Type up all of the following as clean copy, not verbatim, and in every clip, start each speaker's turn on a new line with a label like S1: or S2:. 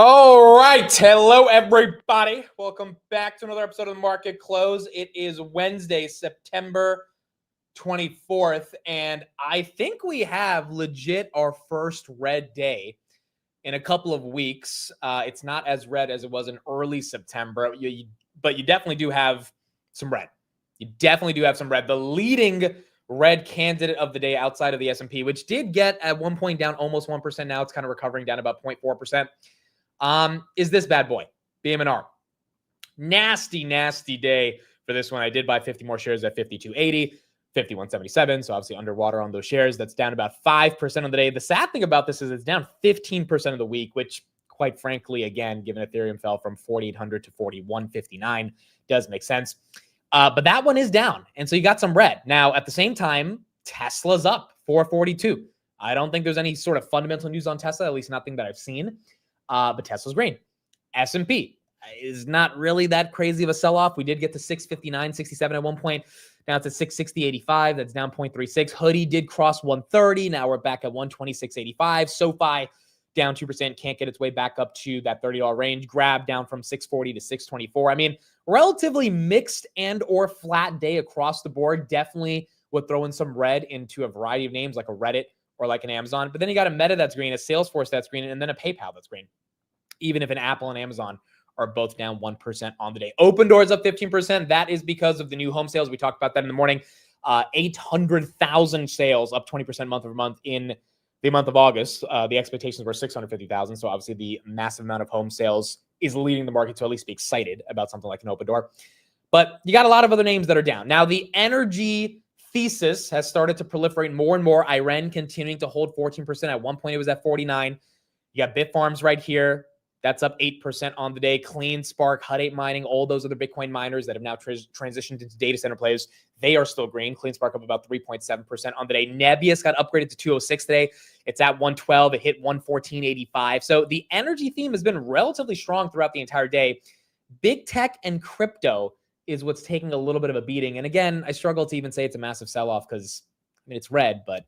S1: All right. Hello, everybody. Welcome back to another episode of the Market Close. It is Wednesday, September 24th, and I think we have legit our first red day in a couple of weeks. It's not as red as it was in early September, but you definitely do have some red. You definitely do have some red. The leading red candidate of the day outside of the S&P, which did get at one point down almost 1%. Now it's kind of recovering down about 0.4%. Is this bad boy, BMNR. Nasty day for this one. I did buy 50 more shares at 52.80, 51.77. So obviously underwater on those shares. That's down about 5% of the day. The sad thing about this is it's down 15% of the week, which quite frankly, again, given Ethereum fell from 4,800 to 4,159, does make sense. But that one is down. And so you got some red. Now, at the same time, Tesla's up 442. I don't think there's any sort of fundamental news on Tesla, at least nothing that I've seen. But Tesla's green. S&P is not really that crazy of a sell-off. We did get to 659.67 at one point. Now it's at 660.85. That's down 0.36. Hoodie did cross 130. Now we're back at 126.85. SoFi down 2%. Can't get its way back up to that $30 range. Grab down from 640 to 624. I mean, relatively mixed and or flat day across the board. Definitely would throw in some red into a variety of names like a Reddit or like an Amazon. But then you got a Meta that's green, a Salesforce that's green, and then a PayPal that's green. Even if an Apple and Amazon are both down 1% on the day. Open Doors up 15%. That is because of the new home sales. We talked about that in the morning. 800,000 sales, up 20% month over month in the month of August. The expectations were 650,000. So obviously the massive amount of home sales is leading the market to at least be excited about something like an Open Door. But you got a lot of other names that are down. Now the energy thesis has started to proliferate more and more. Iran continuing to hold 14%. At one point, it was at 49. You got Bitfarms right here. That's up 8% on the day. CleanSpark, Hut 8 Mining, all those other Bitcoin miners that have now transitioned into data center plays, they are still green. CleanSpark up about 3.7% on the day. Nebius got upgraded to 206 today. It's at 112. It hit 114.85. So the energy theme has been relatively strong throughout the entire day. Big tech and crypto is what's taking a little bit of a beating. And again, I struggle to even say it's a massive sell-off because, I mean, it's red, but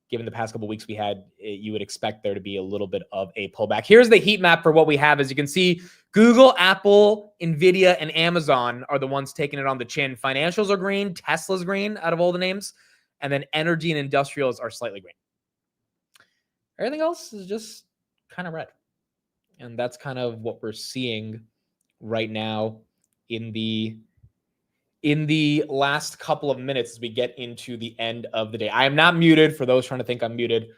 S1: given the past couple of weeks we had, you would expect there to be a little bit of a pullback. Here's the heat map for what we have. As you can see, Google, Apple, NVIDIA, and Amazon are the ones taking it on the chin. Financials are green. Tesla's green out of all the names. And then energy and industrials are slightly green. Everything else is just kind of red. And that's kind of what we're seeing right now in the last couple of minutes as we get into the end of the day. I am not muted for those trying to think I'm muted.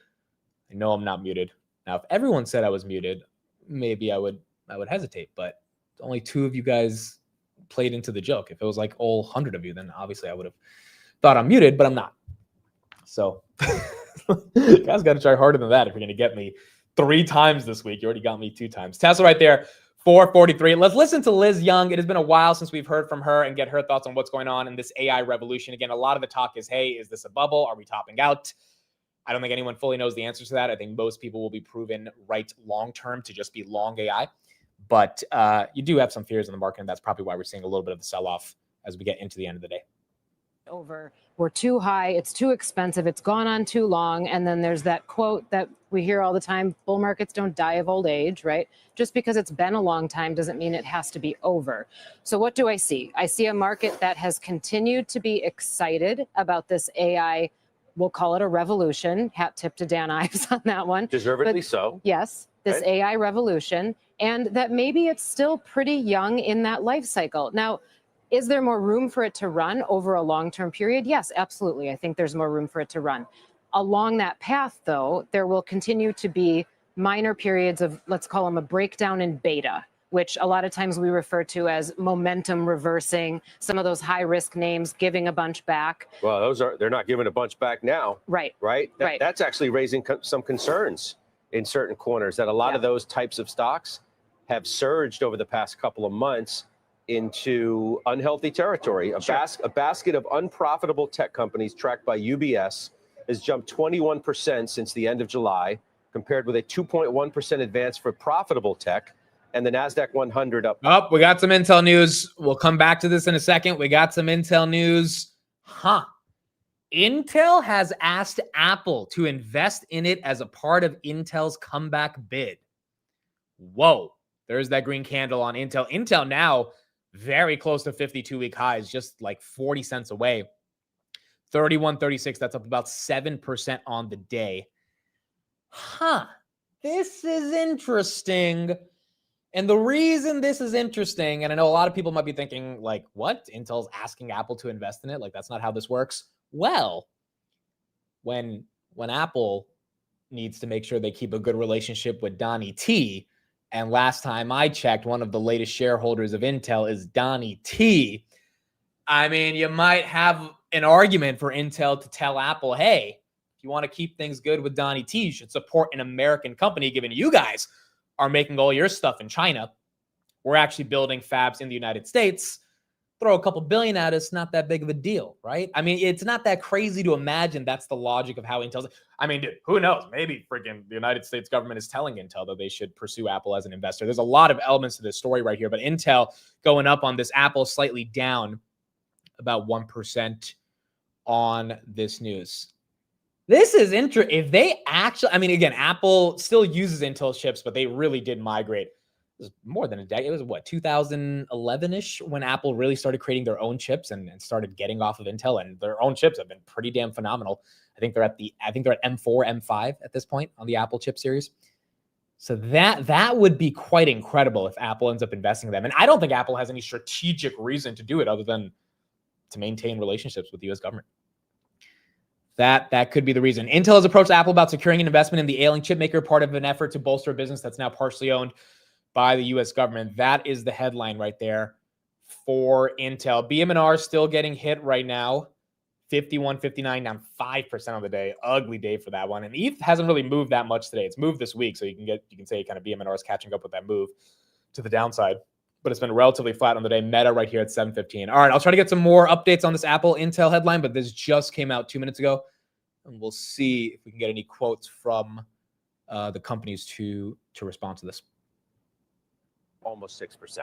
S1: I know I'm not muted. Now, if everyone said I was muted, maybe I would hesitate, but only 2 of you guys played into the joke. If it was like all 100 of you, then obviously I would have thought I'm muted, but I'm not. So you guys got to try harder than that if you're going to get me 3 times this week. You already got me 2 times. Tesla right there. 443. Let's listen to Liz Young. It has been a while since we've heard from her and get her thoughts on what's going on in this AI revolution. Again, a lot of the talk is, hey, is this a bubble? Are we topping out? I don't think anyone fully knows the answers to that. I think most people will be proven right long-term to just be long AI. But you do have some fears in the market, and that's probably why we're seeing a little bit of the sell-off as we get into the end of the day.
S2: We're too high, it's too expensive, it's gone on too long. And then there's that quote that we hear all the time, bull markets don't die of old age, right? Just because it's been a long time doesn't mean it has to be over. So what do I see? I see a market that has continued to be excited about this AI, we'll call it a revolution. Hat tip to Dan Ives on that one.
S3: Deservedly so.
S2: Yes, this
S3: right?
S2: AI revolution, and that maybe it's still pretty young in that life cycle. Now, is there more room for it to run over a long-term period? Yes, absolutely. I think there's more room for it to run. Along that path, though, there will continue to be minor periods of, let's call them a breakdown in beta, which a lot of times we refer to as momentum reversing, some of those high-risk names giving a bunch back.
S3: Well, they're not giving a bunch back now.
S2: Right.
S3: Right?
S2: Right.
S3: That's actually raising some concerns in certain corners that a lot of those types of stocks have surged over the past couple of months into unhealthy territory. A basket of unprofitable tech companies tracked by UBS has jumped 21% since the end of July, compared with a 2.1% advance for profitable tech, and the NASDAQ 100 up.
S1: Oh, we got some Intel news. We'll come back to this in a second. We got some Intel news. Intel has asked Apple to invest in it as a part of Intel's comeback bid. Whoa. There's that green candle on Intel. Intel now very close to 52-week highs, just like 40 cents away. 31.36. That's up about 7% on the day. This is interesting. And the reason this is interesting, and I know a lot of people might be thinking, like, what? Intel's asking Apple to invest in it? Like, that's not how this works. Well, when Apple needs to make sure they keep a good relationship with Donnie T, and last time I checked, one of the latest shareholders of Intel is Donnie T. I mean, you might have an argument for Intel to tell Apple, hey, if you want to keep things good with Donnie T, you should support an American company, given you guys are making all your stuff in China. We're actually building fabs in the United States. Throw a couple billion at us, not that big of a deal, right? I mean, it's not that crazy to imagine that's the logic of how Intel's. I mean, dude, who knows? Maybe freaking the United States government is telling Intel that they should pursue Apple as an investor. There's a lot of elements to this story right here, but Intel going up on this, Apple slightly down about 1% on this news. This is interesting. If they actually, I mean, again, Apple still uses Intel chips, but they really did migrate. It was more than a decade. It was what, 2011-ish when Apple really started creating their own chips and started getting off of Intel, and their own chips have been pretty damn phenomenal. I think they're at M4, M5 at this point on the Apple chip series. So that would be quite incredible if Apple ends up investing in them. And I don't think Apple has any strategic reason to do it other than to maintain relationships with the US government. That could be the reason. Intel has approached Apple about securing an investment in the ailing chip maker, part of an effort to bolster a business that's now partially owned by the U.S. government. That is the headline right there for Intel. BM&R still getting hit right now. 51.59, down 5% on the day. Ugly day for that one. And ETH hasn't really moved that much today. It's moved this week, so you can say kind of BM&R is catching up with that move to the downside. But it's been relatively flat on the day. Meta right here at 7.15. All right, I'll try to get some more updates on this Apple Intel headline, but this just came out 2 minutes ago. And we'll see if we can get any quotes from the companies to respond to this.
S3: Almost 6%.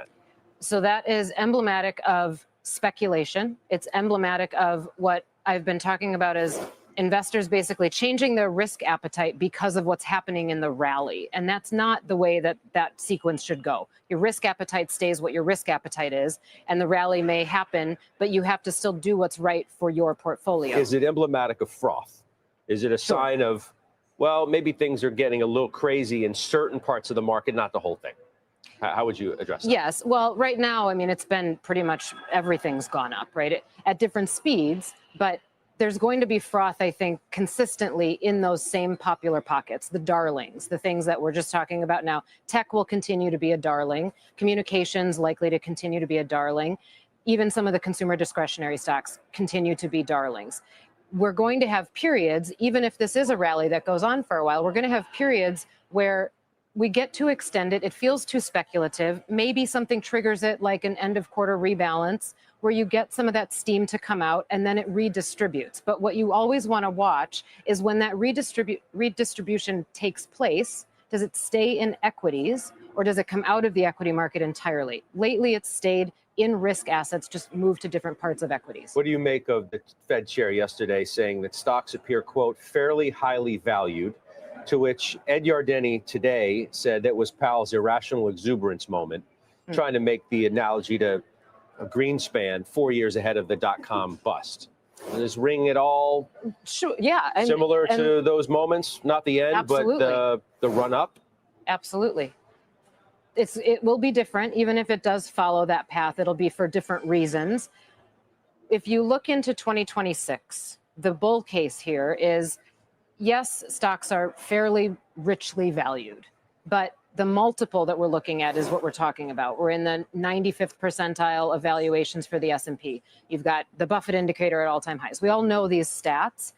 S2: So that is emblematic of speculation. It's emblematic of what I've been talking about as investors basically changing their risk appetite because of what's happening in the rally. And that's not the way that sequence should go. Your risk appetite stays what your risk appetite is, and the rally may happen, but you have to still do what's right for your portfolio.
S3: Is it emblematic of froth? Is it a sign of, well, maybe things are getting a little crazy in certain parts of the market, not the whole thing? How would you address that?
S2: Yes. Well, right now, I mean, it's been pretty much everything's gone up, right? At different speeds, but there's going to be froth, I think, consistently in those same popular pockets, the darlings, the things that we're just talking about now. Tech will continue to be a darling. Communications likely to continue to be a darling. Even some of the consumer discretionary stocks continue to be darlings. We're going to have periods, even if this is a rally that goes on for a while, we're going to have periods where we get too extended. It feels too speculative. Maybe something triggers it, like an end of quarter rebalance, where you get some of that steam to come out and then it redistributes. But what you always want to watch is when that redistribution takes place, does it stay in equities or does it come out of the equity market entirely? Lately, it's stayed in risk assets, just move to different parts of equities.
S3: What do you make of the Fed chair yesterday saying that stocks appear, quote, fairly highly valued, to which Ed Yardeni today said that was Powell's irrational exuberance moment, trying to make the analogy to a Greenspan 4 years ahead of the dot-com bust. Does this ring at all
S2: Sure, yeah.
S3: similar to those moments? Not the end,
S2: Absolutely.
S3: but the run-up?
S2: Absolutely. It will be different, even if it does follow that path. It'll be for different reasons. If you look into 2026, the bull case here is, yes, stocks are fairly richly valued, but the multiple that we're looking at is what we're talking about. We're in the 95th percentile of valuations for the S&P. You've got the Buffett indicator at all-time highs. We all know these stats.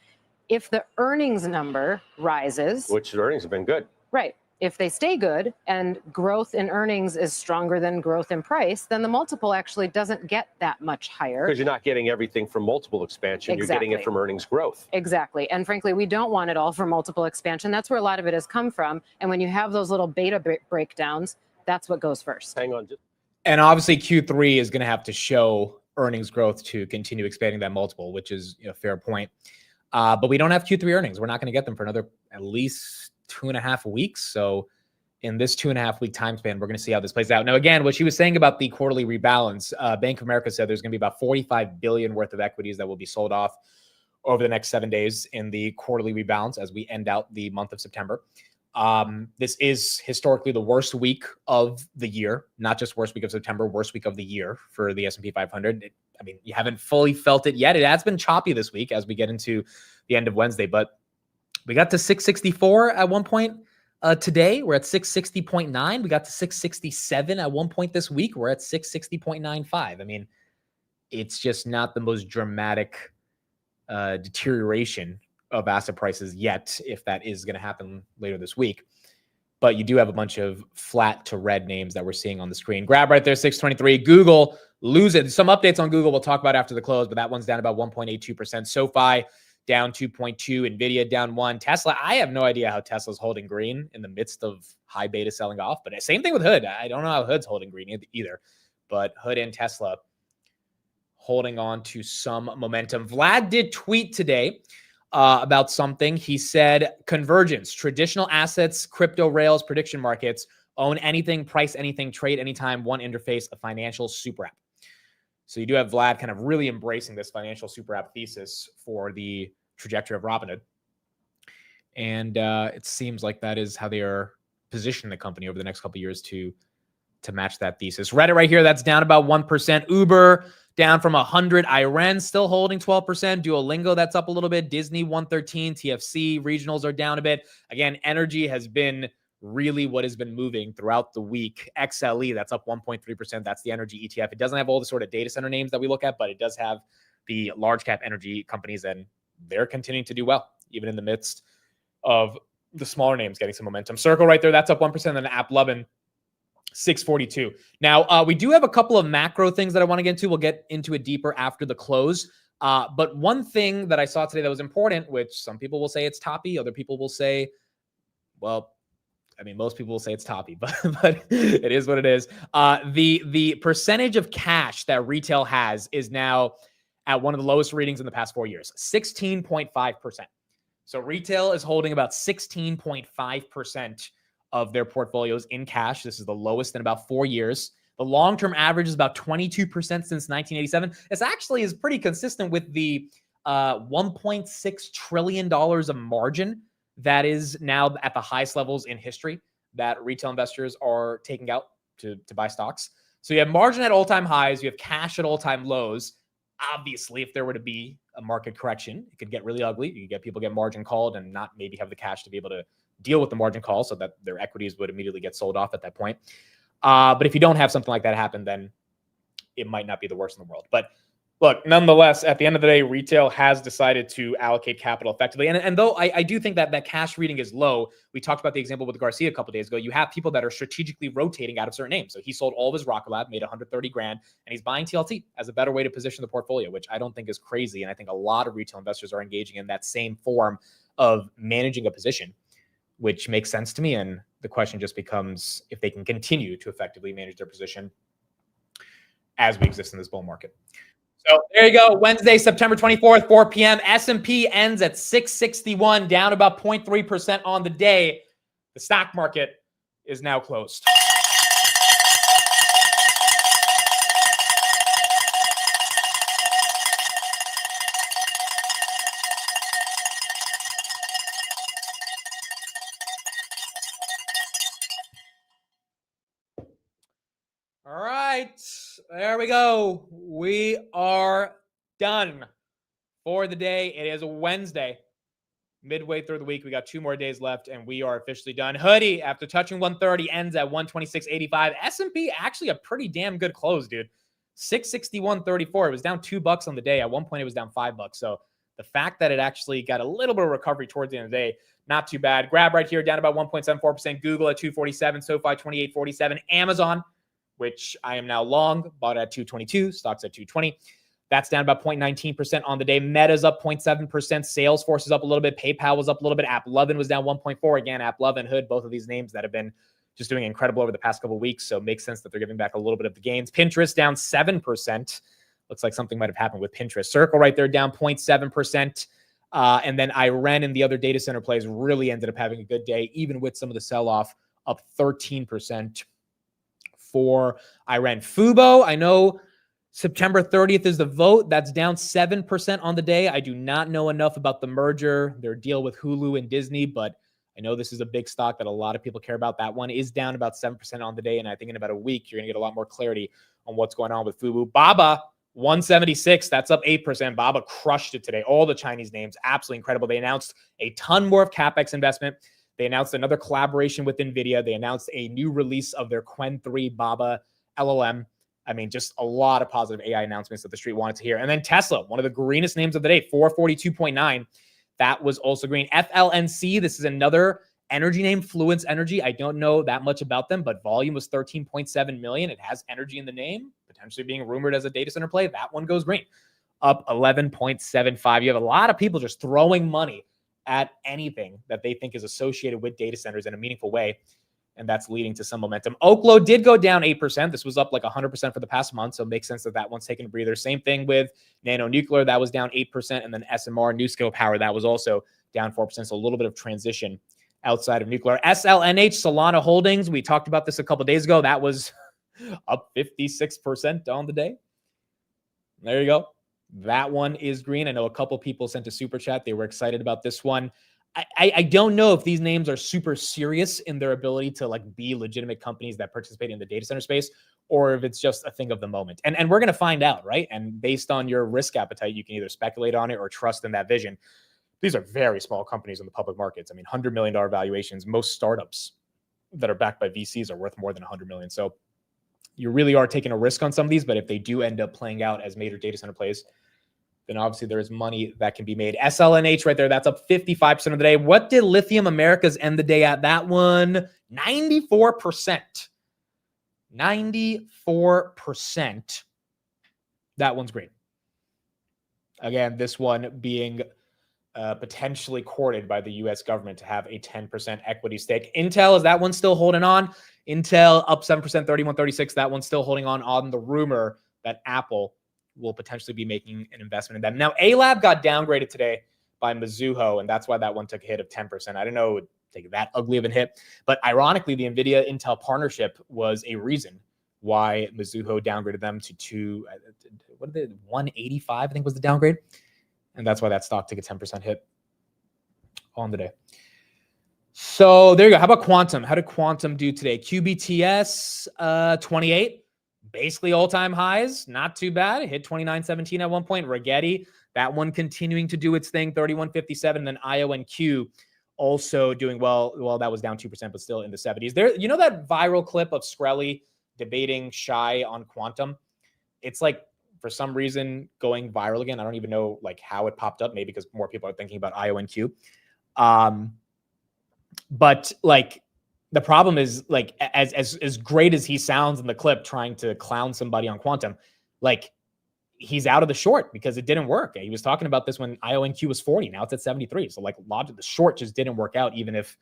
S2: If the earnings number rises,
S3: Which earnings have been good.
S2: right, if they stay good and growth in earnings is stronger than growth in price, then the multiple actually doesn't get that much higher.
S3: Because you're not getting everything from multiple expansion. You're getting it
S2: Exactly.
S3: from earnings growth.
S2: Exactly. And frankly, we don't want it all for multiple expansion. That's where a lot of it has come from. And when you have those little beta breakdowns, that's what goes first.
S3: Hang on.
S1: And obviously Q3 is going to have to show earnings growth to continue expanding that multiple, which is a fair point. But we don't have Q3 earnings. We're not going to get them for another at least 2.5 weeks. So in this 2.5 week time span, we're going to see how this plays out. Now, again, what she was saying about the quarterly rebalance, Bank of America said there's going to be about 45 billion worth of equities that will be sold off over the next 7 days in the quarterly rebalance as we end out the month of September. This is historically the worst week of the year, not just worst week of September, worst week of the year for the S&P 500. I mean, you haven't fully felt it yet. It has been choppy this week as we get into the end of Wednesday, but we got to 664 at one point. Today, we're at 660.9. We got to 667 at one point this week. We're at 660.95. I mean, it's just not the most dramatic deterioration of asset prices yet, if that is going to happen later this week. But you do have a bunch of flat to red names that we're seeing on the screen. Grab right there, 623. Google, lose it. Some updates on Google we'll talk about after the close, but that one's down about 1.82%. SoFi down 2.2, NVIDIA down 1. Tesla, I have no idea how Tesla's holding green in the midst of high beta selling off, but same thing with Hood. I don't know how Hood's holding green either, but Hood and Tesla holding on to some momentum. Vlad did tweet today about something. He said, convergence, traditional assets, crypto rails, prediction markets, own anything, price anything, trade anytime, one interface, a financial super app. So you do have Vlad kind of really embracing this financial super app thesis for the trajectory of Robinhood. And it seems like that is how they are positioning the company over the next couple of years to match that thesis. Reddit right here, that's down about 1%. Uber down from 100. Iren still holding 12%. Duolingo, that's up a little bit. Disney 113. TFC regionals are down a bit. Again, energy has been really what has been moving throughout the week. XLE, that's up 1.3%. That's the energy ETF. It doesn't have all the sort of data center names that we look at, but it does have the large cap energy companies, and they're continuing to do well, even in the midst of the smaller names getting some momentum. Circle right there, that's up 1%. Then AppLovin, 642. Now, we do have a couple of macro things that I want to get into. We'll get into it deeper after the close. But one thing that I saw today that was important, which some people will say it's toppy, other people will say, well, I mean, most people will say it's toppy, but it is what it is. The percentage of cash that retail has is now at one of the lowest readings in the past 4 years, 16.5%. So retail is holding about 16.5% of their portfolios in cash. This is the lowest in about 4 years. The long-term average is about 22% since 1987. This actually is pretty consistent with the $1.6 trillion of margin that is now at the highest levels in history that retail investors are taking out to buy stocks. So you have margin at all-time highs. You have cash at all-time lows. Obviously, if there were to be a market correction, it could get really ugly. You could get people get margin called and not maybe have the cash to be able to deal with the margin call so that their equities would immediately get sold off at that point. But if you don't have something like that happen, then it might not be the worst in the world. But look, nonetheless, at the end of the day, retail has decided to allocate capital effectively. And though I do think that cash reading is low, we talked about the example with Garcia a couple of days ago. You have people that are strategically rotating out of certain names. So he sold all of his Rocket Lab, made 130 grand, and he's buying TLT as a better way to position the portfolio, which I don't think is crazy. And I think a lot of retail investors are engaging in that same form of managing a position, which makes sense to me. And the question just becomes if they can continue to effectively manage their position as we exist in this bull market. So there you go. Wednesday, September 24th, 4 p.m. S&P ends at 661, down about 0.3% on the day. The stock market is now closed. All right, there we go. We are done for the day. It is Wednesday, midway through the week. We got 2 more days left, and we are officially done. Hoodie, after touching 130, ends at 126.85. S&P actually a pretty damn good close, dude. 661.34. It was down $2 on the day. At one point, it was down $5. So the fact that it actually got a little bit of recovery towards the end of the day, not too bad. Grab right here, down about 1.74%. Google at 247, SoFi 28.47, Amazon, which I am now long, bought at 222, stocks at 220. That's down about 0.19% on the day. Meta's up 0.7%. Salesforce is up a little bit. PayPal was up a little bit. AppLovin was down 1.4%. Again, AppLovin, Hood, both of these names that have been just doing incredible over the past couple of weeks. So it makes sense that they're giving back a little bit of the gains. Pinterest down 7%. Looks like something might have happened with Pinterest. Circle right there down 0.7%. And then Iren and the other data center plays really ended up having a good day, even with some of the sell-off up 13% for Iran. Fubo, I know September 30th is the vote. That's down 7% on the day. I do not know enough about the merger, their deal with Hulu and Disney, but I know this is a big stock that a lot of people care about. That one is down about 7% on the day, and I think in about a week, you're going to get a lot more clarity on what's going on with Fubo. Baba, 176, that's up 8%. Baba crushed it today. All the Chinese names, absolutely incredible. They announced a ton more of CapEx investment. They announced another collaboration with NVIDIA. They announced a new release of their Qwen 3 Baba LLM. I mean, just a lot of positive AI announcements that the street wanted to hear. And then Tesla, one of the greenest names of the day, 442.9. That was also green. FLNC, this is another energy name, Fluence Energy. I don't know that much about them, but volume was 13.7 million. It has energy in the name, potentially being rumored as a data center play. That one goes green, up 11.75. You have a lot of people just throwing money at anything that they think is associated with data centers in a meaningful way, and that's leading to some momentum. Oklo did go down 8%. This was up like 100% for the past month, so it makes sense that that one's taking a breather. Same thing with Nano Nuclear. That was down 8%, and then SMR, NuScale Power, that was also down 4%, so a little bit of transition outside of nuclear. SLNH, Solana Holdings, we talked about this a couple days ago. That was up 56% on the day. There you go. That one is green. I know a couple people sent a super chat. They were excited about this one. I don't know if these names are super serious in their ability to like be legitimate companies that participate in the data center space, or if it's just a thing of the moment. And we're going to find out, right? And based on your risk appetite, you can either speculate on it or trust in that vision. These are very small companies in the public markets. I mean, $100 million valuations. Most startups that are backed by VCs are worth more than 100 million. So you really are taking a risk on some of these, but if they do end up playing out as major data center plays, then obviously there is money that can be made. SLNH right there, that's up 55% of the day. What did Lithium Americas end the day at? That one, 94%. 94%. That one's green. Again, this one being potentially courted by the U.S. government to have a 10% equity stake. Intel, is that one still holding on? Intel up 7%, 31.36. That one's still holding on the rumor that Apple will potentially be making an investment in them. Now, A-Lab got downgraded today by Mizuho, and that's why that one took a hit of 10%. I don't know it would take that ugly of a hit, but ironically, the NVIDIA-Intel partnership was a reason why Mizuho downgraded them to 185, I think was the downgrade. And that's why that stock took a 10% hit on the day. So there you go. How about Quantum? How did Quantum do today? QBTS 28, basically all-time highs. Not too bad. It hit 29.17 at one point. Rigetti, that one continuing to do its thing, 31.57. And then IONQ also doing well. Well, that was down 2%, but still in the 70s. There, you know that viral clip of Shkreli debating Shai on Quantum? It's like, for some reason, going viral again. I don't even know like how it popped up. Maybe because more people are thinking about IONQ. But like the problem is like as great as he sounds in the clip trying to clown somebody on Quantum, like he's out of the short because it didn't work. He was talking about this when IONQ was 40. Now it's at 73. So like a lot of the short just didn't work out, even if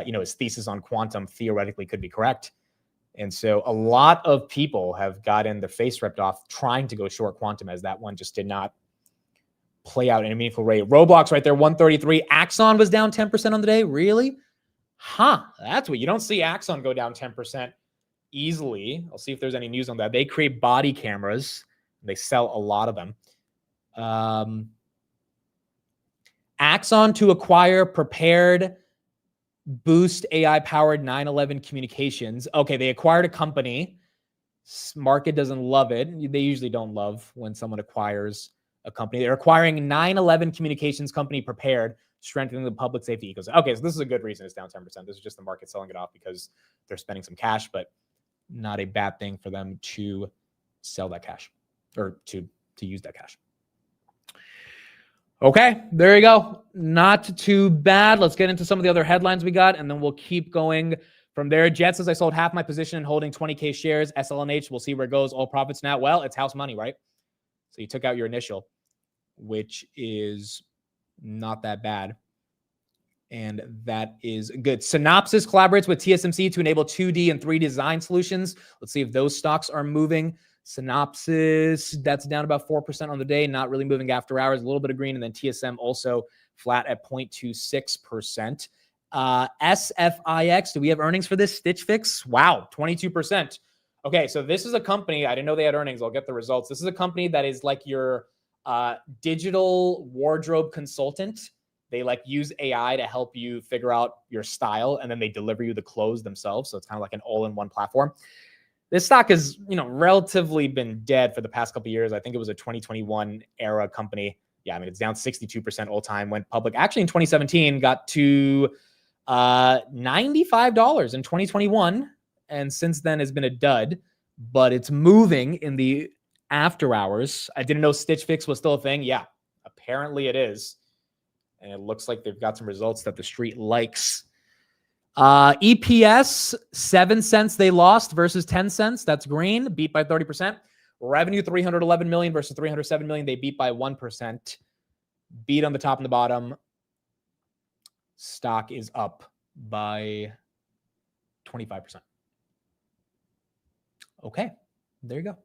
S1: his thesis on Quantum theoretically could be correct. And so a lot of people have gotten their face ripped off trying to go short Quantum, as that one just did not play out in a meaningful rate. Roblox right there, 133. Axon was down 10% on the day. Really? Huh. That's what you don't see Axon go down 10% easily. I'll see if there's any news on that. They create body cameras. They sell a lot of them. Axon to acquire Prepared Boost AI-powered 911 communications. Okay, they acquired a company. Market doesn't love it. They usually don't love when someone acquires a company. They're acquiring 911 communications company Prepared, strengthening the public safety ecosystem. Okay, so this is a good reason it's down 10%. This is just the market selling it off because they're spending some cash, but not a bad thing for them to sell that cash or to use that cash. Okay, there you go. Not too bad. Let's get into some of the other headlines we got, and then we'll keep going from there. Jet says, I sold half my position in holding 20K shares. SLNH, we'll see where it goes. All profits now. Well, it's house money, right? So you took out your initial, which is not that bad. And that is good. Synopsys collaborates with TSMC to enable 2D and 3D design solutions. Let's see if those stocks are moving. Synopsys, that's down about 4% on the day, not really moving after hours, a little bit of green, and then TSM also flat at 0.26%. SFIX. Do we have earnings for this? Stitch Fix? Wow, 22%. Okay, so this is a company. I didn't know they had earnings. I'll get the results. This is a company that is like your digital wardrobe consultant. They like use AI to help you figure out your style, and then they deliver you the clothes themselves. So it's kind of like an all-in-one platform. This stock has, relatively been dead for the past couple of years. I think it was a 2021 era company. Yeah, I mean, it's down 62% all time. Went public actually in 2017, got to $95 in 2021, and since then has been a dud. But it's moving in the after hours. I didn't know Stitch Fix was still a thing. Yeah, apparently it is. And it looks like they've got some results that the street likes. EPS, 7 cents they lost versus 10 cents. That's green, beat by 30%. Revenue, 311 million versus 307 million. They beat by 1%. Beat on the top and the bottom. Stock is up by 25%. Okay, there you go.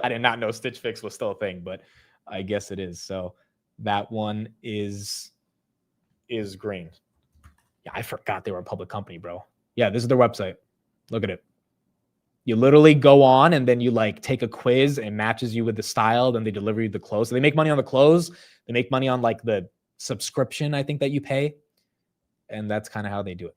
S1: I did not know Stitch Fix was still a thing, but I guess it is. So that one is green. Yeah, I forgot they were a public company, bro. Yeah, this is their website. Look at it. You literally go on and then you like take a quiz and it matches you with the style. Then they deliver you the clothes. So they make money on the clothes. They make money on like the subscription, I think, that you pay. And that's kind of how they do it.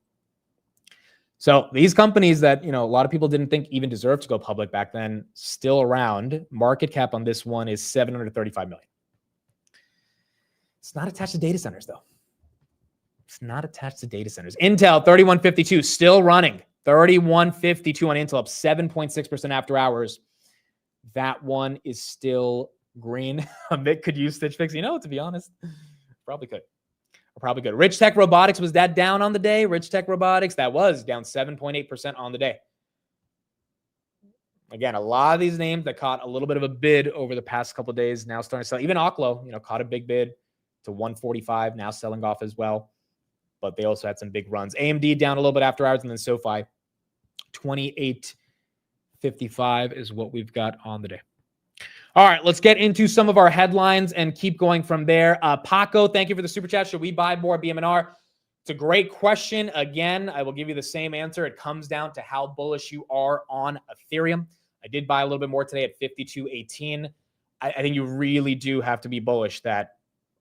S1: So these companies that, a lot of people didn't think even deserved to go public back then, still around. Market cap on this one is 735 million. It's not attached to data centers, though. It's not attached to data centers. Intel, 3152, still running. 3152 on Intel, up 7.6% after hours. That one is still green. Amit could use Stitch Fix. To be honest, probably could. Probably good. Rich Tech Robotics, was that down on the day? Rich Tech Robotics, that was down 7.8% on the day. Again, a lot of these names that caught a little bit of a bid over the past couple of days now starting to sell. Even Oklo, caught a big bid to 145, now selling off as well. But they also had some big runs. AMD down a little bit after hours, and then SoFi, 28.55 is what we've got on the day. All right, let's get into some of our headlines and keep going from there. Paco, thank you for the super chat. Should we buy more BMNR? It's a great question. Again, I will give you the same answer. It comes down to how bullish you are on Ethereum. I did buy a little bit more today at 52.18. I think you really do have to be bullish that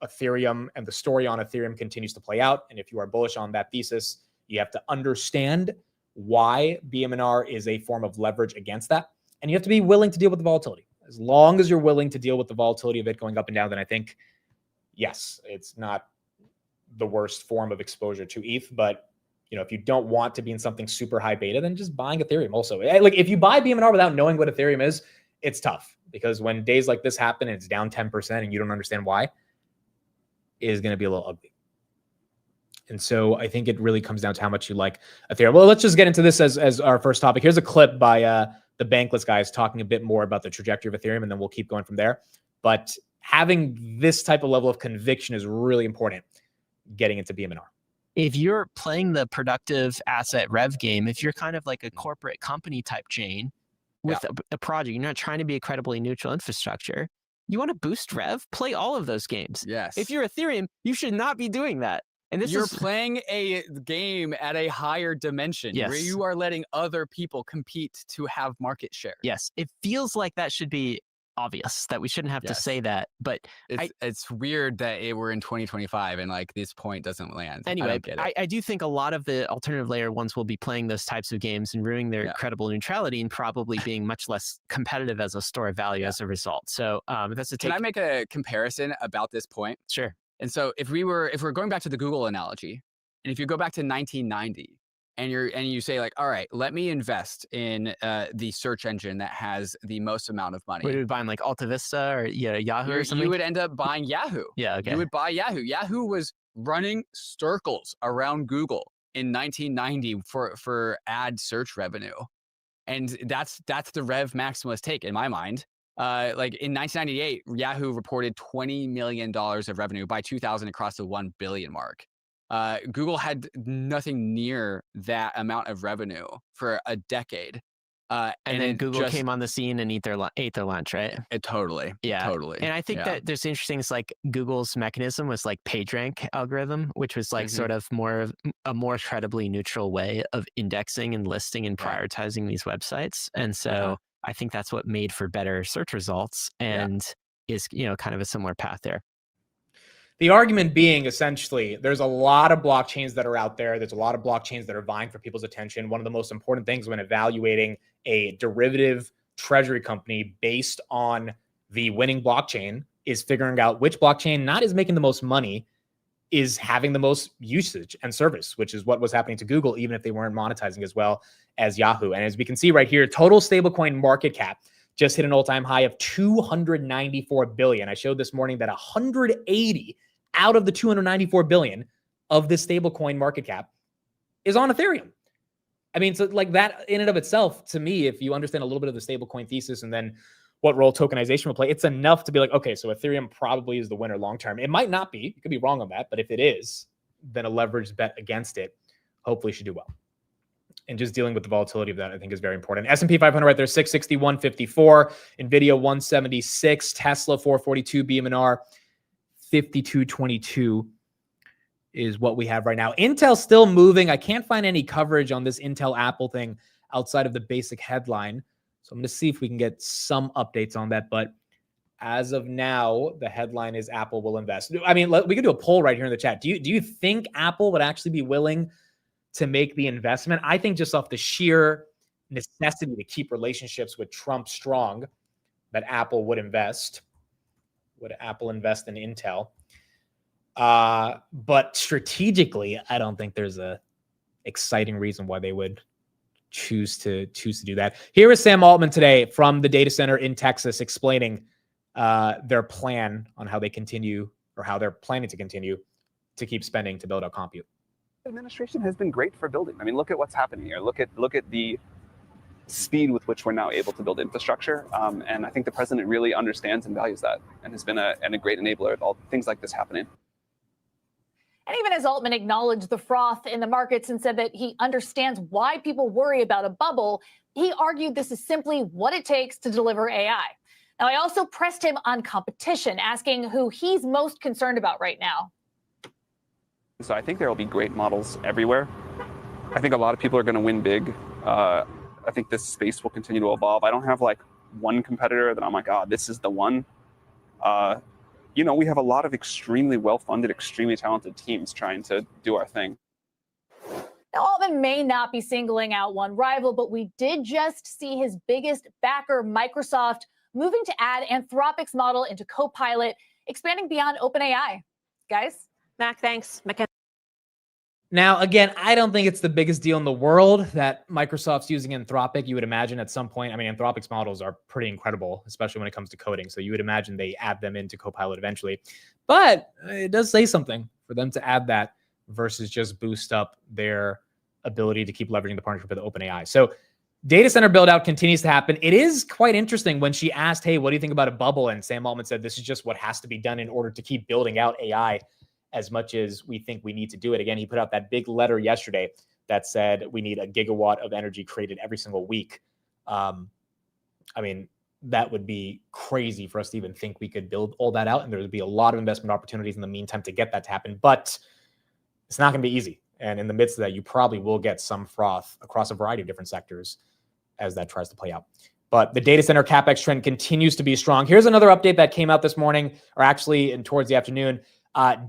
S1: Ethereum and the story on Ethereum continues to play out. And if you are bullish on that thesis, you have to understand why BMNR is a form of leverage against that. And you have to be willing to deal with the volatility. As long as you're willing to deal with the volatility of it going up and down, then I think, yes, it's not the worst form of exposure to ETH. But, if you don't want to be in something super high beta, then just buying Ethereum also. Like if you buy BMNR without knowing what Ethereum is, it's tough. Because when days like this happen and it's down 10% and you don't understand why, it is going to be a little ugly. And so I think it really comes down to how much you like Ethereum. Well, let's just get into this as our first topic. Here's a clip by the Bankless guys talking a bit more about the trajectory of Ethereum, and then we'll keep going from there. But having this type of level of conviction is really important getting into BMNR.
S4: If you're playing the productive asset rev game, if you're kind of like a corporate company type chain with a project, you're not trying to be a credibly neutral infrastructure. You want to boost rev? Play all of those games.
S5: Yes.
S4: If you're Ethereum, you should not be doing that. And
S5: you're playing a game at a higher dimension where you are letting other people compete to have market share.
S4: Yes. It feels like that should be obvious, that we shouldn't have to say that. But
S5: it's weird that we're in 2025 and like this point doesn't land.
S4: Anyway, I do think a lot of the alternative layer ones will be playing those types of games and ruining their credible neutrality and probably being much less competitive as a store of value as a result. So that's a take.
S5: Can I make a comparison about this point?
S4: Sure.
S5: And so if we're going back to the Google analogy, and if you go back to 1990 and you say like, all right, let me invest in the search engine that has the most amount of money.
S4: Would you buy like Alta Vista or Yahoo or something?
S5: You would end up buying Yahoo.
S4: Yeah, okay.
S5: You would buy Yahoo. Yahoo was running circles around Google in 1990 for ad search revenue. And that's the rev maximalist take in my mind. Like in 1998, Yahoo reported $20 million of revenue. By 2000, it crossed the 1 billion mark. Google had nothing near that amount of revenue for a decade.
S4: And then
S5: it
S4: Google
S5: just-
S4: came on the scene and ate their lunch, right?
S5: It totally.
S4: Yeah.
S5: Totally.
S4: And I think
S5: Yeah.
S4: that there's interesting things like Google's mechanism was like PageRank algorithm, which was like
S5: Mhm.
S4: sort of a more credibly neutral way of indexing and listing and
S5: Yeah.
S4: prioritizing these websites. And so
S5: Uh-huh.
S4: I think that's what made for better search results and is, kind of a similar path there.
S1: The argument being essentially there's a lot of blockchains that are out there. There's a lot of blockchains that are vying for people's attention. One of the most important things when evaluating a derivative treasury company based on the winning blockchain is figuring out which blockchain not is making the most money, is having the most usage and service, which is what was happening to Google, even if they weren't monetizing as well as Yahoo. And as we can see right here, total stablecoin market cap just hit an all-time high of 294 billion. I showed this morning that 180 out of the 294 billion of this stablecoin market cap is on Ethereum. I mean, so like that in and of itself, to me, if you understand a little bit of the stablecoin thesis and then what role tokenization will play, it's enough to be like, okay, so Ethereum probably is the winner long term. It might not be. You could be wrong on that, but if it is, then a leveraged bet against it hopefully should do well. And just dealing with the volatility of that, I think, is very important. S&P 500 right there, 661.54, NVIDIA 176, Tesla 442, BMNR 52.22 is what we have right now. Intel still moving. I can't find any coverage on this Intel Apple thing outside of the basic headline. So I'm going to see if we can get some updates on that. But as of now, the headline is Apple will invest. I mean, we could do a poll right here in the chat. Do you think Apple would actually be willing to make the investment? I think just off the sheer necessity to keep relationships with Trump strong, that Apple would invest. Would Apple invest in Intel? But strategically, I don't think there's a exciting reason why they would choose to do that. Here is Sam Altman today from the data center in Texas explaining their plan on how they continue, or how they're planning to continue to keep spending to build out compute.
S6: Administration has been great for building. I mean, look at what's happening here. Look at the speed with which we're now able to build infrastructure. And I think the president really understands and values that, and has been a great enabler of all things like this happening.
S7: And even as Altman acknowledged the froth in the markets and said that he understands why people worry about a bubble, he argued this is simply what it takes to deliver AI. Now, I also pressed him on competition, asking who he's most concerned about right now.
S6: So I think there will be great models everywhere. I think a lot of people are going to win big. I think this space will continue to evolve. I don't have like one competitor that I'm like, this is the one. We have a lot of extremely well-funded, extremely talented teams trying to do our thing.
S7: Now, Altman may not be singling out one rival, but we did just see his biggest backer, Microsoft, moving to add Anthropic's model into Copilot, expanding beyond OpenAI. Guys?
S8: Mac, thanks.
S1: Now, again, I don't think it's the biggest deal in the world that Microsoft's using Anthropic. You would imagine at some point, I mean, Anthropic's models are pretty incredible, especially when it comes to coding. So you would imagine they add them into Copilot eventually. But it does say something for them to add that versus just boost up their ability to keep leveraging the partnership with OpenAI. So data center build out continues to happen. It is quite interesting when she asked, hey, what do you think about a bubble? And Sam Altman said, this is just what has to be done in order to keep building out AI as much as we think we need to do it. Again, he put out that big letter yesterday that said we need a gigawatt of energy created every single week. I mean, that would be crazy for us to even think we could build all that out. And there would be a lot of investment opportunities in the meantime to get that to happen. But it's not going to be easy. And in the midst of that, you probably will get some froth across a variety of different sectors as that tries to play out. But the data center CapEx trend continues to be strong. Here's another update that came out this morning, or actually towards the afternoon.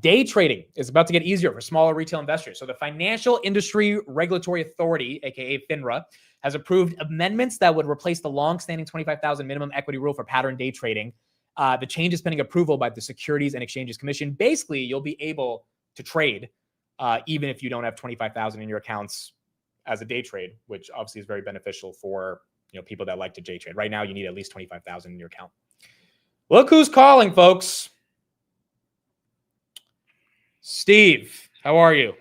S1: Day trading is about to get easier for smaller retail investors. So the Financial Industry Regulatory Authority, aka FINRA, has approved amendments that would replace the long-standing 25,000 minimum equity rule for pattern day trading. The change is pending approval by the Securities and Exchanges Commission. Basically, you'll be able to trade even if you don't have 25,000 in your accounts as a day trade, which obviously is very beneficial for people that like to day trade. Right now, you need at least 25,000 in your account. Look who's calling, folks. Steve, how are you?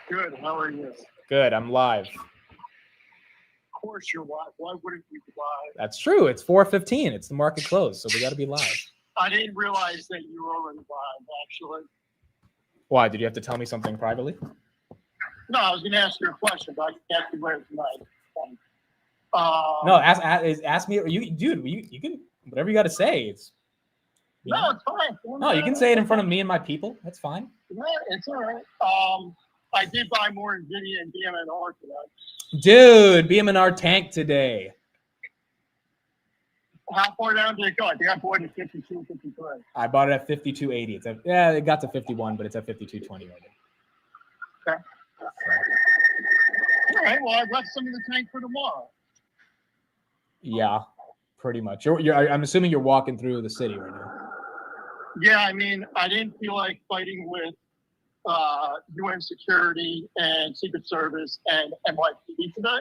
S9: Good. How are you?
S1: Good. I'm live.
S9: Of course you're live. Why wouldn't you be live?
S1: That's true. It's 4:15. It's the market close, so we got to be live.
S9: I didn't realize that you were already live, actually.
S1: Why? Did you have to tell me something privately?
S9: No, I was going to ask you a question, but I can ask you later tonight.
S1: No, ask me. You can whatever you got to say. It's
S9: No, it's fine.
S1: no, you can say it in front of me and my people. That's fine.
S9: Yeah, it's all right. I did buy more NVIDIA and BMNR today.
S1: Dude, BM&R tank today.
S9: How far down did it go? I think I bought it at 52, 53.
S1: I bought it at 52.80. It's it got to 51, but it's at 52.20 right now.
S9: Okay. All right. Well, I left some in the tank for tomorrow.
S1: Yeah, pretty much. I'm assuming you're walking through the city right now.
S9: Yeah, I mean, I didn't feel like fighting with UN security and Secret Service and NYPD today.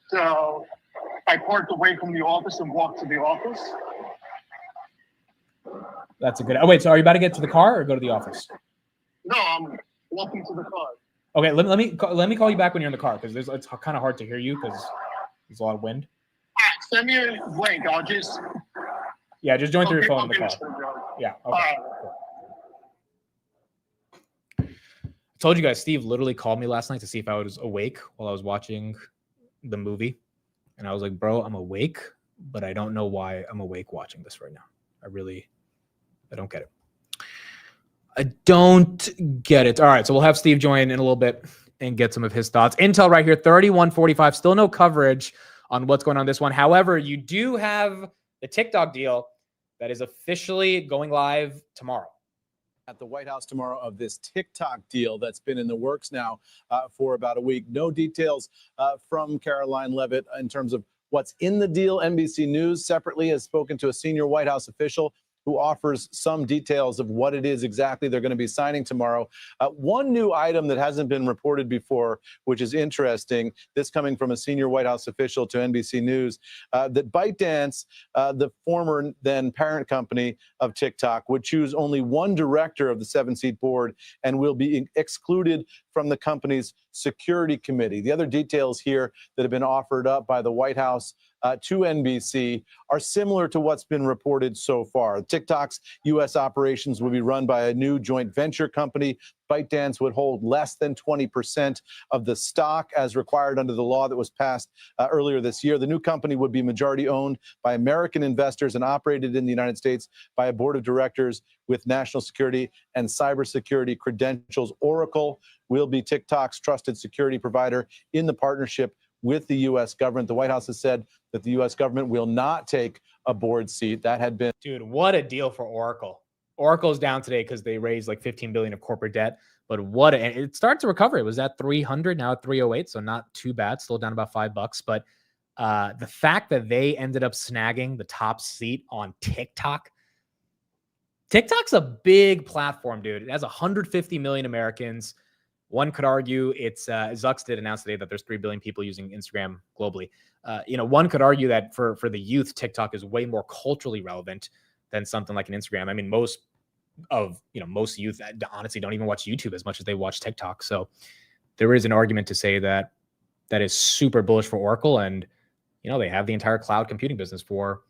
S9: So I parked away from the office and walked to the office.
S1: That's a good. Oh wait, so are you about to get to the car or go to the office?
S9: No, I'm walking to the car.
S1: Okay, let me call you back when you're in the car because it's kind of hard to hear you because there's a lot of wind.
S9: Send me a link. I'll just.
S1: Yeah, just join through your phone in the
S9: finish
S1: car.
S9: the job.
S1: Yeah.
S9: All
S1: Okay.
S9: right.
S1: Cool. I told you guys, Steve literally called me last night to see if I was awake while I was watching the movie, and I was like, "Bro, I'm awake, but I don't know why I'm awake watching this right now. I don't get it. I don't get it." All right, so we'll have Steve join in a little bit and get some of his thoughts. Intel right here, 31.45. Still no coverage on what's going on this one. However, you do have the TikTok deal that is officially going live tomorrow.
S8: At the White House tomorrow of this TikTok deal that's been in the works now for about a week. No details from Caroline Levitt in terms of what's in the deal. NBC News separately has spoken to a senior White House official who offers some details of what it is exactly they're going to be signing tomorrow. One new item that hasn't been reported before, which is interesting, this coming from a senior White House official to NBC News, that ByteDance, the former then parent company of TikTok, would choose only one director of the 7-seat board and will be excluded from the company's security committee. The other details here that have been offered up by the White House to NBC are similar to what's been reported so far. TikTok's U.S. operations will be run by a new joint venture company. ByteDance would hold less than 20% of the stock as required under the law that was passed earlier this year. The new company would be majority owned by American investors and operated in the United States by a board of directors with national security and cybersecurity credentials. Oracle will be TikTok's trusted security provider in the partnership with the U.S. government. The White House has said that the U.S. government will not take a board seat. That had been.
S1: Dude, what a deal for Oracle. Oracle's down today because they raised like $15 billion of corporate debt. But and it started to recover. It was at 300, now at 308, so not too bad. Still down about $5. But the fact that they ended up snagging the top seat on TikTok. TikTok's a big platform, dude. It has 150 million Americans. One could argue it's Zucks did announce today that there's 3 billion people using Instagram globally. One could argue that for the youth, TikTok is way more culturally relevant than something like an Instagram. I mean, most youth honestly don't even watch YouTube as much as they watch TikTok. So there is an argument to say that is super bullish for Oracle, and they have the entire cloud computing business for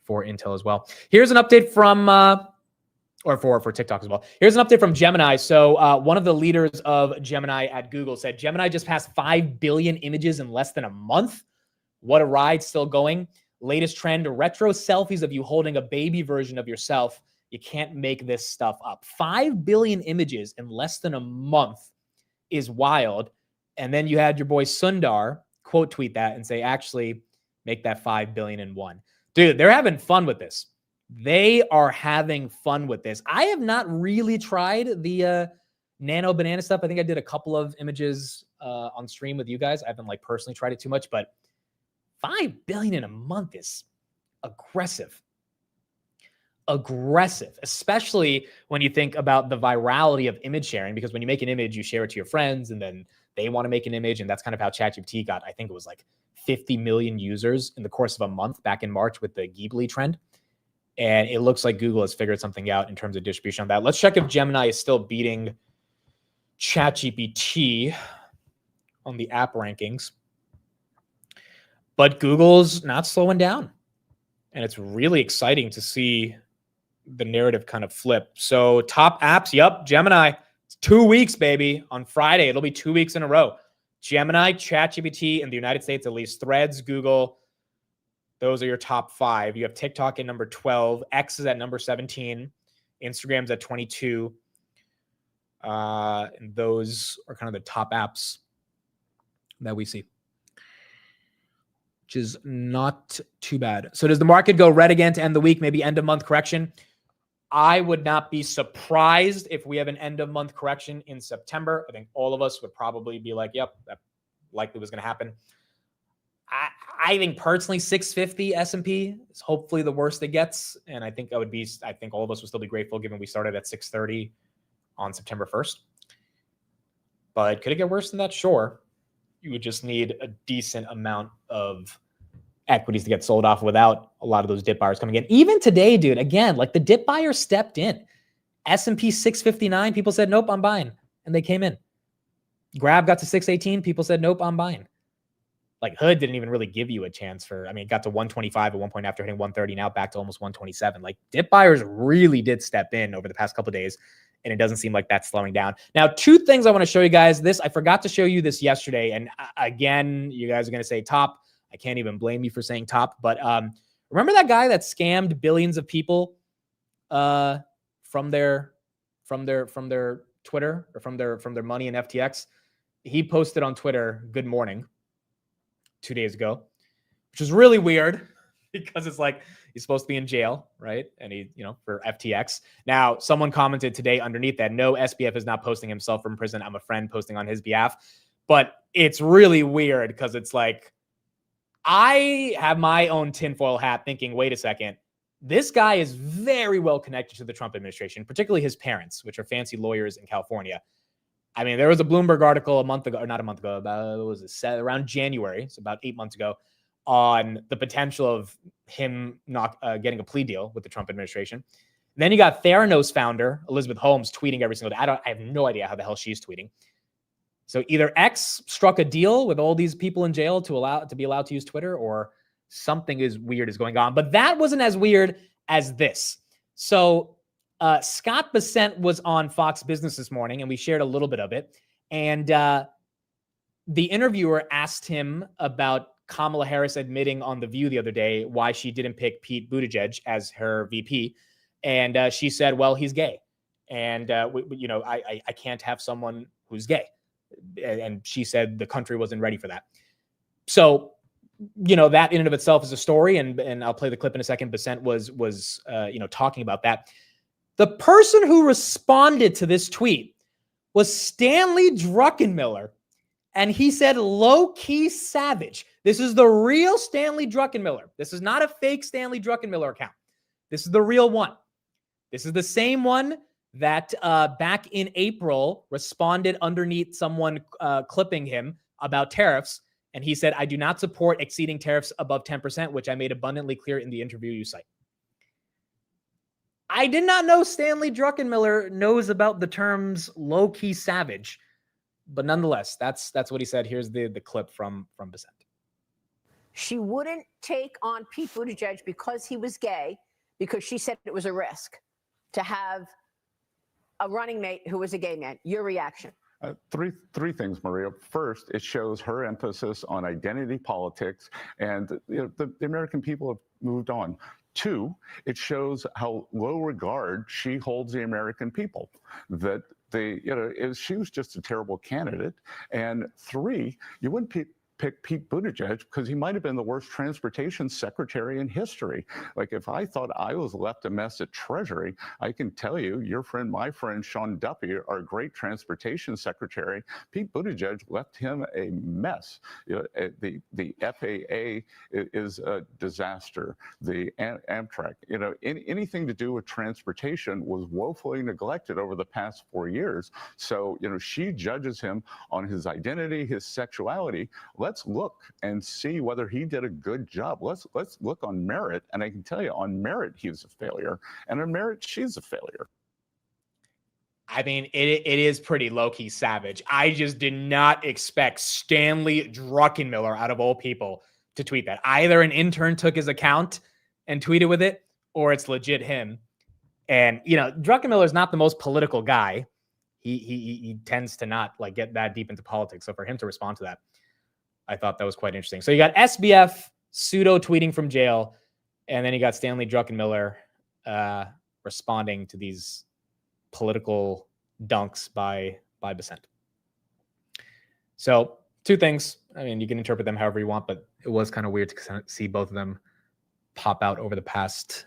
S1: Intel as well. Here's an update from for TikTok as well. Here's an update from Gemini. So one of the leaders of Gemini at Google said Gemini just passed 5 billion images in less than a month. What a ride, still going. Latest trend, retro selfies of you holding a baby version of yourself. You can't make this stuff up. 5 billion images in less than a month is wild. And then you had your boy Sundar quote tweet that and say, actually make that 5 billion in one. Dude, they're having fun with this. They are having fun with this. I have not really tried the nano banana stuff. I think I did a couple of images on stream with you guys. I haven't personally tried it too much, but 5 billion in a month is aggressive, especially when you think about the virality of image sharing, because when you make an image, you share it to your friends and then they want to make an image. And that's kind of how ChatGPT got, I think it was 50 million users in the course of a month back in March with the Ghibli trend. And it looks like Google has figured something out in terms of distribution on that. Let's check if Gemini is still beating ChatGPT on the app rankings. But Google's not slowing down. And it's really exciting to see the narrative kind of flip. So top apps, Gemini. It's 2 weeks, baby. On Friday, it'll be 2 weeks in a row. Gemini, ChatGPT in the United States, at least Threads, Google. Those are your top 5. You have TikTok at number 12. X is at number 17. Instagram's at 22. And those are kind of the top apps that we see, which is not too bad. So does the market go red again to end the week? Maybe end of month correction? I would not be surprised if we have an end of month correction in September. I think all of us would probably be like, yep, that likely was going to happen. I think personally 650 S&P is hopefully the worst it gets. And I think I think all of us would still be grateful given we started at 630 on September 1st. But could it get worse than that? Sure. You would just need a decent amount of equities to get sold off without a lot of those dip buyers coming in. Even today, dude, again, like the dip buyers stepped in. S&P 659, people said, nope, I'm buying. And they came in. Grab got to 618, people said, nope, I'm buying. Like Hood didn't even really give you a chance it got to 125 at one point after hitting 130, now back to almost 127. Like dip buyers really did step in over the past couple of days, and it doesn't seem like that's slowing down. Now, 2 things I want to show you guys. I forgot to show you this yesterday, and again, you guys are going to say top. I can't even blame you for saying top, but remember that guy that scammed billions of people from their Twitter or from their money in FTX? He posted on Twitter, "Good morning," 2 days ago, which was really weird because it's like he's supposed to be in jail, right? And he, for FTX. Now, someone commented today underneath that, no, SBF is not posting himself from prison. I'm a friend posting on his behalf. But it's really weird because it's like, I have my own tinfoil hat thinking, wait a second, this guy is very well connected to the Trump administration, particularly his parents, which are fancy lawyers in California. I mean, there was a Bloomberg article around January, so about 8 months ago, on the potential of him not getting a plea deal with the Trump administration. And then you got Theranos founder Elizabeth Holmes tweeting every single day. I have no idea how the hell she's tweeting. So either X struck a deal with all these people in jail to be allowed to use Twitter, or something weird is going on. But that wasn't as weird as this. So Scott Bessent was on Fox Business this morning, and we shared a little bit of it. And the interviewer asked him about Kamala Harris admitting on The View the other day why she didn't pick Pete Buttigieg as her VP. And she said, well, he's gay. And, I can't have someone who's gay. And she said the country wasn't ready for that. So, that in and of itself is a story. And I'll play the clip in a second. Bessent was talking about that. The person who responded to this tweet was Stanley Druckenmiller. And he said, low-key savage. This is the real Stanley Druckenmiller. This is not a fake Stanley Druckenmiller account. This is the real one. This is the same one that back in April responded underneath someone clipping him about tariffs. And he said, I do not support exceeding tariffs above 10%, which I made abundantly clear in the interview you cite. I did not know Stanley Druckenmiller knows about the terms low-key savage. But nonetheless, that's what he said. Here's the clip from Bessent.
S10: She wouldn't take on Pete Buttigieg because he was gay, because she said it was a risk to have a running mate who was a gay man. Your reaction?
S11: Three things, Maria. First, it shows her emphasis on identity politics, and the American people have moved on. 2, it shows how low regard she holds the American people, that she was just a terrible candidate. And 3, you wouldn't pick Pete Buttigieg because he might have been the worst transportation secretary in history. Like, if I thought I was left a mess at Treasury, I can tell you, my friend Sean Duffy, our great transportation secretary, Pete Buttigieg left him a mess. The FAA is a disaster. The Amtrak, anything to do with transportation was woefully neglected over the past 4 years. So, she judges him on his identity, his sexuality. Let's look and see whether he did a good job. Let's look on merit. And I can tell you, on merit, he's a failure. And on merit, she's a failure.
S1: I mean, it is pretty low-key savage. I just did not expect Stanley Druckenmiller, out of all people, to tweet that. Either an intern took his account and tweeted with it, or it's legit him. And, Druckenmiller is not the most political guy. he tends to not like get that deep into politics. So for him to respond to that, I thought that was quite interesting. So you got SBF pseudo tweeting from jail, and then you got Stanley Druckenmiller responding to these political dunks by Bessent. So two things. I mean, you can interpret them however you want, but it was kind of weird to see both of them pop out over the past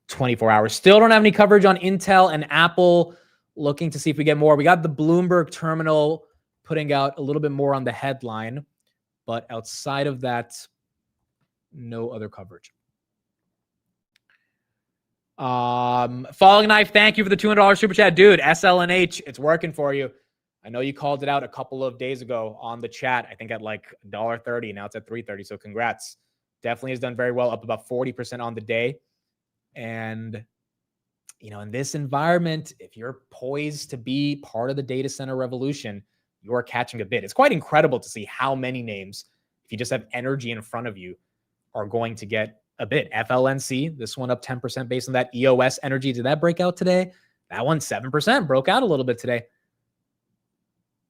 S1: 24 hours. Still don't have any coverage on Intel and Apple. Looking to see if we get more. We got the Bloomberg terminal putting out a little bit more on the headline, but outside of that, no other coverage. Falling Knife, thank you for the $200 super chat. Dude, SLNH, it's working for you. I know you called it out a couple of days ago on the chat, I think at like $1.30. Now it's at $3.30. So congrats. Definitely has done very well, up about 40% on the day. And, you know, in this environment, if you're poised to be part of the data center revolution, you're catching a bid. It's quite incredible to see how many names, if you just have energy in front of you, are going to get a bid. FLNC, this one up 10% based on that. EOS Energy, did that break out today? That one 7%, broke out a little bit today.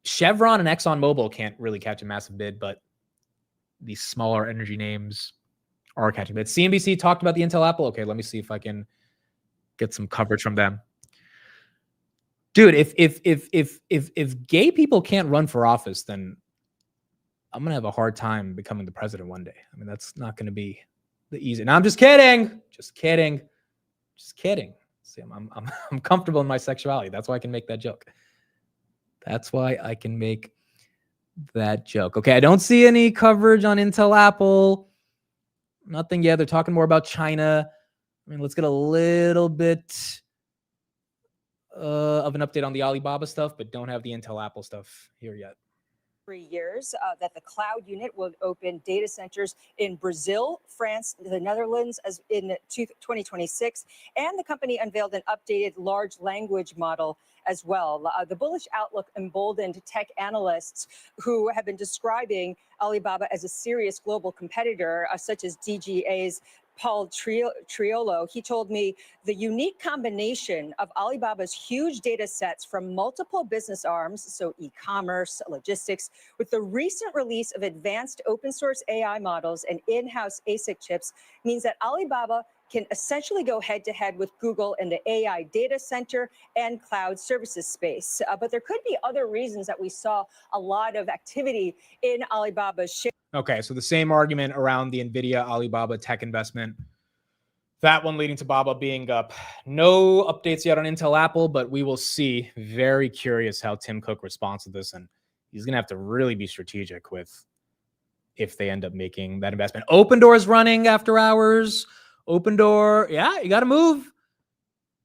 S1: Chevron and ExxonMobil can't really catch a massive bid, but these smaller energy names are catching bids. CNBC talked about the Intel Apple. Okay, let me see if I can get some coverage from them. Dude, if gay people can't run for office, then I'm gonna have a hard time becoming the president one day. I mean, that's not gonna be the easy. Now I'm just kidding. Just kidding. See, I'm comfortable in my sexuality. That's why I can make that joke. That's why I can make that joke. Okay, I don't see any coverage on Intel Apple. Nothing yet. They're talking more about China. I mean, let's get a little bit of an update on the Alibaba stuff, but don't have the Intel Apple stuff here yet.
S12: 3 years that the cloud unit will open data centers in Brazil, France, the Netherlands as in 2026. And the company unveiled an updated large language model as well. The bullish outlook emboldened tech analysts who have been describing Alibaba as a serious global competitor, such as DGA's Paul Triolo. He told me the unique combination of Alibaba's huge data sets from multiple business arms, so e-commerce, logistics, with the recent release of advanced open source AI models and in-house ASIC chips means that Alibaba can essentially go head to head with Google in the AI data center and cloud services space. But there could be other reasons that we saw a lot of activity in Alibaba's share.
S1: Okay, so the same argument around the NVIDIA Alibaba tech investment. That one leading to Baba being up. No updates yet on Intel Apple, but we will see. Very curious how Tim Cook responds to this. And he's going to have to really be strategic with if they end up making that investment. Open Door is running after hours. Open Door, yeah, you got to move.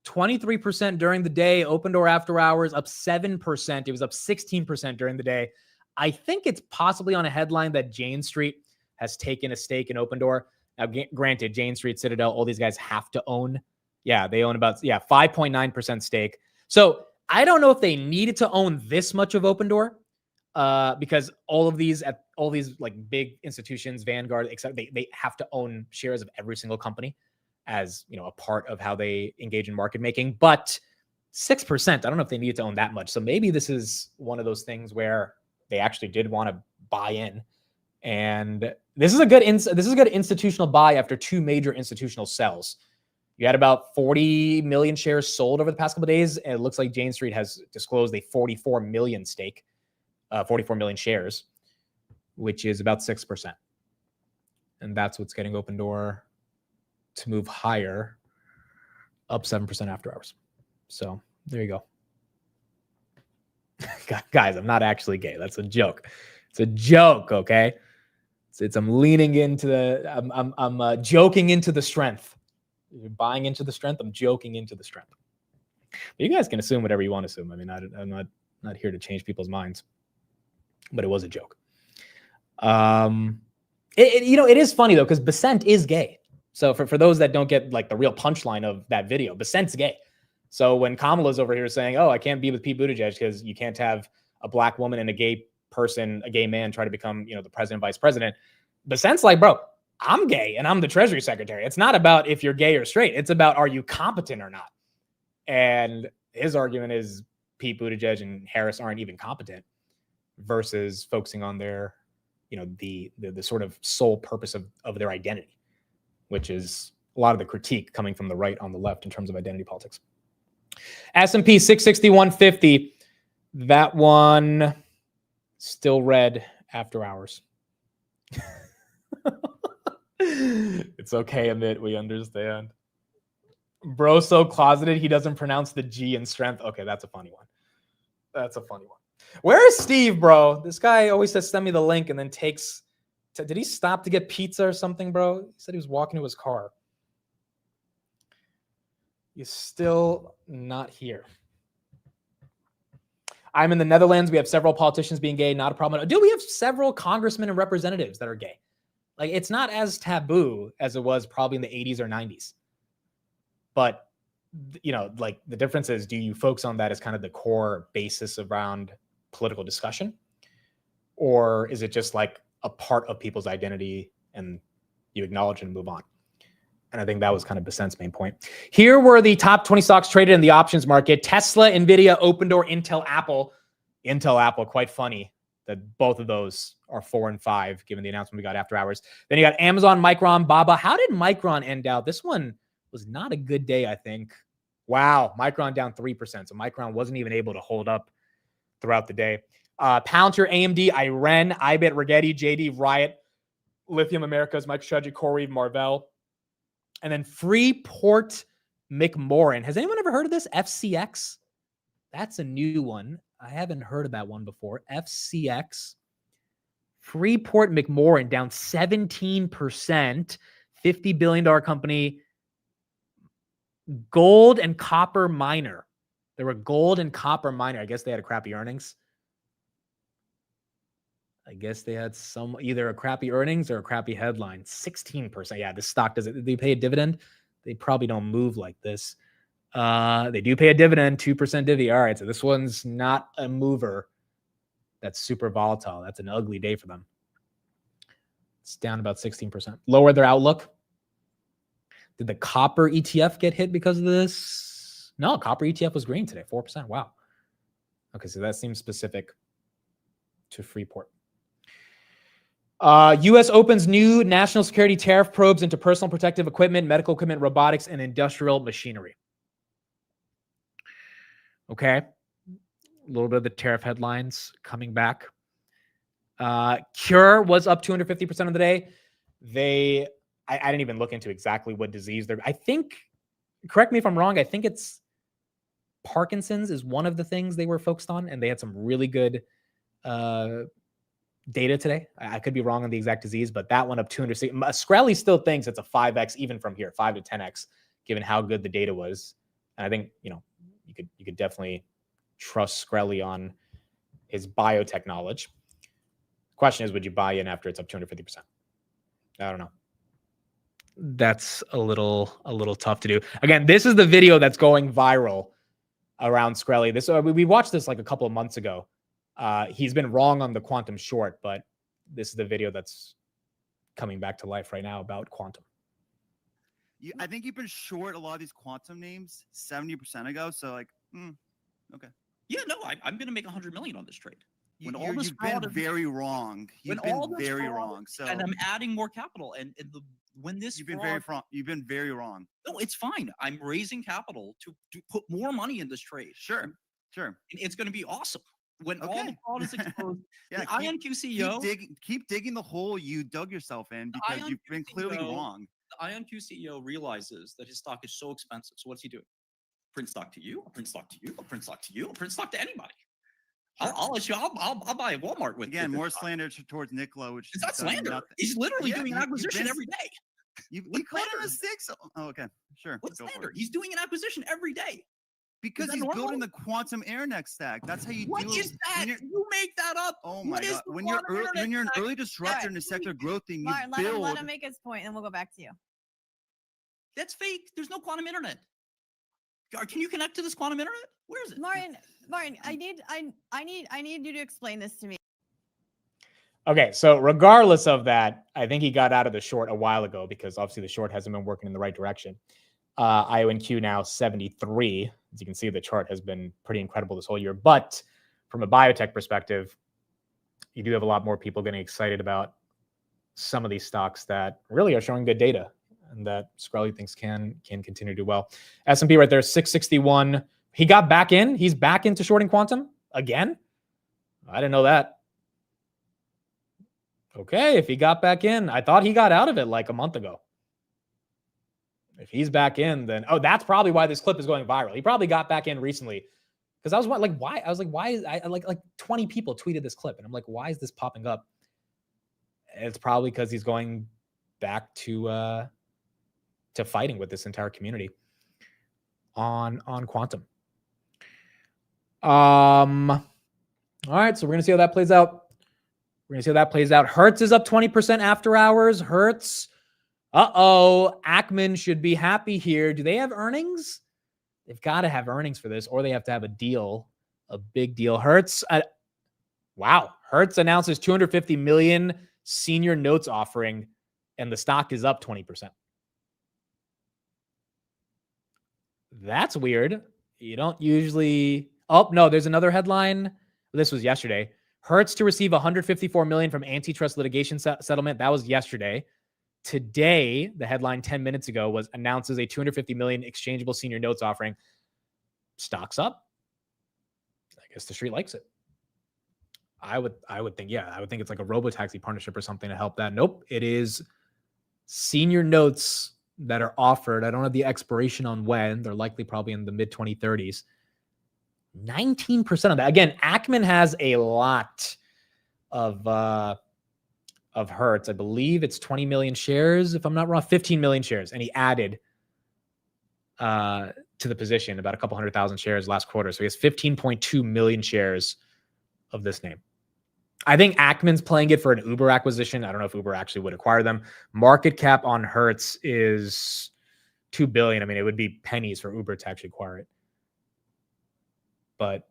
S1: 23% during the day. Open Door after hours up 7%. It was up 16% during the day. I think it's possibly on a headline that Jane Street has taken a stake in Open Door. Now, granted, Jane Street, Citadel, all these guys have to own. Yeah, they own about 5.9% stake. So I don't know if they needed to own this much of Open Door because all these like big institutions, Vanguard, etc., they have to own shares of every single company as a part of how they engage in market making. But 6%, I don't know if they needed to own that much. So maybe this is one of those things where they actually did want to buy in, and this is a good institutional buy after two major institutional sells. You had about 40 million shares sold over the past couple of days, and it looks like Jane Street has disclosed a 44 million stake, 44 million shares, which is about 6%, and that's what's getting Open Door to move higher, up 7% after hours. So there you go. Guys, I'm not actually gay. That's a joke. It's a joke, okay? I'm leaning into the. I'm joking into the strength. You're buying into the strength. I'm joking into the strength. But you guys can assume whatever you want to assume. I mean, I'm not here to change people's minds. But it was a joke. It is funny though because Bessent is gay. So for those that don't get like the real punchline of that video, Bessent's gay. So when Kamala's over here saying, "Oh, I can't be with Pete Buttigieg because you can't have a black woman and a gay person, a gay man, try to become, the president, vice president," Bessent's like, "Bro, I'm gay and I'm the Treasury Secretary. It's not about if you're gay or straight. It's about are you competent or not." And his argument is Pete Buttigieg and Harris aren't even competent versus focusing on their, the sort of sole purpose of their identity, which is a lot of the critique coming from the right on the left in terms of identity politics. S&P 661.50. That one still red after hours. It's okay, Amit. We understand. Bro, so closeted he doesn't pronounce the G in strength. Okay, that's a funny one. That's a funny one. Where is Steve, bro? This guy always says send me the link and then takes. Did he stop to get pizza or something, bro? He said he was walking to his car. He's still not here. I'm in the Netherlands. We have several politicians being gay. Not a problem. Dude, we have several congressmen and representatives that are gay. Like, it's not as taboo as it was probably in the 80s or 90s. But, like, the difference is, do you focus on that as kind of the core basis around political discussion? Or is it just like a part of people's identity and you acknowledge and move on? And I think that was kind of Besant's main point. Here were the top 20 stocks traded in the options market. Tesla, Nvidia, Opendoor, Intel, Apple. Intel, Apple, quite funny that both of those are 4 and 5, given the announcement we got after hours. Then you got Amazon, Micron, Baba. How did Micron end out? This one was not a good day, I think. Wow, Micron down 3%. So Micron wasn't even able to hold up throughout the day. Palantir, AMD, Iren, iBit, Rigetti, JD, Riot, Lithium Americas, MicroStrategy, CoreWeave, Marvell. And then Freeport McMoran. Has anyone ever heard of this? FCX? That's a new one. I haven't heard of that one before. FCX. Freeport McMoran down 17%. $50 billion company. Gold and copper miner. They were gold and copper miner. I guess they had a crappy earnings. I guess they had either a crappy earnings or a crappy headline. 16%. Yeah, this stock doesn't. They pay a dividend. They probably don't move like this. They do pay a dividend, 2% divvy. All right, so this one's not a mover. That's super volatile. That's an ugly day for them. It's down about 16%. Lower their outlook. Did the copper ETF get hit because of this? No, copper ETF was green today, 4%. Wow. Okay, so that seems specific to Freeport. U.S. opens new national security tariff probes into personal protective equipment, medical equipment, robotics, and industrial machinery. Okay. A little bit of the tariff headlines coming back. Cure was up 250% of the day. I didn't even look into exactly what disease they're. I think, correct me if I'm wrong, I think it's Parkinson's is one of the things they were focused on, and they had some really good data today. I could be wrong on the exact disease, but that one up 260. Skrelly still thinks it's a 5x even from here, 5 to 10x, given how good the data was. And I think, you could definitely trust Skrelly on his biotech knowledge. Question is, would you buy in after it's up 250%? I don't know. That's a little tough to do. Again, this is the video that's going viral around Skrelly. We watched this like a couple of months ago. He's been wrong on the quantum short, but this is the video that's coming back to life right now about quantum.
S13: I think you've been short a lot of these quantum names 70% ago. So okay.
S14: Yeah, no, I'm going to make 100 million on this trade.
S13: You've been very wrong. You've been very wrong. So,
S14: and I'm adding more capital. When this
S13: you've been very wrong.
S14: No, it's fine. I'm raising capital to put more money in this trade.
S13: Sure.
S14: It's going to be awesome. When all the fraud is exposed,
S13: yeah,
S14: the IonQ CEO
S13: keep digging the hole you dug yourself in because you've been clearly wrong.
S14: The IonQ CEO realizes that his stock is so expensive. So what's he doing? Print stock to you. I'll print stock to you. I'll print stock to you. I'll print stock to anybody. I'll let you. I'll buy a Walmart with.
S13: Again, more slander towards Nikola, which
S14: is not slander. He's literally doing an acquisition every day.
S13: You called him a six. Oh, okay, sure.
S14: What's slander? He's doing an acquisition every day.
S13: Because he's building the quantum internet stack. That's how you do it.
S14: What is that? You make that up.
S13: Oh my God. When you're an early disruptor in the sector growth thing, you build.
S15: Let him make his point, and we'll go back to you.
S14: That's fake. There's no quantum internet. Can you connect to this quantum internet? Where is it?
S15: Martin, I need you to explain this to me.
S1: Okay, so regardless of that, I think he got out of the short a while ago because obviously the short hasn't been working in the right direction. IonQ now 73. As you can see, the chart has been pretty incredible this whole year. But from a biotech perspective, you do have a lot more people getting excited about some of these stocks that really are showing good data and that Scully thinks can continue to do well. S&P right there, 661. He got back in. He's back into shorting quantum again. I didn't know that. Okay, if he got back in, I thought he got out of it like a month ago. If he's back in, then that's probably why this clip is going viral. He probably got back in recently because I was like, why? I was like, why is I like 20 people tweeted this clip, and I'm like, why is this popping up? It's probably because he's going back to fighting with this entire community on quantum. All right, so we're gonna see how that plays out. Hertz is up 20% after hours. Hertz. Ackman should be happy here. Do they have earnings? They've got to have earnings for this, or they have to have a deal, a big deal. Hertz. Wow. Hertz announces $250 million senior notes offering, and the stock is up 20%. That's weird. You don't usually. Oh, no, there's another headline. This was yesterday. Hertz to receive $154 million from antitrust litigation settlement. That was yesterday. Today, the headline 10 minutes ago was announces a $250 million exchangeable senior notes offering. Stock's up. I guess the street likes it. I would think it's like a robotaxi partnership or something to help that. Nope. It is senior notes that are offered. I don't have the expiration on when. They're likely probably in the mid 2030s. 19% of that. Again, Ackman has a lot of Hertz. I believe it's 20 million shares, if I'm not wrong, 15 million shares. And he added to the position about a couple 100,000 shares last quarter. So he has 15.2 million shares of this name. I think Ackman's playing it for an Uber acquisition. I don't know if Uber actually would acquire them. Market cap on Hertz is $2 billion. I mean, it would be pennies for Uber to actually acquire it. But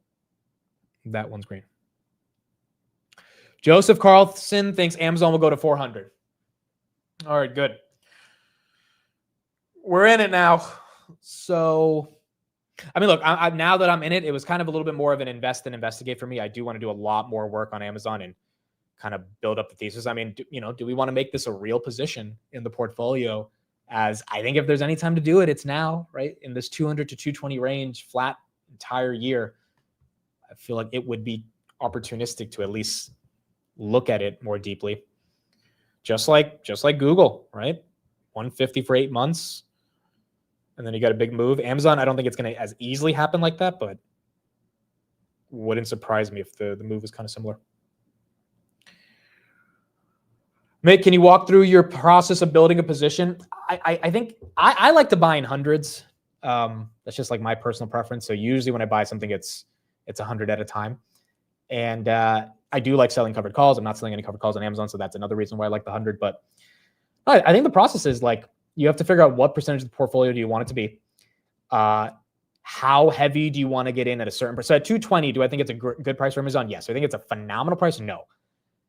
S1: that one's green. Joseph Carlson thinks Amazon will go to 400. All right, good. We're in it now. So, I mean, look, now that I'm in it, it was kind of a little bit more of an invest and investigate for me. I do want to do a lot more work on Amazon and kind of build up the thesis. I mean, do we want to make this a real position in the portfolio? As I think if there's any time to do it, it's now, right? In this 200 to 220 range, flat entire year. I feel like it would be opportunistic to at least look at it more deeply. Just like Google, right? 150 for 8 months. And then you got a big move. Amazon, I don't think it's going to as easily happen like that, but wouldn't surprise me if the move is kind of similar. Mick, can you walk through your process of building a position? I think I like to buy in hundreds. That's just like my personal preference. So usually when I buy something, it's 100 at a time. And I do like selling covered calls. I'm not selling any covered calls on Amazon, so that's another reason why I like the 100. But I think the process is like you have to figure out what percentage of the portfolio do you want it to be. How heavy do you want to get in at a certain percent? At 220, do I think it's a good price for Amazon? Yes. I think it's a phenomenal price? No.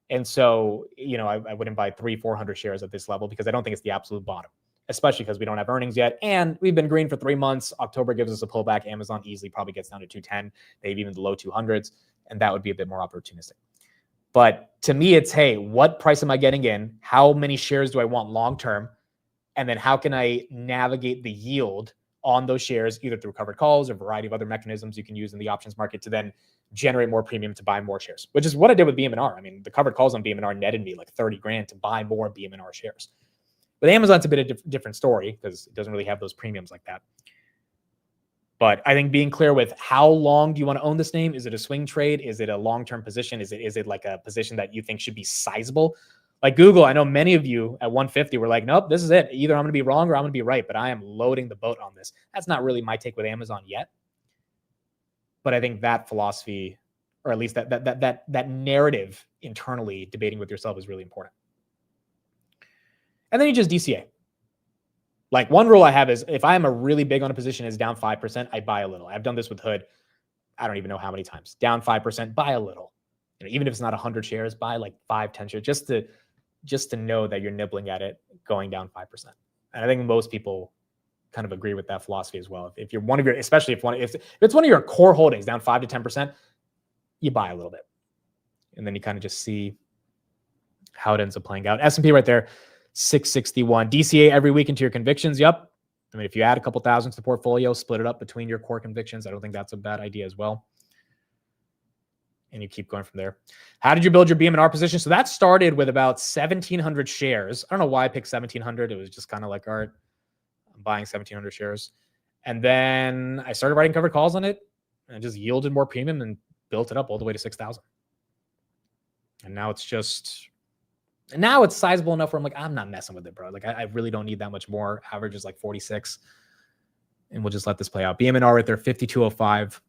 S1: And so, I wouldn't buy 300-400 shares at this level because I don't think it's the absolute bottom, especially because we don't have earnings yet. And we've been green for 3 months. October gives us a pullback. Amazon easily probably gets down to 210, maybe even the low 200s. And that would be a bit more opportunistic. But to me, it's, hey, what price am I getting in? How many shares do I want long-term? And then how can I navigate the yield on those shares, either through covered calls or a variety of other mechanisms you can use in the options market to then generate more premium to buy more shares, which is what I did with BM&R. I mean, the covered calls on BM&R netted me like 30 grand to buy more BM&R shares. With Amazon, it's a bit of a different story because it doesn't really have those premiums like that. But I think being clear with how long do you want to own this name? Is it a swing trade? Is it a long-term position? Is it like a position that you think should be sizable? Like Google, I know many of you at 150 were like, nope, this is it. Either I'm going to be wrong or I'm going to be right, but I am loading the boat on this. That's not really my take with Amazon yet. But I think that philosophy, or at least that narrative internally debating with yourself is really important. And then you just DCA. Like one rule I have is if I am a really big on a position is down 5%, I buy a little. I've done this with Hood. I don't even know how many times. Down 5%, buy a little. Even if it's not 100 shares, buy like 5, 10 shares just to know that you're nibbling at it going down 5%. And I think most people kind of agree with that philosophy as well. If you're one of your, especially if it's one of your core holdings down 5 to 10%, you buy a little bit, and then you kind of just see how it ends up playing out. S&P right there, 661. DCA every week into your convictions. Yep. I mean, if you add a couple thousand to the portfolio, split it up between your core convictions, I don't think that's a bad idea as well. And you keep going from there. How did you build your BM&R position? So that started with about 1,700 shares. I don't know why I picked 1,700. It was just kind of like, all right, I'm buying 1,700 shares. And then I started writing covered calls on it, and it just yielded more premium and built it up all the way to 6,000. And now it's just, and now it's sizable enough where I'm like, I'm not messing with it, bro. Like, I really don't need that much more. Average is like 46. And we'll just let this play out. BM&R right there, 5205.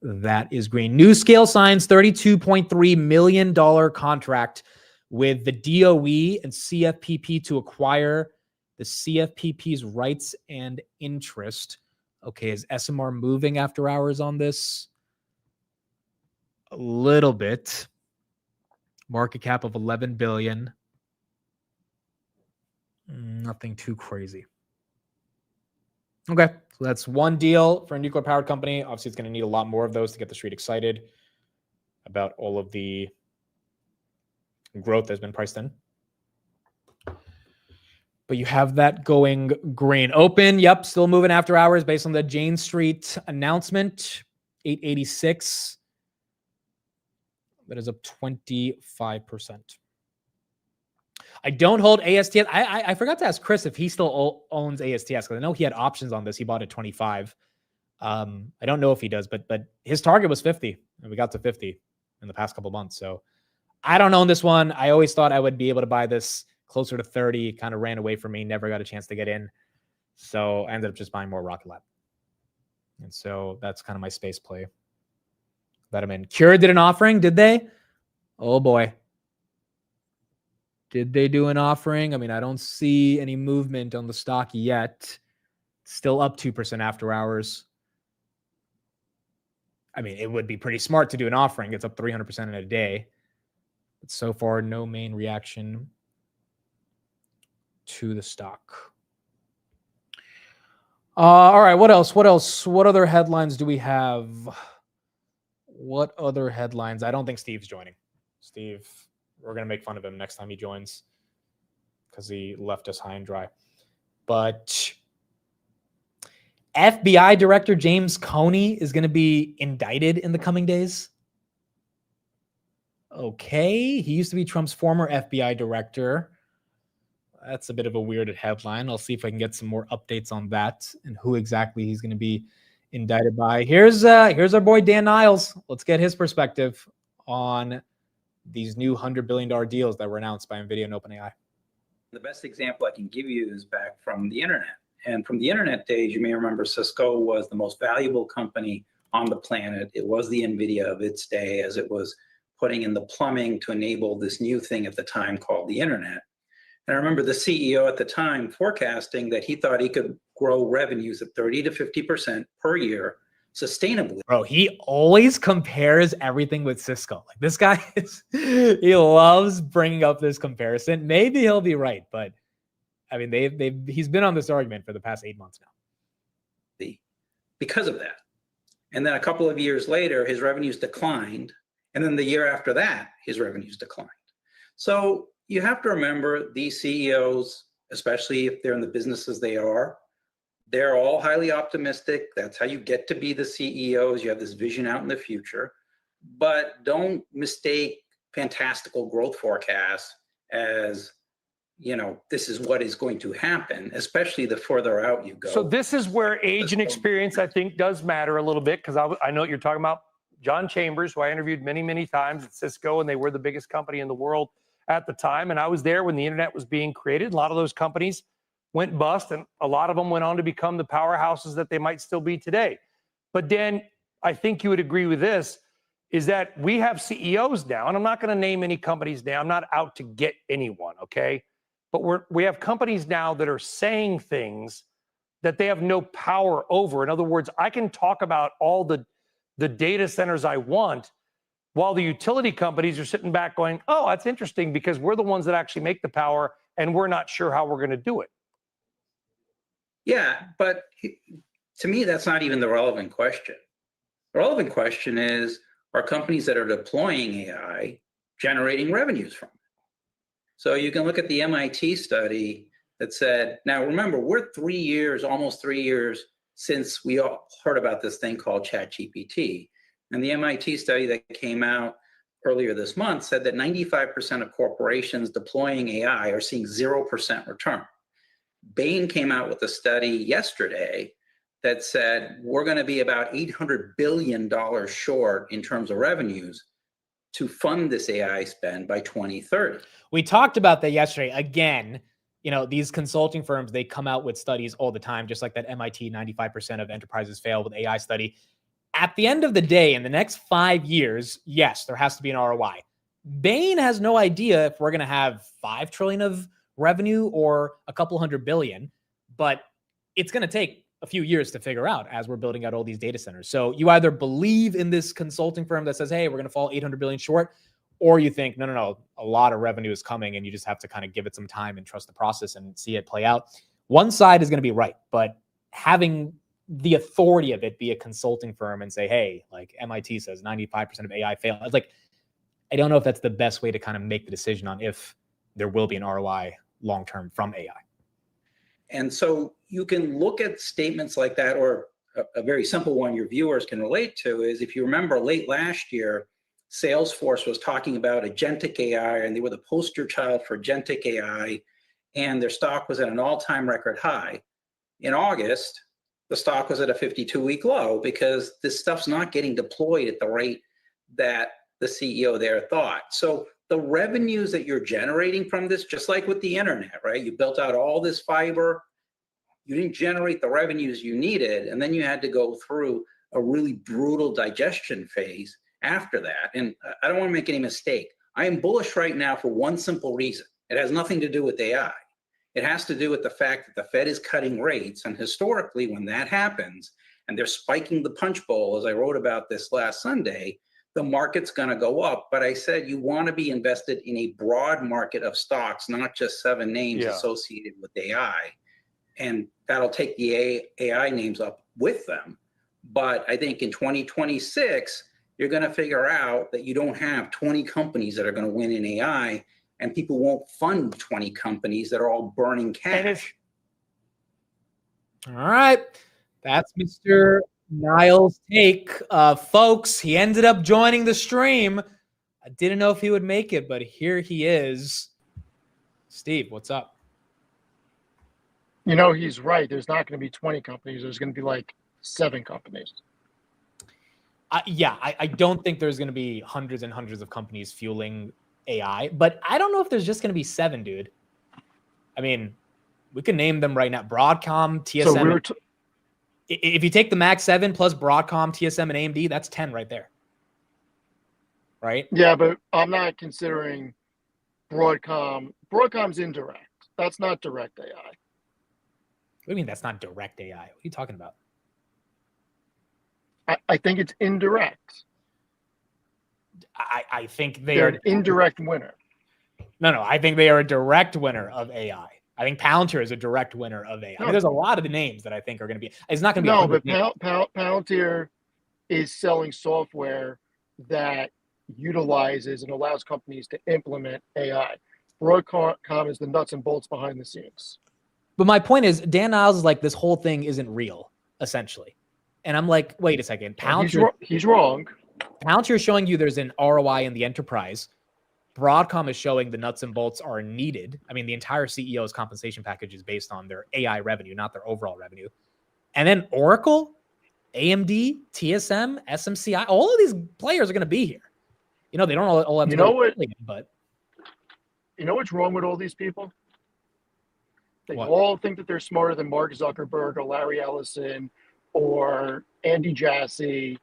S1: That is green. NuScale signs $32.3 million contract with the DOE and CFPP to acquire the CFPP's rights and interest. Okay, is SMR moving after hours on this? A little bit. Market cap of 11 billion. Nothing too crazy. Okay, so that's one deal for a nuclear powered company. Obviously, it's going to need a lot more of those to get the street excited about all of the growth that's been priced in. But you have that going green. Open, yep, still moving after hours based on the Jane Street announcement. 886. That is up 25%. I don't hold ASTS. I forgot to ask Chris if he still owns ASTS, because I know he had options on this. He bought at 25. I don't know if he does, but his target was 50, and we got to 50 in the past couple of months. So I don't own this one. I always thought I would be able to buy this closer to 30. Kind of ran away from me. Never got a chance to get in. So I ended up just buying more Rocket Lab. And so that's kind of my space play that I'm in. Cure did an offering, did they? Oh boy. Did they do an offering? I mean, I don't see any movement on the stock yet. Still up 2% after hours. I mean, it would be pretty smart to do an offering. It's up 300% in a day. But so far, no main reaction to the stock. All right, what else? What else? What other headlines do we have? What other headlines? I don't think Steve's joining. Steve, we're going to make fun of him next time he joins because he left us high and dry. But FBI Director James Comey is going to be indicted in the coming days. Okay. He used to be Trump's former FBI director. That's a bit of a weird headline. I'll see if I can get some more updates on that and who exactly he's going to be indicted by. Here's our boy Dan Niles. Let's get his perspective on these new $100 billion deals that were announced by NVIDIA and OpenAI.
S16: The best example I can give you is back from the internet. And from the internet days, you may remember Cisco was the most valuable company on the planet. It was the NVIDIA of its day, as it was putting in the plumbing to enable this new thing at the time called the internet. And I remember the CEO at the time forecasting that he thought he could grow revenues at 30 to 50% per year sustainably.
S1: Bro, he always compares everything with Cisco. Like, this guy he loves bringing up this comparison. Maybe he'll be right, but I mean, he's been on this argument for the past 8 months now.
S16: Because of that. And then a couple of years later, his revenues declined. And then the year after that, his revenues declined. So you have to remember, these CEOs, especially if they're in the businesses they are, they're all highly optimistic. That's how you get to be the CEOs. You have this vision out in the future. But don't mistake fantastical growth forecasts as, you know, this is what is going to happen, especially the further out you go.
S17: So this is where age and experience, I think, does matter a little bit, because I know what you're talking about. John Chambers, who I interviewed many, many times at Cisco, and they were the biggest company in the world at the time. And I was there when the internet was being created. A lot of those companies went bust, and a lot of them went on to become the powerhouses that they might still be today. But Dan, I think you would agree with this, is that we have CEOs now, and I'm not going to name any companies now. I'm not out to get anyone, okay? But we have companies now that are saying things that they have no power over. In other words, I can talk about all the data centers I want, while the utility companies are sitting back going, oh, that's interesting, because we're the ones that actually make the power, and we're not sure how we're going to do it.
S16: Yeah, but to me, that's not even the relevant question. The relevant question is, are companies that are deploying AI generating revenues from it? So you can look at the MIT study that said, now remember, we're almost 3 years since we all heard about this thing called ChatGPT. And the MIT study that came out earlier this month said that 95% of corporations deploying AI are seeing 0% return. Bain came out with a study yesterday that said we're going to be about $800 billion short in terms of revenues to fund this AI spend by 2030.
S1: We talked about that yesterday. Again, these consulting firms, they come out with studies all the time, just like that MIT 95% of enterprises fail with AI study. At the end of the day, in the next 5 years, yes, there has to be an ROI. Bain has no idea if we're going to have 5 trillion of revenue or a couple $100 billion, but it's going to take a few years to figure out as we're building out all these data centers. So you either believe in this consulting firm that says, hey, we're going to fall 800 billion short, or you think, no, a lot of revenue is coming and you just have to kind of give it some time and trust the process and see it play out. One side is going to be right, but having the authority of it be a consulting firm and say, hey, like MIT says 95% of AI fail. It's like, I don't know if that's the best way to kind of make the decision on if there will be an ROI long-term from AI.
S16: And so you can look at statements like that, or a very simple one your viewers can relate to is, if you remember late last year, Salesforce was talking about agentic AI, and they were the poster child for agentic AI, and their stock was at an all-time record high. In August, the stock was at a 52-week low because this stuff's not getting deployed at the rate that the CEO there thought. So the revenues that you're generating from this, just like with the internet, right? You built out all this fiber, you didn't generate the revenues you needed, and then you had to go through a really brutal digestion phase after that. And I don't want to make any mistake. I am bullish right now for one simple reason. It has nothing to do with AI. It has to do with the fact that the Fed is cutting rates, and historically when that happens and they're spiking the punch bowl, as I wrote about this last Sunday, the market's going to go up. But I said you want to be invested in a broad market of stocks, not just 7 names associated with AI. And that'll take the AI names up with them. But I think in 2026, you're going to figure out that you don't have 20 companies that are going to win in AI, and people won't fund 20 companies that are all burning cash.
S1: All right. That's Mr. Niles' take. Folks, he ended up joining the stream. I didn't know if he would make it, but here he is. Steve, what's up?
S18: He's right. There's not going to be 20 companies. There's going to be like 7 companies.
S1: I don't think there's going to be hundreds and hundreds of companies fueling AI, but I don't know if there's just going to be 7, dude. I mean, we can name them right now. Broadcom, TSM. So if you take the Max 7 plus Broadcom, TSM, and AMD, that's 10 right there. Right?
S18: Yeah, but I'm not considering Broadcom. Broadcom's indirect. That's not direct AI.
S1: What do you mean that's not direct AI? What are you talking about?
S18: I think it's indirect.
S1: I think they're
S18: an indirect winner.
S1: No, I think they are a direct winner of AI. I think Palantir is a direct winner of AI. I mean, there's a lot of the names that I think are going to be. It's not going to be.
S18: No, but Palantir is selling software that utilizes and allows companies to implement AI. Broadcom is the nuts and bolts behind the scenes.
S1: But my point is, Dan Niles is like, this whole thing isn't real, essentially. And I'm like, wait a second. Palantir,
S18: he's wrong.
S1: Palantir is showing you there's an ROI in the enterprise. Broadcom is showing the nuts and bolts are needed. I mean, the entire CEO's compensation package is based on their AI revenue, not their overall revenue. And then Oracle, AMD, TSM, SMCI, all of these players are going to be here. They don't all have to but
S18: you know what's wrong with all these people? They all think that they're smarter than Mark Zuckerberg or Larry Ellison or Andy Jassy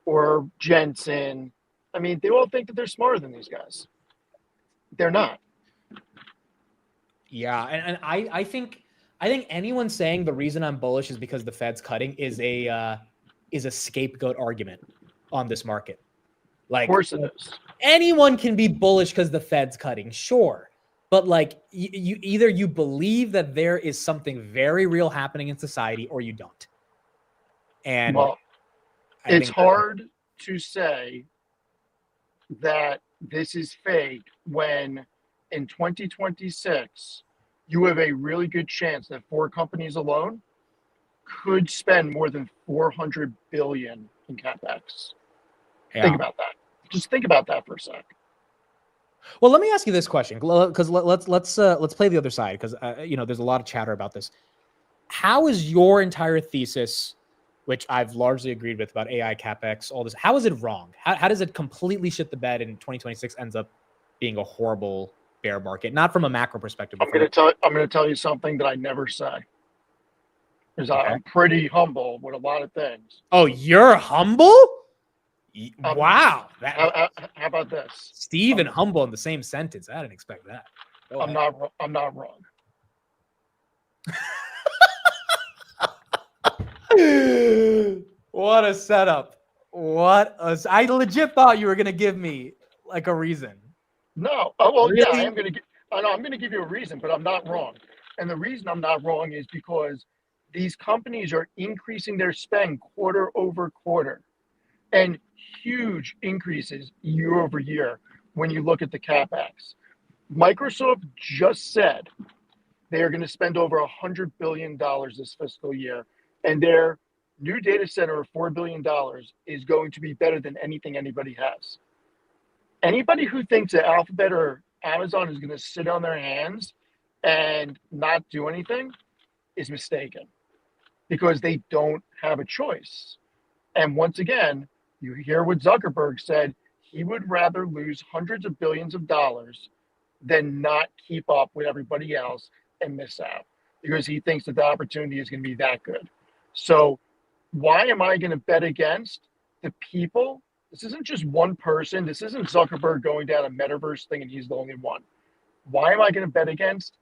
S18: or Jensen. I mean, they all think that they're smarter than these guys. They're not.
S1: Yeah, and I think anyone saying the reason I'm bullish is because the Fed's cutting is a scapegoat argument on this market. Like,
S18: of course it is.
S1: Anyone can be bullish because the Fed's cutting, sure. but like you either you believe that there is something very real happening in society or you don't. And
S18: Well,
S1: I
S18: it's
S1: think-
S18: hard to say that this is fake when in 2026 you have a really good chance that 4 companies alone could spend more than 400 billion in capex.
S1: Yeah.
S18: Think about that. Just think about that for a sec.
S1: Well, let me ask you this question, because let's play the other side, because there's a lot of chatter about this. How is your entire thesis, which I've largely agreed with about AI capex, all this, how is it wrong? How does it completely shit the bed and 2026 ends up being a horrible bear market? Not from a macro perspective. But
S18: I'm going to tell you something that I never say. Because I'm pretty humble with a lot of things.
S1: Oh, you're humble? Wow.
S18: How about this?
S1: Steve and humble in the same sentence. I didn't expect that. Go
S18: I'm
S1: ahead.
S18: not wrong.
S1: What a setup. I legit thought you were going to give me like a reason.
S18: No. Oh, well, yeah,
S1: Really?
S18: I'm going to give you a reason, but I'm not wrong. And the reason I'm not wrong is because these companies are increasing their spend quarter over quarter, and huge increases year over year when you look at the capex. Microsoft just said they are going to spend over $100 billion this fiscal year, and their new data center of $4 billion is going to be better than anything anybody has. Anybody who thinks that Alphabet or Amazon is going to sit on their hands and not do anything is mistaken, because they don't have a choice. And once again, you hear what Zuckerberg said. He would rather lose hundreds of billions of dollars than not keep up with everybody else and miss out, because he thinks that the opportunity is going to be that good. So why am I going to bet against the people? This isn't just one person. This isn't Zuckerberg going down a metaverse thing and he's the only one. Why am I going to bet against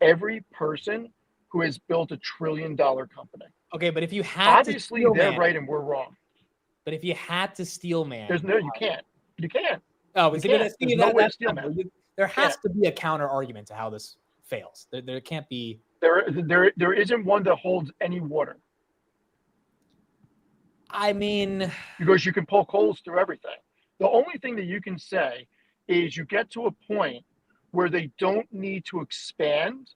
S18: every person who has built $1 trillion company?
S1: Okay, but if you had
S18: Obviously,
S1: to
S18: they're right and we're wrong.
S1: But if you had to steel man,
S18: You can't. You can't.
S1: Oh,
S18: You
S1: see,
S18: can't.
S1: but see,
S18: There's no way to
S1: that's
S18: steel
S1: not-
S18: man.
S1: there has to be a counter argument to how this fails. There can't be.
S18: There isn't one that holds any water.
S1: I mean,
S18: because you can poke holes through everything. The only thing that you can say is you get to a point where they don't need to expand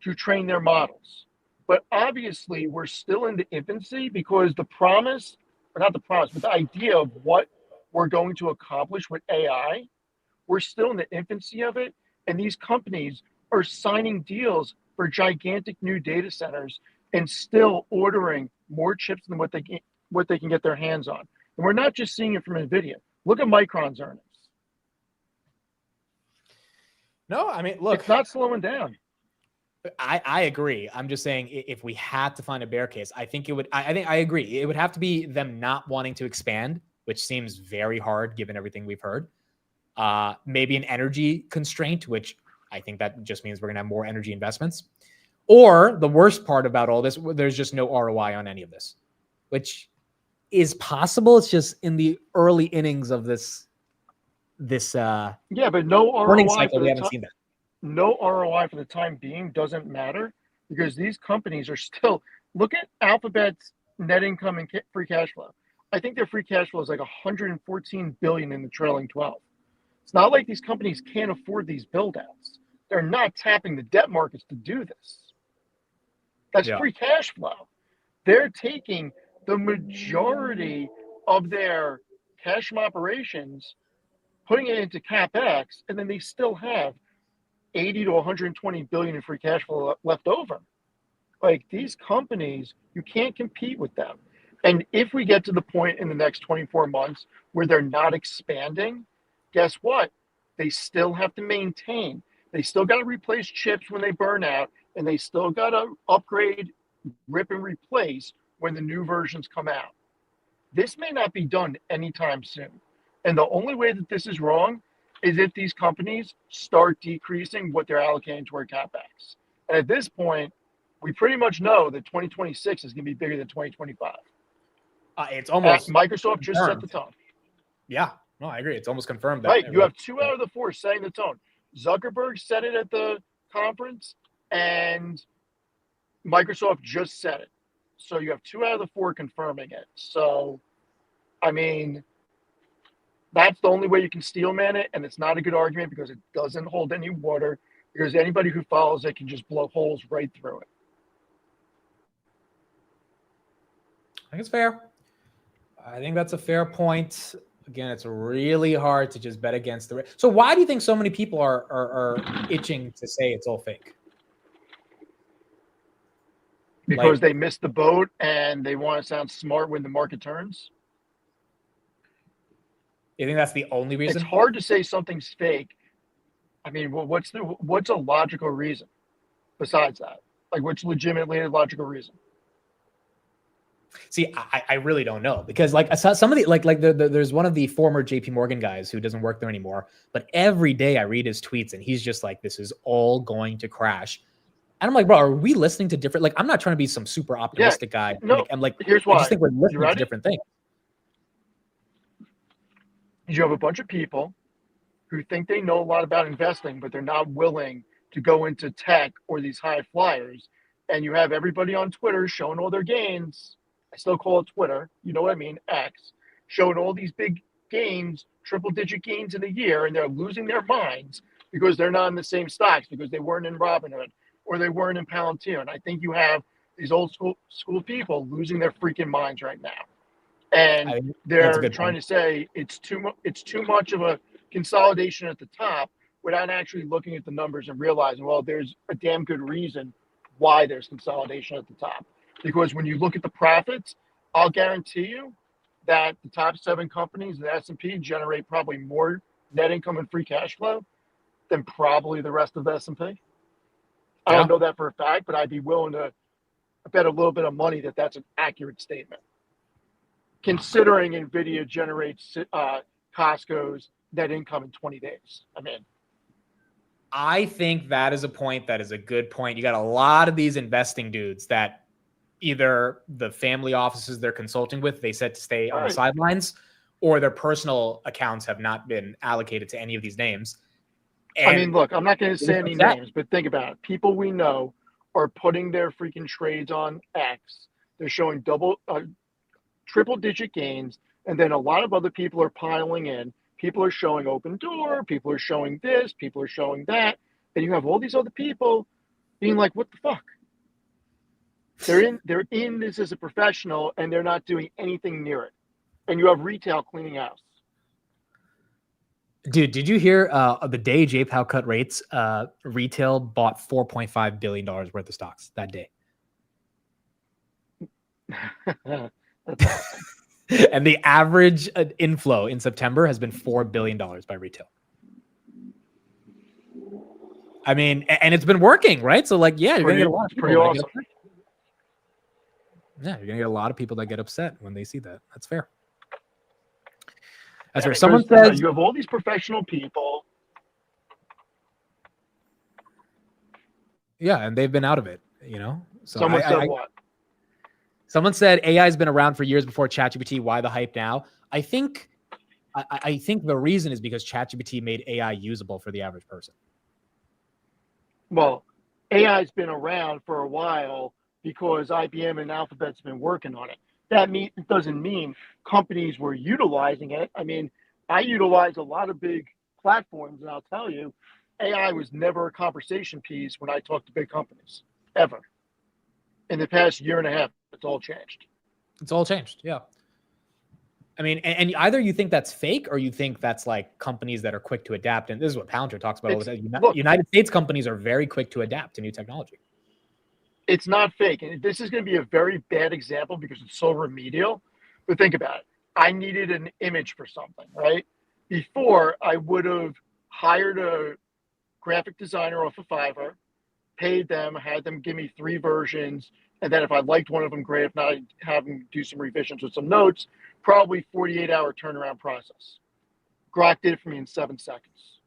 S18: to train their models. But obviously, we're still in the infancy, because the promise, or not the promise, but the idea of what we're going to accomplish with AI, we're still in the infancy of it. And these companies are signing deals for gigantic new data centers and still ordering more chips than what they can get their hands on. And we're not just seeing it from NVIDIA. Look at Micron's earnings.
S1: No, I mean, look,
S18: it's not slowing down.
S1: I agree. I'm just saying, if we had to find a bear case, I think it would. I think I agree. It would have to be them not wanting to expand, which seems very hard given everything we've heard. Maybe an energy constraint, which I think that just means we're going to have more energy investments. Or the worst part about all this, there's just no ROI on any of this, which is possible. It's just in the early innings of this
S18: yeah, but no
S1: earning
S18: ROI
S1: cycle.
S18: for
S1: We
S18: the
S1: haven't seen that.
S18: No ROI for the time being doesn't matter, because these companies are still. Look at Alphabet's net income and free cash flow. I think their free cash flow is like 114 billion in the trailing 12. It's not like these companies can't afford these build outs. They're not tapping the debt markets to do this. That's free cash flow. They're taking the majority of their cash from operations, putting it into CapEx, and then they still have 80 to 120 billion in free cash flow left over. Like, these companies, you can't compete with them. And if we get to the point in the next 24 months where they're not expanding, guess what? They still have to maintain. They still got to replace chips when they burn out, and they still got to upgrade, rip and replace when the new versions come out. This may not be done anytime soon. And the only way that this is wrong is if these companies start decreasing what they're allocating toward CapEx. And at this point, we pretty much know that 2026 is going to be bigger than 2025.
S1: It's almost
S18: Microsoft just set
S1: confirmed.
S18: the tone.
S1: Yeah, no, I agree. It's almost confirmed. That
S18: Right, you have 2 out of the 4 setting the tone. Zuckerberg said it at the conference, and Microsoft just said it. So you have 2 out of the 4 confirming it. So, I mean, that's the only way you can steelman it, and it's not a good argument because it doesn't hold any water, because anybody who follows it can just blow holes right through it.
S1: I think it's fair. I think that's a fair point. Again, it's really hard to just bet against the. So why do you think so many people are itching to say it's all fake?
S18: Because they missed the boat and they want to sound smart when the market turns.
S1: You think that's the only reason?
S18: It's hard to say something's fake. I mean, well, what's a logical reason besides that? Like, what's legitimately a logical reason?
S1: See, I really don't know, because like some of the there's one of the former JP Morgan guys who doesn't work there anymore, but every day I read his tweets and he's just like, this is all going to crash. And I'm like, bro, are we listening to different? Like, I'm not trying to be some super optimistic guy.
S18: No,
S1: I'm like,
S18: here's why.
S1: I just think we're listening to different things.
S18: You have a bunch of people who think they know a lot about investing, but they're not willing to go into tech or these high flyers. And you have everybody on Twitter showing all their gains. I still call it Twitter. You know what I mean? X. Showing all these big gains, triple-digit gains in a year, and they're losing their minds because they're not in the same stocks, because they weren't in Robinhood or they weren't in Palantir. And I think you have these old school people losing their freaking minds right now. And they're trying to say it's too much of a consolidation at the top without actually looking at the numbers and realizing, well, there's a damn good reason why there's consolidation at the top. Because when you look at the profits, I'll guarantee you that the top 7 companies in the S&P generate probably more net income and free cash flow than probably the rest of the S&P. I don't know that for a fact, but I'd be willing to bet a little bit of money that that's an accurate statement. Considering NVIDIA generates Costco's net income in 20 days. I mean,
S1: I think that is a point that is a good point. You got a lot of these investing dudes that either the family offices they're consulting with, they said to stay on the sidelines, or their personal accounts have not been allocated to any of these names.
S18: I mean, look, I'm not going to say any names, but think about it. People we know are putting their freaking trades on X. They're showing triple-digit gains, and then a lot of other people are piling in. People are showing Open Door, people are showing this, people are showing that, and you have all these other people being like, what the fuck? They're in this as a professional, and they're not doing anything near it. And you have retail cleaning house.
S1: Dude, did you hear the day J-Pow cut rates, retail bought $4.5 billion worth of stocks that day?
S18: That's awesome.
S1: And the average inflow in September has been $4 billion by retail. I mean, and it's been working, right? So like, yeah, you're going to get a lot of people.
S18: Pretty awesome.
S1: Yeah, you're going to get a lot of people that get upset when they see that. That's fair. That's
S18: Yeah,
S1: fair. Someone
S18: because,
S1: says
S18: you have all these professional people.
S1: yeah, and they've been out of it, you know? So
S18: Someone said what?
S1: Someone said AI has been around for years before ChatGPT. Why the hype now? I think the reason is because ChatGPT made AI usable for the average person.
S18: Well, AI's been around for a while because IBM and Alphabet's been working on it. It doesn't mean companies were utilizing it. I mean, I utilize a lot of big platforms, and I'll tell you, AI was never a conversation piece when I talk to big companies, ever. In the past year and a half, it's all changed.
S1: It's all changed, yeah. I mean, and either you think that's fake or you think that's like companies that are quick to adapt. And this is what Palantir talks about all the time.
S18: Look,
S1: United States companies are very quick to adapt to new technology.
S18: It's not fake. And this is going to be a very bad example because it's so remedial. But think about it. I needed an image for something, right? Before, I would have hired a graphic designer off of Fiverr, paid them, had them give me 3 versions, and then if I liked one of them, great. If not, I'd have them do some revisions with some notes. Probably 48-hour turnaround process. Grok did it for me in 7 seconds.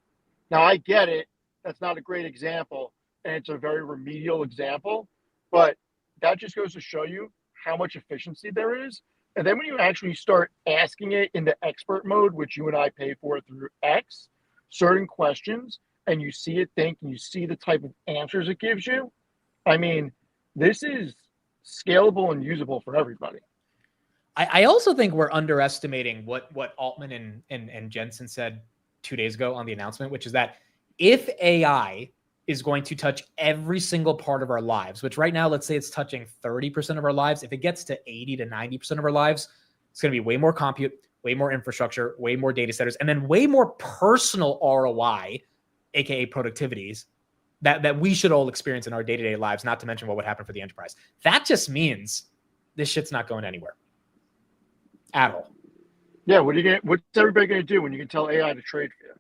S18: Now, I get it. That's not a great example, and it's a very remedial example, but that just goes to show you how much efficiency there is. And then when you actually start asking it in the expert mode, which you and I pay for through X, certain questions, and you see it think and you see the type of answers it gives you, I mean, this is scalable and usable for everybody.
S1: I also think we're underestimating what Altman and Jensen said 2 days ago on the announcement, which is that if AI is going to touch every single part of our lives, which right now, let's say it's touching 30% of our lives. If it gets to 80 to 90% of our lives, it's going to be way more compute, way more infrastructure, way more data centers, and then way more personal ROI, aka productivities, that we should all experience in our day-to-day lives, not to mention what would happen for the enterprise. That just means this shit's not going anywhere at all.
S18: Yeah, what's everybody gonna do when you can tell AI to trade for you?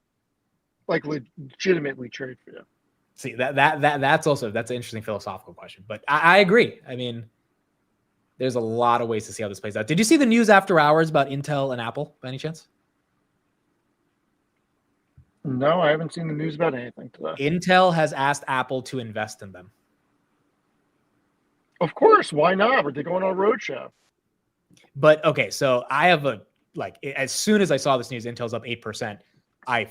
S18: Like legitimately trade for you.
S1: See, that's an interesting philosophical question. But I agree. I mean, there's a lot of ways to see how this plays out. Did you see the news after hours about Intel and Apple by any chance?
S18: No, I haven't seen the news about anything today.
S1: Intel has asked Apple to invest in them.
S18: Of course, why not? Are they going on a roadshow?
S1: But okay, so I have as soon as I saw this news, Intel's up 8%. I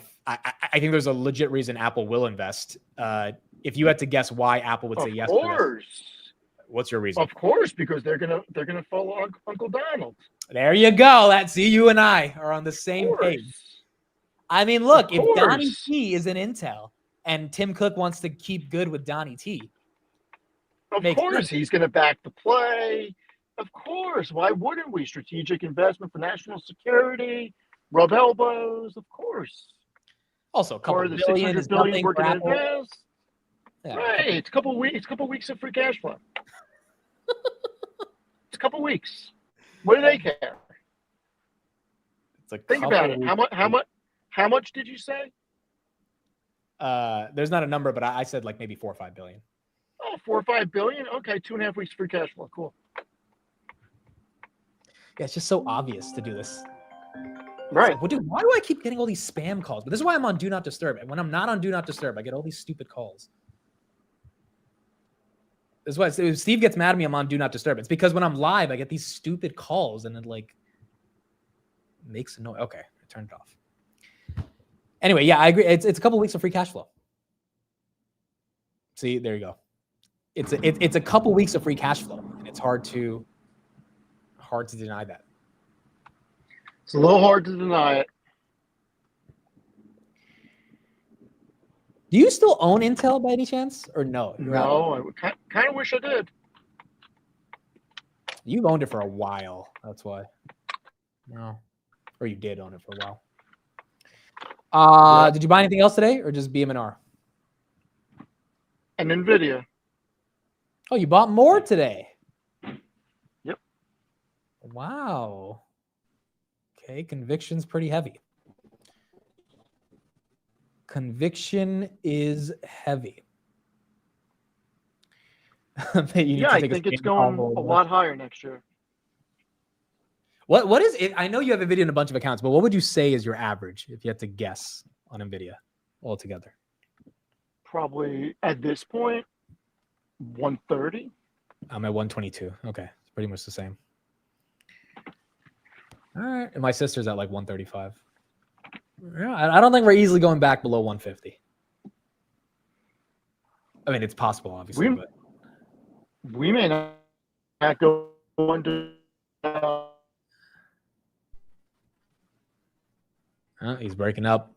S1: think there's a legit reason Apple will invest. If you had to guess why Apple would say yes,
S18: of course.
S1: What's your reason?
S18: Of course, because they're gonna follow Uncle Donald.
S1: There you go. See, you and I are on the same page. I mean, look, if Donnie T is in Intel and Tim Cook wants to keep good with Donnie T,
S18: of course he's going to back the play. Of course, why wouldn't we? Strategic investment for national security, rub elbows. Of course.
S1: Also, a couple
S18: or the
S1: billion
S18: $600 billion we're going to
S1: Apple.
S18: invest.
S1: Yeah.
S18: Right, it's a couple weeks of free cash flow. It's a couple weeks. What do they care? Think about it. How much did you say?
S1: There's not a number, but I said like maybe 4 or 5 billion.
S18: Oh, 4 or 5 billion. Okay, 2.5 weeks free cash flow. Cool.
S1: Yeah, it's just so obvious to do this.
S18: Right.
S1: Like, well, dude, why do I keep getting all these spam calls? But this is why I'm on Do Not Disturb. And when I'm not on Do Not Disturb, I get all these stupid calls. This is why if Steve gets mad at me, I'm on Do Not Disturb. It's because when I'm live, I get these stupid calls and it like makes a noise. Okay, I turned it off. Anyway, yeah, I agree. It's a couple weeks of free cash flow. See, there you go. It's a couple weeks of free cash flow, and it's hard to deny that.
S18: It's a little hard to deny it.
S1: Do you still own Intel by any chance, or no?
S18: No, I kind of wish I did.
S1: You've owned it for a while. That's why. No, or you did own it for a while.
S18: Yeah.
S1: Did you buy anything else today, or just BM&R?
S18: And NVIDIA.
S1: Oh, you bought more today.
S18: Yep.
S1: Wow. Okay, conviction's pretty heavy. Conviction is heavy.
S18: Yeah, I think it's going a lot higher next year.
S1: What is it? I know you have NVIDIA in a bunch of accounts, but what would you say is your average if you had to guess on NVIDIA altogether?
S18: Probably at this point, 130.
S1: I'm at 122. Okay, it's pretty much the same. All right, and my sister's at like 135. Yeah, I don't think we're easily going back below 150. I mean, it's possible, obviously, but
S18: we may not go into.
S1: He's breaking up.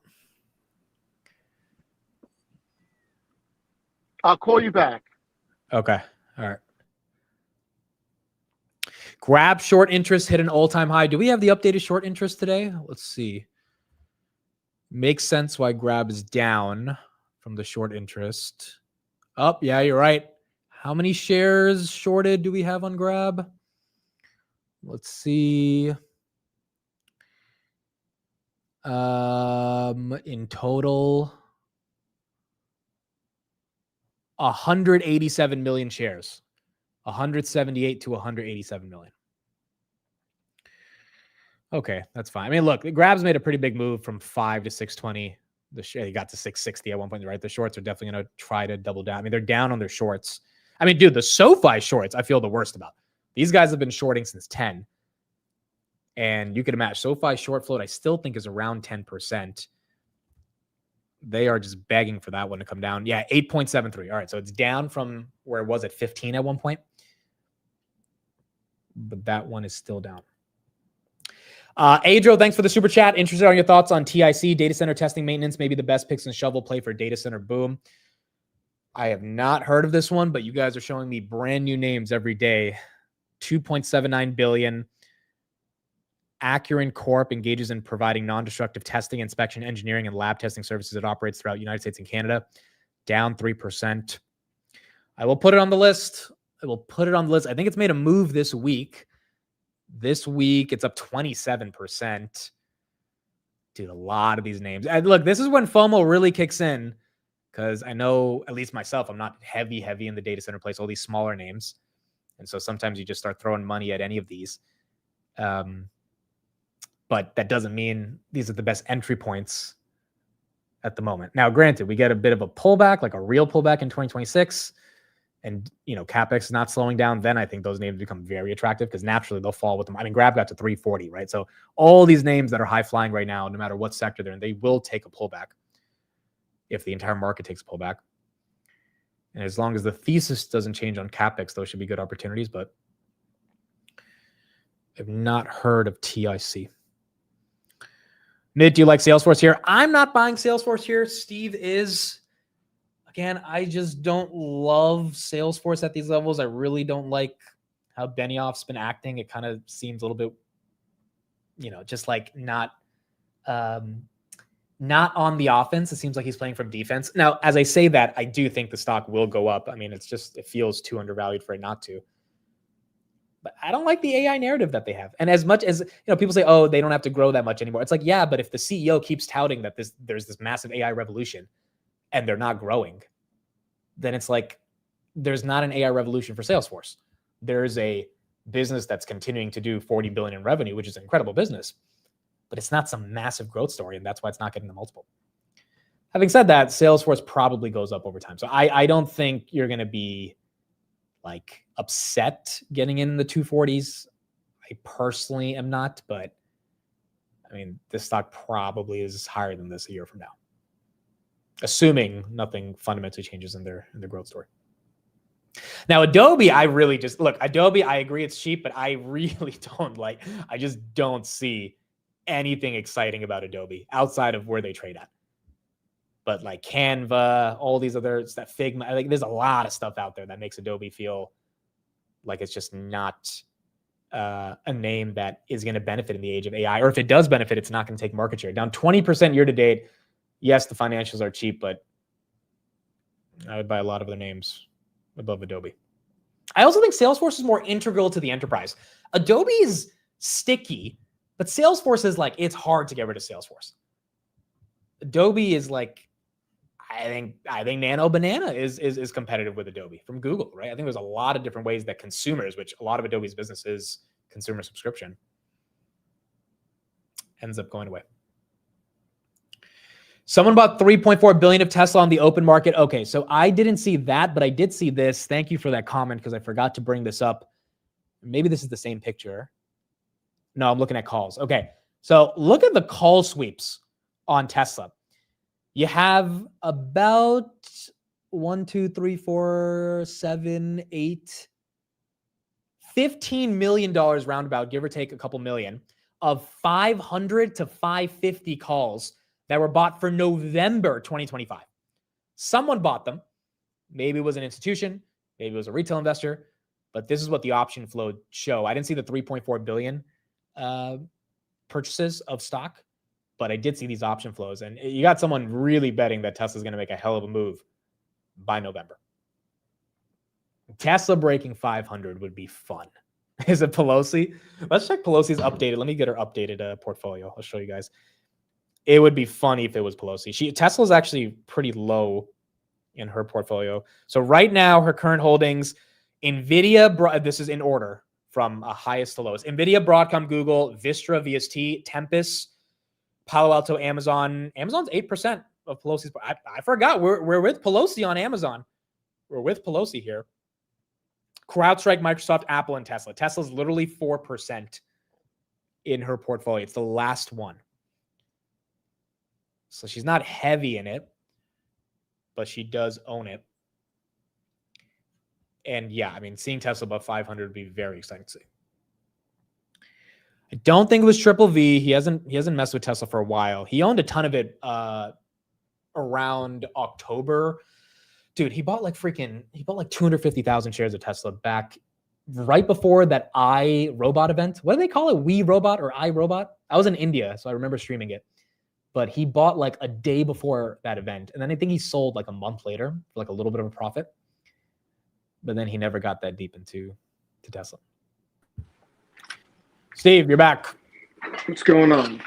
S18: I'll call you back.
S1: Okay. All right. Grab short interest hit an all-time high. Do we have the updated short interest today? Let's see. Makes sense why Grab is down from the short interest. Oh, yeah, you're right. How many shares shorted do we have on Grab? Let's see. In total, 187 million shares. 178 to 187 million. Okay, that's fine. I mean, look, Grab's made a pretty big move from 5 to 620. The share got to 660 at one point, right? The shorts are definitely going to try to double down. I mean, they're down on their shorts. I mean, dude, the SoFi shorts, I feel the worst about. These guys have been shorting since 10. And you can imagine SoFi short float, I still think is around 10%. They are just begging for that one to come down. Yeah, 8.73. All right, so it's down from where it was at 15 at one point. But that one is still down. Adro, thanks for the super chat. Interested on your thoughts on TIC, data center testing maintenance, maybe the best picks and shovel play for data center boom. I have not heard of this one, but you guys are showing me brand new names every day. 2.79 billion. Acuren Corp engages in providing non-destructive testing, inspection, engineering, and lab testing services that operates throughout the United States and Canada. Down 3%. I will put it on the list. I think it's made a move this week. This week, it's up 27%. Dude, a lot of these names. And look, this is when FOMO really kicks in, because I know, at least myself, I'm not heavy in the data center place, all these smaller names. And so sometimes you just start throwing money at any of these. But that doesn't mean these are the best entry points at the moment. Now, granted, we get a bit of a pullback, like a real pullback in 2026. And, CapEx is not slowing down. Then I think those names become very attractive because naturally they'll fall with them. I mean, Grab got to 340, right? So all these names that are high flying right now, no matter what sector they're in, they will take a pullback if the entire market takes a pullback. And as long as the thesis doesn't change on CapEx, those should be good opportunities. But I've not heard of TIC. Nit, do you like Salesforce here? I'm not buying Salesforce here. Steve is. Again, I just don't love Salesforce at these levels. I really don't like how Benioff's been acting. It kind of seems a little bit, just like not on the offense. It seems like he's playing from defense. Now, as I say that, I do think the stock will go up. I mean, it feels too undervalued for it not to. But I don't like the AI narrative that they have. And as much as, people say, oh, they don't have to grow that much anymore. It's like, yeah, but if the CEO keeps touting that there's this massive AI revolution, and they're not growing, then it's like there's not an AI revolution for Salesforce. There's a business that's continuing to do 40 billion in revenue, which is an incredible business, but it's not some massive growth story, and that's why it's not getting the multiple. Having said that, Salesforce probably goes up over time. So I don't think you're going to be like upset getting in the 240s. I personally am not, but I mean, this stock probably is higher than this a year from now, assuming nothing fundamentally changes in their growth story. Now, Adobe, Adobe, I agree it's cheap, but I really I just don't see anything exciting about Adobe outside of where they trade at. But like Canva, all these other stuff, Figma, there's a lot of stuff out there that makes Adobe feel like it's just not a name that is going to benefit in the age of AI. Or if it does benefit, it's not going to take market share. Down 20% year to date. Yes, the financials are cheap, but I would buy a lot of other names above Adobe. I also think Salesforce is more integral to the enterprise. Adobe is sticky, but Salesforce is it's hard to get rid of Salesforce. Adobe is I think Nano Banana is competitive with Adobe from Google, right? I think there's a lot of different ways that consumers, which a lot of Adobe's business is consumer subscription, ends up going away. Someone bought 3.4 billion of Tesla on the open market. Okay, so I didn't see that, but I did see this. Thank you for that comment because I forgot to bring this up. Maybe this is the same picture. No, I'm looking at calls. Okay, so look at the call sweeps on Tesla. You have about 1, 2, 3, 4, 7, 8, $15 million roundabout, give or take a couple million, of 500 to 550 calls that were bought for November 2025. Someone bought them. Maybe it was an institution. Maybe it was a retail investor. But this is what the option flow show. I didn't see the 3.4 billion purchases of stock, but I did see these option flows. And you got someone really betting that Tesla's going to make a hell of a move by November. Tesla breaking 500 would be fun. Is it Pelosi? Let's check Pelosi's updated. Let me get her updated portfolio. I'll show you guys. It would be funny if it was Pelosi. Tesla's actually pretty low in her portfolio. So right now, her current holdings, NVIDIA, this is in order from highest to lowest. NVIDIA, Broadcom, Google, Vistra, VST, Tempest, Palo Alto, Amazon. Amazon's 8% of Pelosi's. I forgot. We're with Pelosi on Amazon. We're with Pelosi here. CrowdStrike, Microsoft, Apple, and Tesla. Tesla's literally 4% in her portfolio. It's the last one. So she's not heavy in it, but she does own it. And yeah, I mean, seeing Tesla above 500 would be very exciting to see. I don't think it was Triple V. He hasn't messed with Tesla for a while. He owned a ton of it around October. Dude, he bought like 250,000 shares of Tesla back right before that iRobot event. What do they call it? We Robot or iRobot? I was in India, so I remember streaming it. But he bought like a day before that event. And then I think he sold like a month later for like a little bit of a profit. But then he never got that deep into Tesla. Steve, you're back.
S18: What's going on?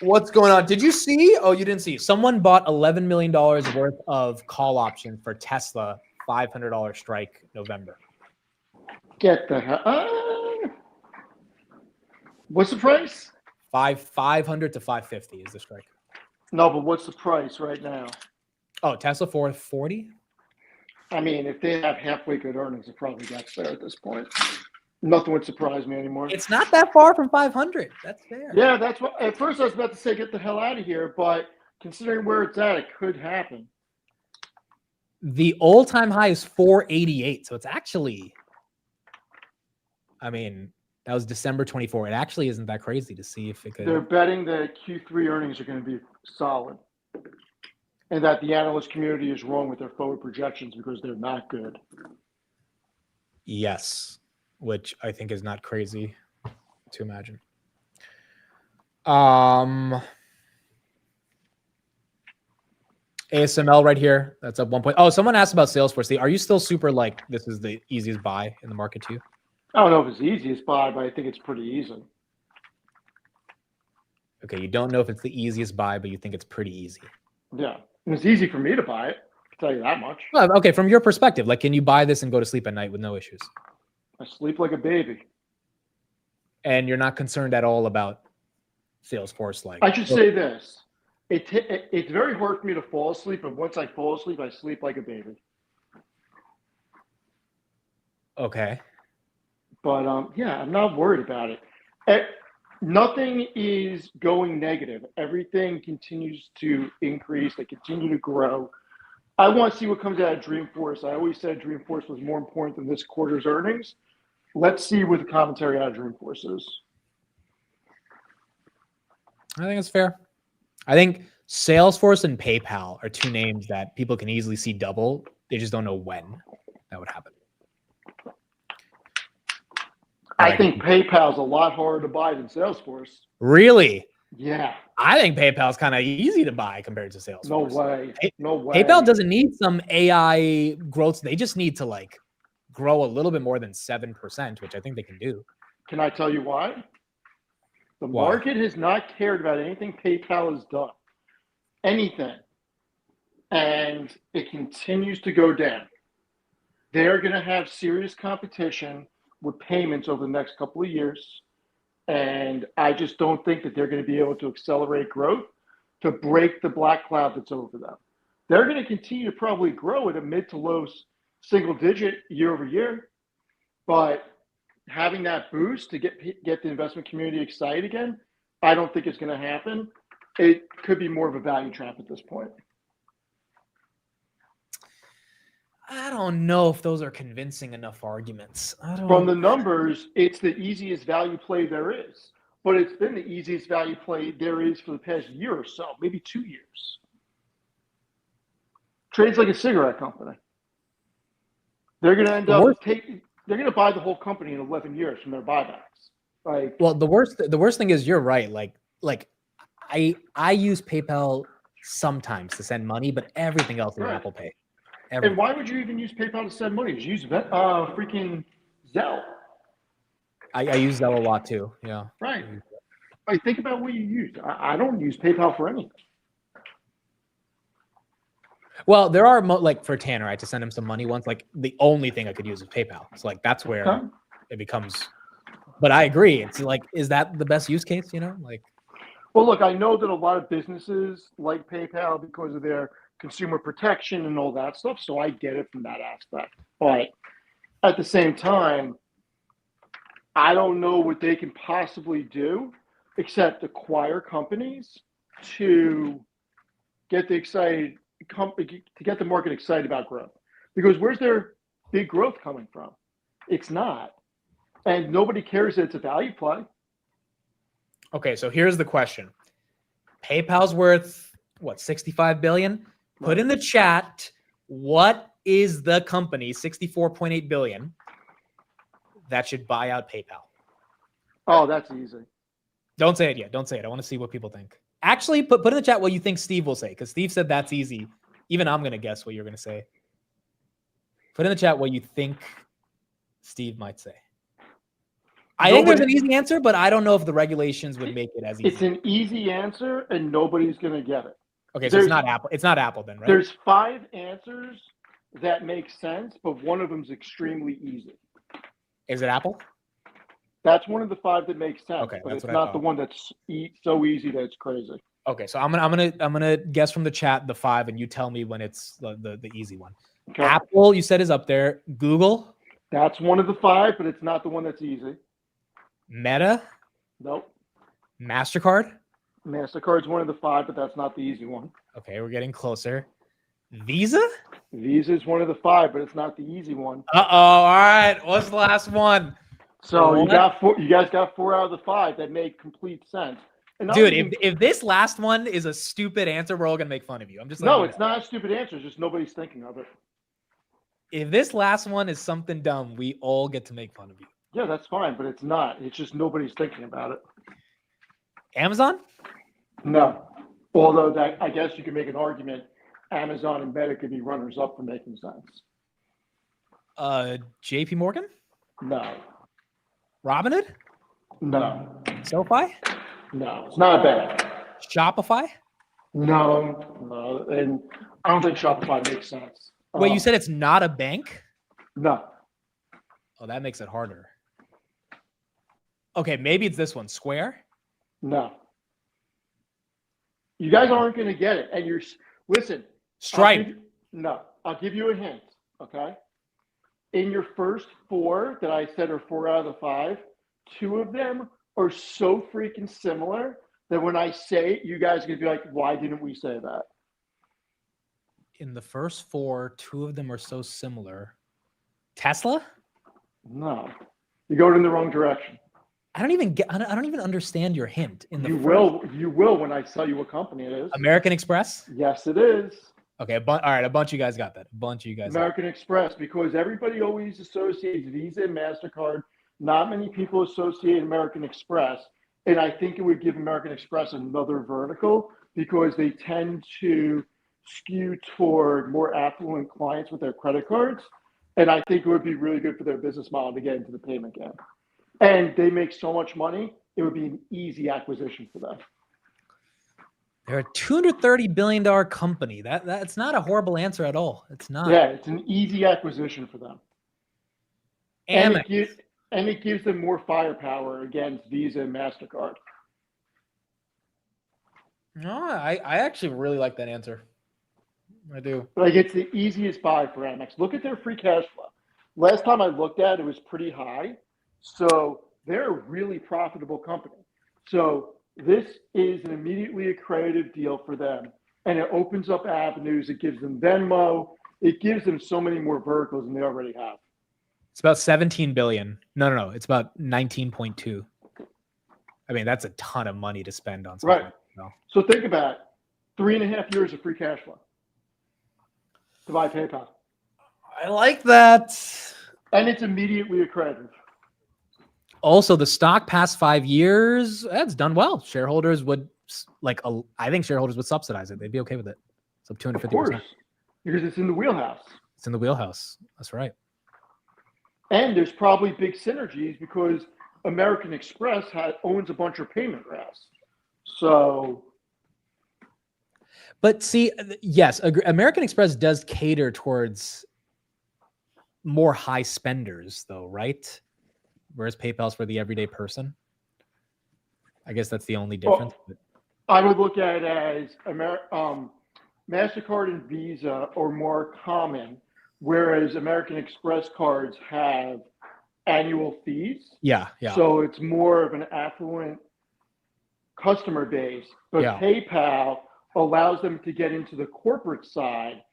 S1: What's going on? Did you see? Oh, you didn't see. Someone bought $11 million worth of call option for Tesla, $500 strike November.
S18: Get the hell. What's the price?
S1: 500 to 550 is the strike.
S18: No, but what's the price right now?
S1: Oh, Tesla 440?
S18: I mean, if they have halfway good earnings, it probably gets there at this point. Nothing would surprise me anymore.
S1: It's not that far from 500. That's fair.
S18: Yeah, that's what. At first, I was about to say get the hell out of here, but considering where it's at, it could happen.
S1: The all-time high is 488. So it's actually, I mean, that was December 24. It actually isn't that crazy to see if it could.
S18: They're betting that Q3 earnings are going to be solid, and that the analyst community is wrong with their forward projections because they're not good.
S1: Yes, which I think is not crazy to imagine. ASML right here. That's up 1 point. Oh, someone asked about Salesforce. Are you still super like this is the easiest buy in the market to you?
S18: I don't know if it's the easiest buy, but I think it's pretty easy.
S1: Okay, you don't know if it's the easiest buy, but you think it's pretty easy.
S18: Yeah, and it's easy for me to buy it. I can tell you that much.
S1: Well, okay, from your perspective, like, can you buy this and go to sleep at night with no issues?
S18: I sleep like a baby.
S1: And you're not concerned at all about Salesforce, like
S18: I should say this. It's very hard for me to fall asleep, but once I fall asleep, I sleep like a baby.
S1: Okay.
S18: But yeah, I'm not worried about it. Nothing is going negative. Everything continues to increase. They continue to grow. I want to see what comes out of Dreamforce. I always said Dreamforce was more important than this quarter's earnings. Let's see what the commentary out of Dreamforce is.
S1: I think it's fair. I think Salesforce and PayPal are two names that people can easily see double. They just don't know when that would happen.
S18: I think PayPal's a lot harder to buy than Salesforce.
S1: Really?
S18: Yeah.
S1: I think PayPal's kind of easy to buy compared to Salesforce.
S18: No way. No way.
S1: PayPal doesn't need some AI growth. They just need to like grow a little bit more than 7%, which I think they can do.
S18: Can I tell you why? The
S1: Why?
S18: market has not cared about anything PayPal has done. Anything. And it continues to go down. They're going to have serious competition with payments over the next couple of years. And I just don't think that they're going to be able to accelerate growth to break the black cloud that's over them. They're going to continue to probably grow at a mid to low single digit year over year. But having that boost to get the investment community excited again, I don't think it's going to happen. It could be more of a value trap at this point.
S1: I don't know if those are convincing enough arguments.
S18: From the numbers, it's the easiest value play there is. But it's been the easiest value play there is for the past year or so, maybe 2 years. Trades like a cigarette company. They're going to end up they're going to buy the whole company in 11 years from their buybacks. Like,
S1: well, the worst thing is you're right. Like I use PayPal sometimes to send money, but everything else is
S18: Right.
S1: Apple Pay.
S18: and why would you even use PayPal to send money? Just use freaking Zelle.
S1: I use Zelle a lot too. Yeah.
S18: Right. Like, think about what you use. I don't use PayPal for anything.
S1: Well, there are like for Tanner, I had to send him some money once. Like the only thing I could use is PayPal. So like that's where
S18: Okay.
S1: it becomes. But I agree. It's like, is that the best use case? You know, like.
S18: Well, look, I know that a lot of businesses like PayPal because of their consumer protection and all that stuff. So I get it from that aspect. But at the same time, I don't know what they can possibly do except acquire companies to get the market excited about growth. Because where's their big growth coming from? It's not. And nobody cares that it's a value play.
S1: Okay, so here's the question. PayPal's worth, what, 65 billion? Put in the chat, what is the company, 64.8 billion, that should buy out PayPal?
S18: Oh, that's easy.
S1: Don't say it yet. Don't say it. I want to see what people think. Actually, put in the chat what you think Steve will say, because Steve said that's easy. Even I'm going to guess what you're going to say. Put in the chat what you think Steve might say. I think there's an easy answer, but I don't know if the regulations would make it as easy.
S18: It's an easy answer, and nobody's going to get it.
S1: Okay, so it's not Apple. It's not Apple then, right?
S18: There's 5 answers that make sense, but one of them's extremely easy.
S1: Is it Apple?
S18: That's one of the 5 that makes sense,
S1: Okay,
S18: but
S1: that's
S18: it's
S1: what I
S18: not the one that's so easy that it's crazy.
S1: Okay, so I'm gonna guess from the chat the 5, and you tell me when it's the easy one.
S18: Okay.
S1: Apple, you said, is up there. Google.
S18: That's one of the 5, but it's not the one that's easy.
S1: Meta.
S18: Nope.
S1: MasterCard.
S18: MasterCard's one of the 5, but that's not the easy one.
S1: Okay, we're getting closer. Visa.
S18: Visa is one of the 5, but it's not the easy one.
S1: Uh-oh. All right. What's the last one?
S18: So
S1: What?
S18: you got 4. You guys got 4 out of the 5 that make complete sense. And not
S1: Dude,
S18: even-
S1: if this last one is a stupid answer, we're all gonna make fun of you. I'm just
S18: no,
S1: letting you
S18: it's
S1: know.
S18: not a stupid answer. It's just nobody's thinking of it.
S1: If this last one is something dumb, we all get to make fun of you.
S18: Yeah, that's fine, but it's not. It's just nobody's thinking about it.
S1: Amazon?
S18: No. Although that, I guess you can make an argument, Amazon and Meta could be runners up for making sense.
S1: JP Morgan?
S18: No.
S1: Robinhood?
S18: No.
S1: SoFi?
S18: No. It's not bad.
S1: Shopify?
S18: No. And I don't think Shopify makes sense.
S1: Wait, you said it's not a bank?
S18: No.
S1: Oh, that makes it harder. Okay, maybe it's this one. Square?
S18: No. You guys aren't going to get it. And listen.
S1: Stripe.
S18: I'll give you a hint. Okay. In your first 4 that I said are 4 out of the 5, 2 of them are so freaking similar that when I say it, you guys are going to be like, why didn't we say that?
S1: In the first 4, 2 of them are so similar. Tesla?
S18: No. You're going in the wrong direction.
S1: I don't even understand your hint.
S18: You will when I tell you what company it is.
S1: American Express?
S18: Yes, it is.
S1: Okay, all right, a bunch of you guys got that. A bunch of you guys.
S18: American Express, because everybody always associates Visa and MasterCard. Not many people associate American Express. And I think it would give American Express another vertical because they tend to skew toward more affluent clients with their credit cards. And I think it would be really good for their business model to get into the payment game. And they make so much money, it would be an easy acquisition for them.
S1: They're a $230 billion company. That's not a horrible answer at all. It's not.
S18: Yeah, it's an easy acquisition for them.
S1: Amex.
S18: And it gives them more firepower against Visa and MasterCard.
S1: No, I actually really like that answer. I do.
S18: Like, it's the easiest buy for Amex. Look at their free cash flow. Last time I looked at it, was pretty high. So they're a really profitable company. So this is an immediately accretive deal for them. And it opens up avenues. It gives them Venmo. It gives them so many more verticals than they already have.
S1: It's about 17 billion. No. It's about 19.2. I mean, that's a ton of money to spend on something.
S18: Right.
S1: No.
S18: So think about it. 3.5 years of free cash flow to buy PayPal.
S1: I like that.
S18: And it's immediately accretive.
S1: Also, the stock past 5 years, that's done well. Shareholders would I think shareholders would subsidize it. They'd be okay with it. It's up 250%.
S18: Of course, because it's in the wheelhouse.
S1: It's in the wheelhouse. That's right.
S18: And there's probably big synergies because American Express owns a bunch of payment routes. So.
S1: But see, yes, American Express does cater towards more high spenders, though, right? Whereas PayPal's for the everyday person. I guess that's the only difference.
S18: Well, I would look at it as MasterCard and Visa are more common, whereas American Express cards have annual fees.
S1: Yeah.
S18: So it's more of an affluent customer base, but
S1: Yeah.
S18: PayPal allows them to get into the corporate side.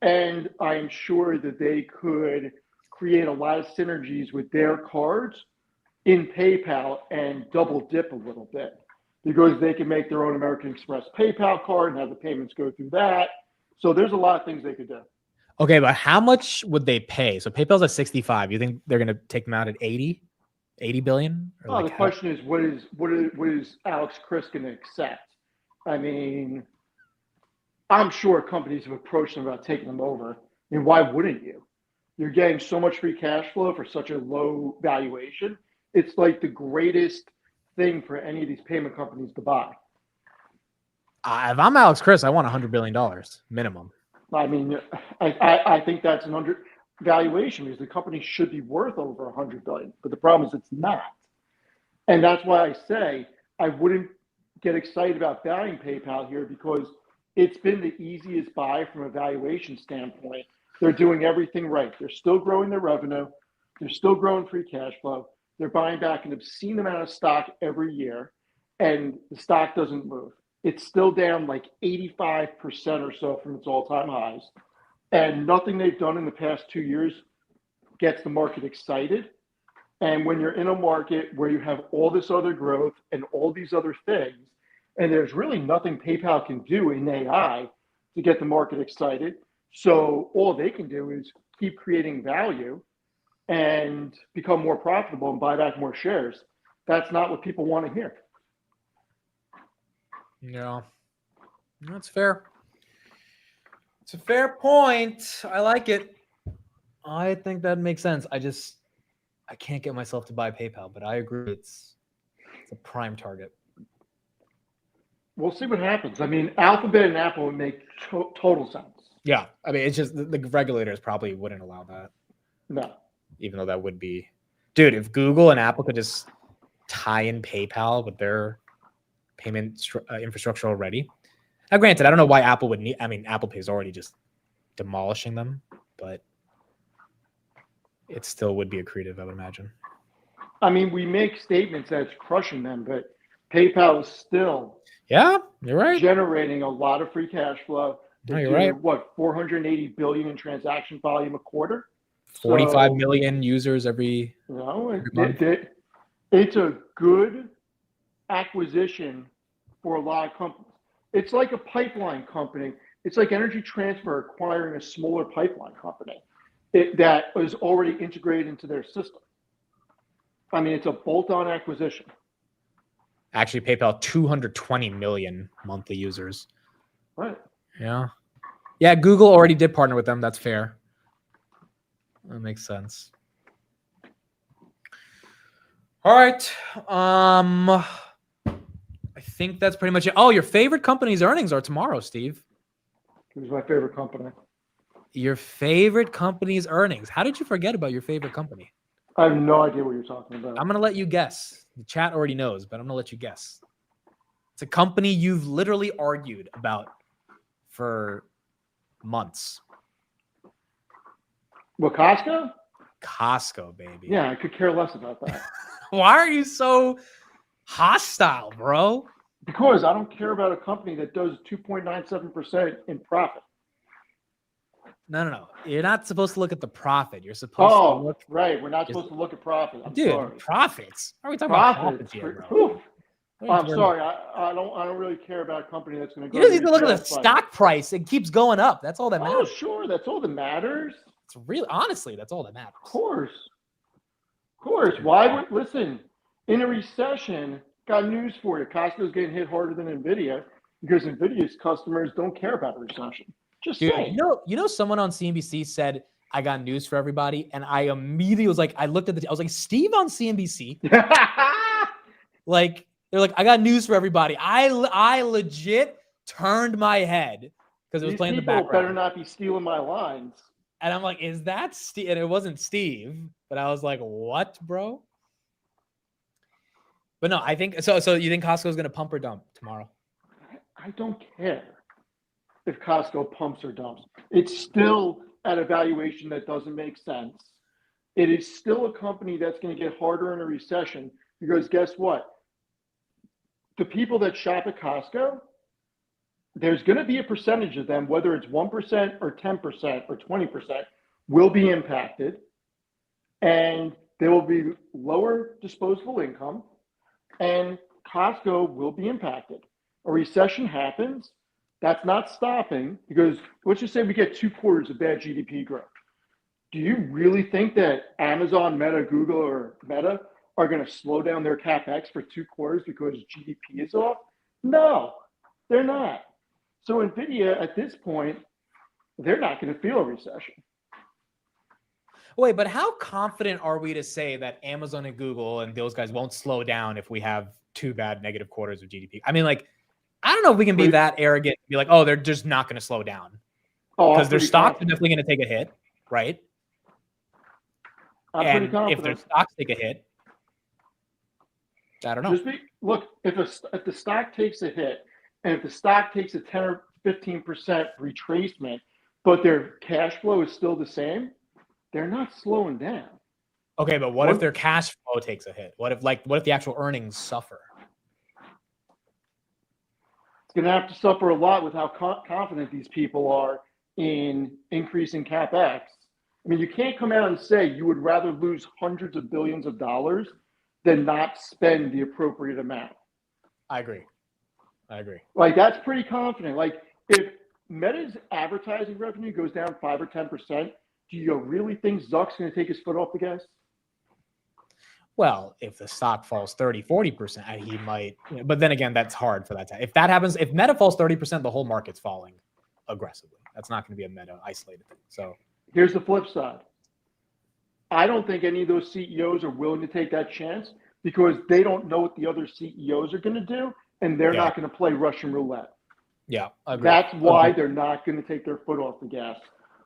S18: And I'm sure that they could create a lot of synergies with their cards in PayPal and double dip a little bit because they can make their own American Express PayPal card and have the payments go through that. So there's a lot of things they could do.
S1: Okay, but how much would they pay? So PayPal's at 65. You think they're going to take them out at 80 billion? Or
S18: Well,
S1: like
S18: the question is, what is Alex Chris going to accept? I mean, I'm sure companies have approached them about taking them over. I mean, why wouldn't you? You're getting so much free cash flow for such a low valuation. It's like the greatest thing for any of these payment companies to buy.
S1: If I'm Alex Chris, I want $100 billion minimum.
S18: I mean, I think that's an undervaluation because the company should be worth over 100 billion, but the problem is it's not. And that's why I say I wouldn't get excited about buying PayPal here because it's been the easiest buy from a valuation standpoint. They're doing everything right. They're still growing their revenue. They're still growing free cash flow. They're buying back an obscene amount of stock every year, and the stock doesn't move. It's still down like 85% or so from its all-time highs. And nothing they've done in the past 2 years gets the market excited. And when you're in a market where you have all this other growth and all these other things, and there's really nothing PayPal can do in AI to get the market excited. So all they can do is keep creating value and become more profitable and buy back more shares. That's not what people want to hear.
S1: No, that's fair. It's a fair point. I like it. I think that makes sense. I can't get myself to buy PayPal, but I agree. It's a prime target.
S18: We'll see what happens. I mean, Alphabet and Apple would make total sense.
S1: Yeah. I mean, it's just the regulators probably wouldn't allow that.
S18: No.
S1: Even though that would be, dude, if Google and Apple could just tie in PayPal with their payment infrastructure already. Now, granted, I don't know why Apple would need, I mean, Apple Pay is already just demolishing them, but it still would be accretive, I would imagine.
S18: I mean, we make statements that it's crushing them, but PayPal is still
S1: you're right,
S18: generating a lot of free cash flow.
S1: No, you're
S18: do,
S1: right.
S18: What, 480 billion in transaction volume a quarter?
S1: 45 million users every
S18: month.
S9: It's a good acquisition for a lot of companies. It's like a pipeline company. It's like Energy Transfer acquiring a smaller pipeline company that is already integrated into their system. I mean, it's a bolt-on acquisition.
S1: Actually, PayPal 220 million monthly users.
S9: Right.
S1: Yeah, Google already did partner with them. That's fair. That makes sense. All right. I think that's pretty much it. Oh, your favorite company's earnings are tomorrow, Steve.
S9: Who's my favorite company?
S1: Your favorite company's earnings. How did you forget about your favorite company?
S9: I have no idea what you're talking about.
S1: I'm going to let you guess. The chat already knows, but I'm going to let you guess. It's a company you've literally argued about for months.
S9: What, Costco?
S1: Costco, baby.
S9: Yeah, I could care less about that.
S1: Why are you so hostile, bro?
S9: Because I don't care about a company that does 2.97% in profit.
S1: No. You're not supposed to look at the profit. You're supposed to look.
S9: Right. We're not supposed to look at profit. I'm
S1: Dude,
S9: sorry.
S1: profits. Are we talking about profits here, bro?
S9: I'm sorry. I don't really care about a company that's going to go.
S1: You just need to look at the stock price. It keeps going up. That's all that matters.
S9: Oh, sure. That's all that matters.
S1: It's really, honestly, that's all that matters.
S9: Of course. Why would, listen, in a recession, got news for you. Costco's getting hit harder than NVIDIA because NVIDIA's customers don't care about a recession. Just
S1: Dude,
S9: saying.
S1: you know, someone on CNBC said, I got news for everybody. And I immediately was like, I looked at I was like, Steve on CNBC? Like, they're like, I got news for everybody. I legit turned my head because it was
S9: These
S1: playing in the
S9: people
S1: background.
S9: better not be stealing my lines.
S1: And I'm like, is that Steve? And it wasn't Steve, but I was like, what, bro? But no, I think so. So you think Costco's going to pump or dump tomorrow?
S9: I don't care if Costco pumps or dumps. It's still at a valuation that doesn't make sense. It is still a company that's going to get harder in a recession because guess what?
S18: the people that shop at Costco, there's going to be a percentage of them, whether it's 1% or 10% or 20%, will be impacted. And there will be lower disposable income, and Costco will be impacted. A recession happens, that's not stopping, because let's just say we get 2 quarters of bad GDP growth. Do you really think that Amazon, Meta, Google, or Meta are going to slow down their CapEx for 2 quarters because GDP is off? No, they're not. So NVIDIA, at this point, they're not going to feel a recession.
S1: Wait, but how confident are we to say that Amazon and Google and those guys won't slow down if we have 2 bad negative quarters of GDP? I mean, like, I don't know if we can be that arrogant and be like, oh, they're just not going to slow down. Because their stocks are definitely going to take a hit, right?
S18: I'm pretty confident.
S1: If their stocks take a hit, I don't know.
S18: Look, if the stock takes a hit, and if the stock takes a 10 or 15% retracement, but their cash flow is still the same, they're not slowing down.
S1: Okay, but what if their cash flow takes a hit? What if the actual earnings suffer?
S18: It's going to have to suffer a lot with how confident these people are in increasing CapEx. I mean, you can't come out and say you would rather lose hundreds of billions of dollars than not spend the appropriate amount.
S1: I agree.
S18: Like, that's pretty confident. Like, if Meta's advertising revenue goes down 5 or 10%, do you really think Zuck's going to take his foot off the gas?
S1: Well, if the stock falls 30, 40%, he might. But then again, that's hard for that. If that happens, if Meta falls 30%, the whole market's falling aggressively. That's not going to be a Meta isolated thing. So
S18: here's the flip side. I don't think any of those CEOs are willing to take that chance because they don't know what the other CEOs are going to do, and they're not going to play Russian roulette.
S1: Yeah, I agree.
S18: That's why they're not going to take their foot off the gas,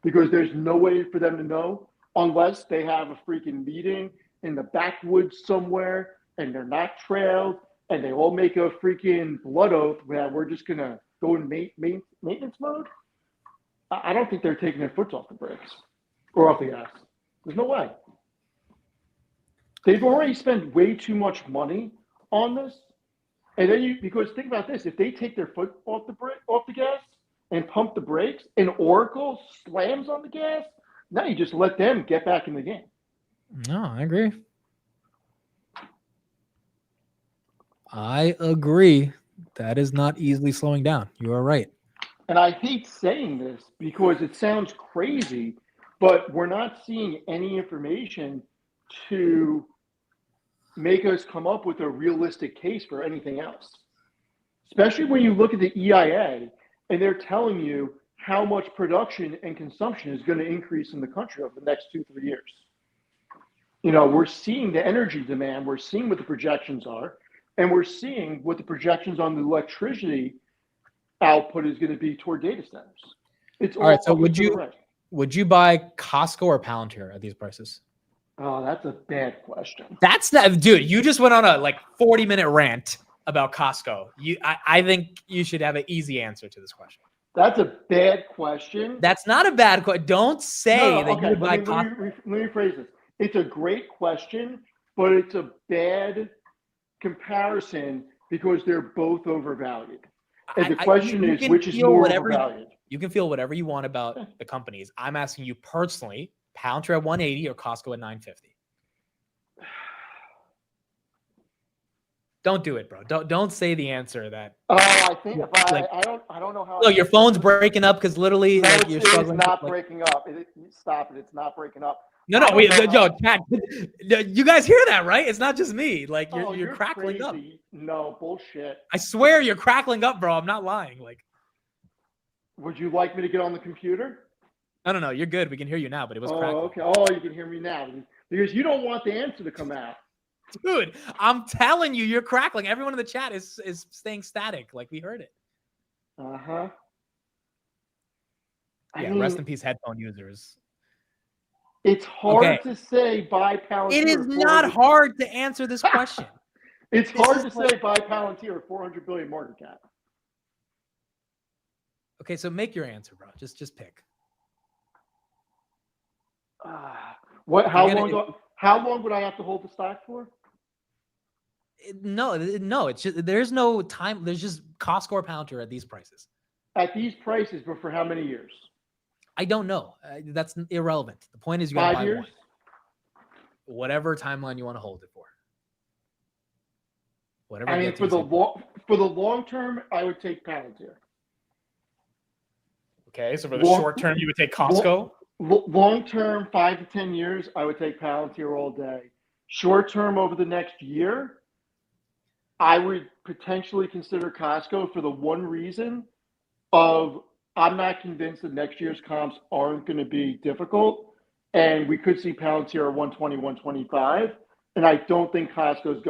S18: because there's no way for them to know unless they have a freaking meeting in the backwoods somewhere and they're not trailed and they all make a freaking blood oath that we're just going to go in maintenance mode. I don't think they're taking their foot off the brakes or off the gas. There's no way. They've already spent way too much money on this. And then because think about this, if they take their foot off the gas and pump the brakes and Oracle slams on the gas, now you just let them get back in the game.
S1: No, I agree. I agree. That is not easily slowing down. You are right.
S18: And I hate saying this because it sounds crazy, but we're not seeing any information to make us come up with a realistic case for anything else. Especially when you look at the EIA and they're telling you how much production and consumption is going to increase in the country over the next 2-3 years. You know, we're seeing the energy demand, we're seeing what the projections are, and we're seeing what the projections on the electricity output is going to be toward data centers. It's
S1: all right. So would you buy Costco or Palantir at these prices?
S18: Oh, that's a bad question.
S1: That's not, dude. You just went on a 40-minute rant about Costco. I think you should have an easy answer to this question.
S18: That's a bad question.
S1: That's not a bad question. Don't say that you would buy Costco.
S18: Let me phrase this. It's a great question, but it's a bad comparison because they're both overvalued. And the question is, which is more overvalued?
S1: You can feel whatever you want about the companies. I'm asking you personally, Palantir at 180 or Costco at 950? Don't do it, bro. Don't say the answer that.
S18: I think I don't know how.
S1: Look, your phone's breaking up because literally you're struggling.
S18: It's not breaking up. Stop it. It's not breaking up.
S1: No, Chad, you guys hear that, right? It's not just me. Like you're crackling
S18: crazy.
S1: up.
S18: No bullshit.
S1: I swear you're crackling up, bro. I'm not lying. Like,
S18: would you like me to get on the computer?
S1: No. You're good. We can hear you now, but it was crackling.
S18: Okay. Oh, you can hear me now because you don't want the answer to come out.
S1: Dude, I'm telling you, you're crackling. Everyone in the chat is staying static. Like we heard it.
S18: Uh-huh.
S1: Yeah, rest in peace, headphone users.
S18: It's hard to say buy Palantir.
S1: It is not hard to answer this question.
S18: It's hard to say buy Palantir at 400 billion market cap.
S1: Okay, so make your answer, bro. Just pick.
S18: How long would I have to hold the stock for?
S1: No, it's just there's no time. There's just Costco or Palantir at these prices.
S18: At these prices, but for how many years?
S1: I don't know. That's irrelevant. The point is you got to
S18: 5
S1: buy
S18: years?
S1: one. Whatever timeline you want to hold it for. Whatever.
S18: I mean,
S1: gets
S18: for
S1: you
S18: the long term, I would take Palantir.
S1: Okay, so for the short term, you would take Costco.
S18: Long term, 5 to 10 years, I would take Palantir all day. Short term, over the next year, I would potentially consider Costco for the one reason of I'm not convinced that next year's comps aren't going to be difficult, and we could see Palantir at 120, 125, and I don't think Costco's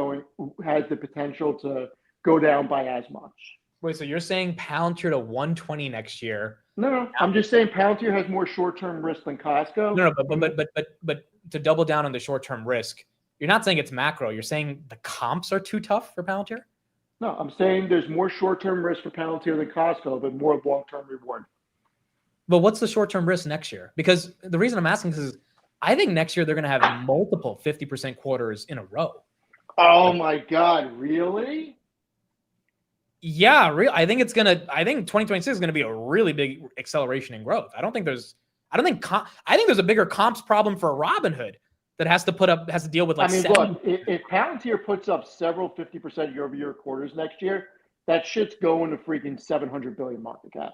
S18: has the potential to go down by as much.
S1: Wait, so you're saying Palantir to 120 next year?
S18: No, I'm just saying Palantir has more short-term risk than Costco.
S1: No, but to double down on the short-term risk, you're not saying it's macro. You're saying the comps are too tough for Palantir?
S18: No, I'm saying there's more short-term risk for Palantir than Costco, but more long-term reward.
S1: But what's the short-term risk next year? Because the reason I'm asking this is I think next year they're going to have multiple 50% quarters in a row.
S18: Oh my God, really?
S1: Yeah, I think 2026 is going to be a really big acceleration in growth. I think there's a bigger comps problem for Robinhood that has to deal with like.
S18: I mean, look, if Palantir puts up several 50% year-over-year quarters next year, that shit's going to freaking 700 billion market cap.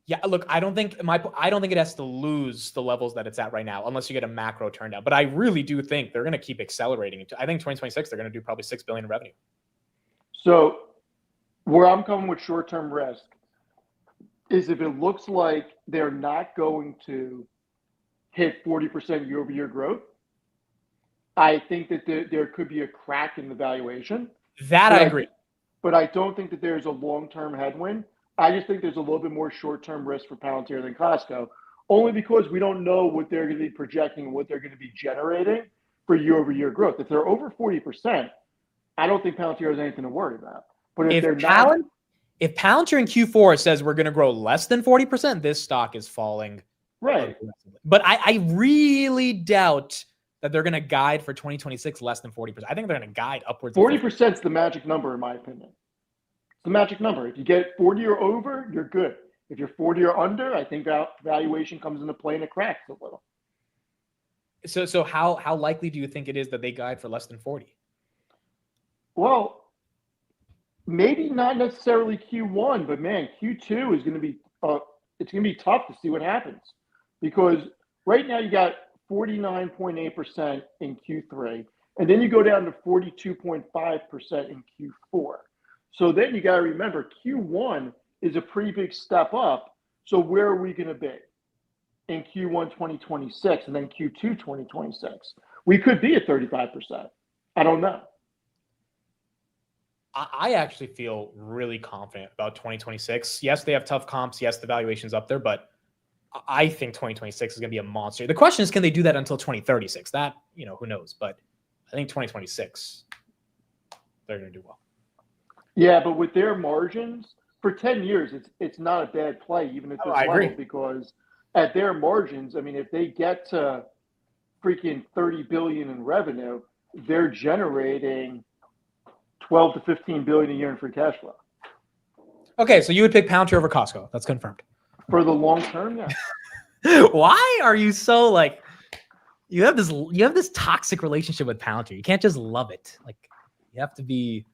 S1: Yeah, look, I don't think it has to lose the levels that it's at right now, unless you get a macro turn down. But I really do think they're going to keep accelerating. I think 2026 they're going to do probably $6 billion in revenue.
S18: So, where I'm coming with short-term risk is if it looks like they're not going to hit 40% year-over-year growth, I think that there could be a crack in the valuation.
S1: That I agree.
S18: But I don't think that there's a long-term headwind. I just think there's a little bit more short-term risk for Palantir than Costco, only because we don't know what they're going to be projecting and what they're going to be generating for year-over-year growth. If they're over 40%, I don't think Palantir has anything to worry about. But if Palantir
S1: in Q4 says we're going to grow less than 40%, this stock is falling.
S18: Right.
S1: But I really doubt that they're going to guide for 2026 less than 40%. I think they're going to guide upwards.
S18: 40% is the magic number, in my opinion. The magic number. If you get 40 or over, you're good. If you're 40 or under, I think valuation comes into play and it cracks a little.
S1: So how likely do you think it is that they guide for less than 40?
S18: Well, maybe not necessarily Q1, but man, Q2 is going to be it's going to be tough to see what happens, because right now you got 49.8% in Q3, and then you go down to 42.5% in Q4. So then you got to remember Q1 is a pretty big step up. So where are we going to be in Q1 2026 and then Q2 2026? We could be at 35%. I don't know.
S1: I actually feel really confident about 2026. Yes, they have tough comps. Yes, the valuation's up there, but I think 2026 is going to be a monster. The question is, can they do that until 2036? That, who knows? But I think 2026, they're going to do well.
S18: Yeah, but with their margins, for 10 years, it's not a bad play, even at this level, because at their margins, I mean, if they get to freaking 30 billion in revenue, they're generating 12 to 15 billion a year in free cash flow.
S1: Okay, so you would pick Palantir over Costco. That's confirmed.
S18: For the long term, yeah.
S1: Why are you so you have this toxic relationship with Palantir? You can't just love it. You have to be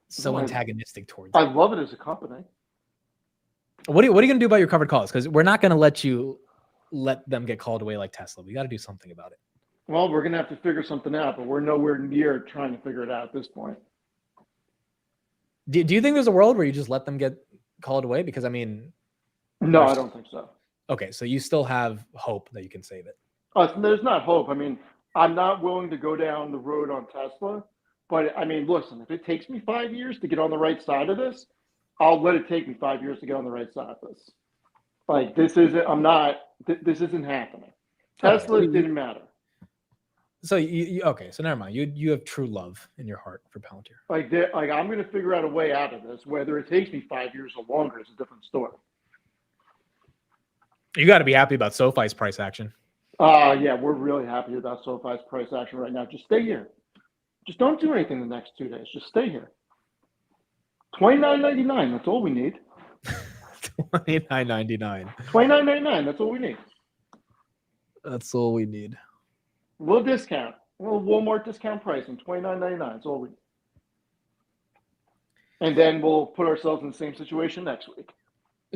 S1: so antagonistic towards it.
S18: I love it as a company.
S1: What are you going to do about your covered calls? Because we're not going to let them get called away like Tesla. We got to do something about it.
S18: Well, we're going to have to figure something out, but we're nowhere near trying to figure it out at this point.
S1: Do you think there's a world where you just let them get called away? Because
S18: no, I don't think so.
S1: Okay, so you still have hope that you can save it.
S18: There's not hope. I'm not willing to go down the road on Tesla, but listen, if it takes me 5 years to get on the right side of this, I'll let it take me 5 years to get on the right side of this. This isn't happening. Tesla didn't matter.
S1: So so never mind. You have true love in your heart for Palantir.
S18: I'm going to figure out a way out of this. Whether it takes me 5 years or longer is a different story.
S1: You got to be happy about SoFi's price action.
S18: Yeah, we're really happy about SoFi's price action right now. Just stay here. Just don't do anything the next 2 days. Just stay here. $29.99. That's all we need.
S1: $29.99.
S18: $29.99. That's all we need.
S1: That's all we need.
S18: A little discount. A little Walmart discount pricing. $29.99. That's all we need. And then we'll put ourselves in the same situation next week.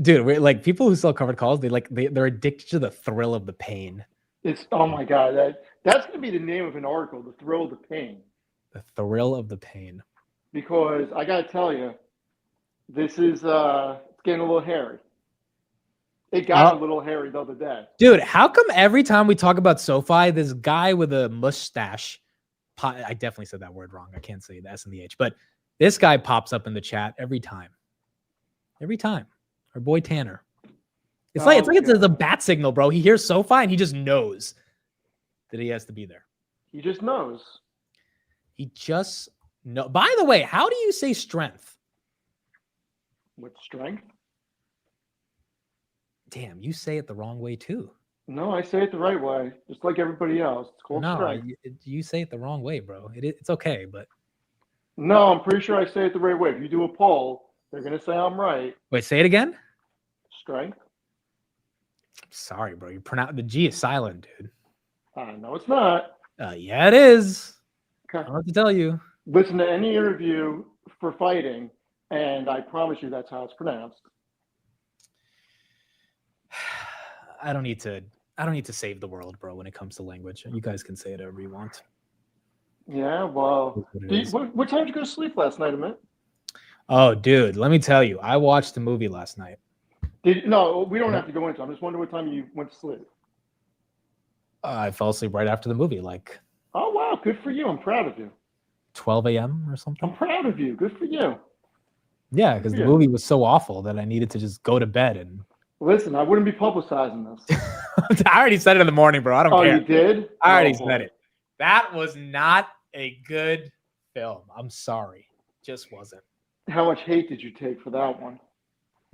S1: Dude, we're like people who sell covered calls. They're addicted to the thrill of the pain.
S18: It's oh my god, that's gonna be the name of an article, The Thrill of the Pain.
S1: The thrill of the pain.
S18: Because I gotta tell you, this is it's getting a little hairy. It got a little hairy the other day.
S1: Dude, how come every time we talk about SoFi, this guy with a mustache, I definitely said that word wrong. I can't say the S and the H, but this guy pops up in the chat every time. Every time. Our boy Tanner. It's like it's a bat signal, bro. He hears SoFi and he just knows that he has to be there.
S18: He just knows.
S1: He just know. By the way, how do you say strength?
S18: With strength?
S1: Damn, you say it the wrong way too.
S18: No, I say it the right way, just like everybody else. It's called strength.
S1: You say it the wrong way, bro. It's okay, but
S18: no, I'm pretty sure I say it the right way. If you do a poll, they're gonna say I'm right.
S1: Wait, say it again.
S18: Strength.
S1: Sorry, bro. You pronounce the G is silent, dude.
S18: No, it's not.
S1: Yeah, it is.
S18: Okay.
S1: I don't have to tell you.
S18: Listen to any interview for fighting, and I promise you that's how it's pronounced.
S1: I don't need to save the world, bro, when it comes to language. You guys can say it however you want.
S18: Yeah, well, what time did you go to sleep last night, Amit?
S1: Oh, dude, let me tell you. I watched a movie last night.
S18: No, we don't have to go into it. I'm just wondering what time you went to sleep.
S1: I fell asleep right after the movie, like
S18: Oh, wow. Good for you. I'm proud of you.
S1: 12 a.m. or something.
S18: I'm proud of you. Good for you.
S1: Yeah, because the movie was so awful that I needed to just go to bed. And
S18: Listen, I wouldn't be publicizing this.
S1: I already said it in the morning, bro. I don't care.
S18: Oh, you did?
S1: I already
S18: Oh,
S1: said it. That was not a good film. I'm sorry. Just wasn't.
S18: How much hate did you take for that one?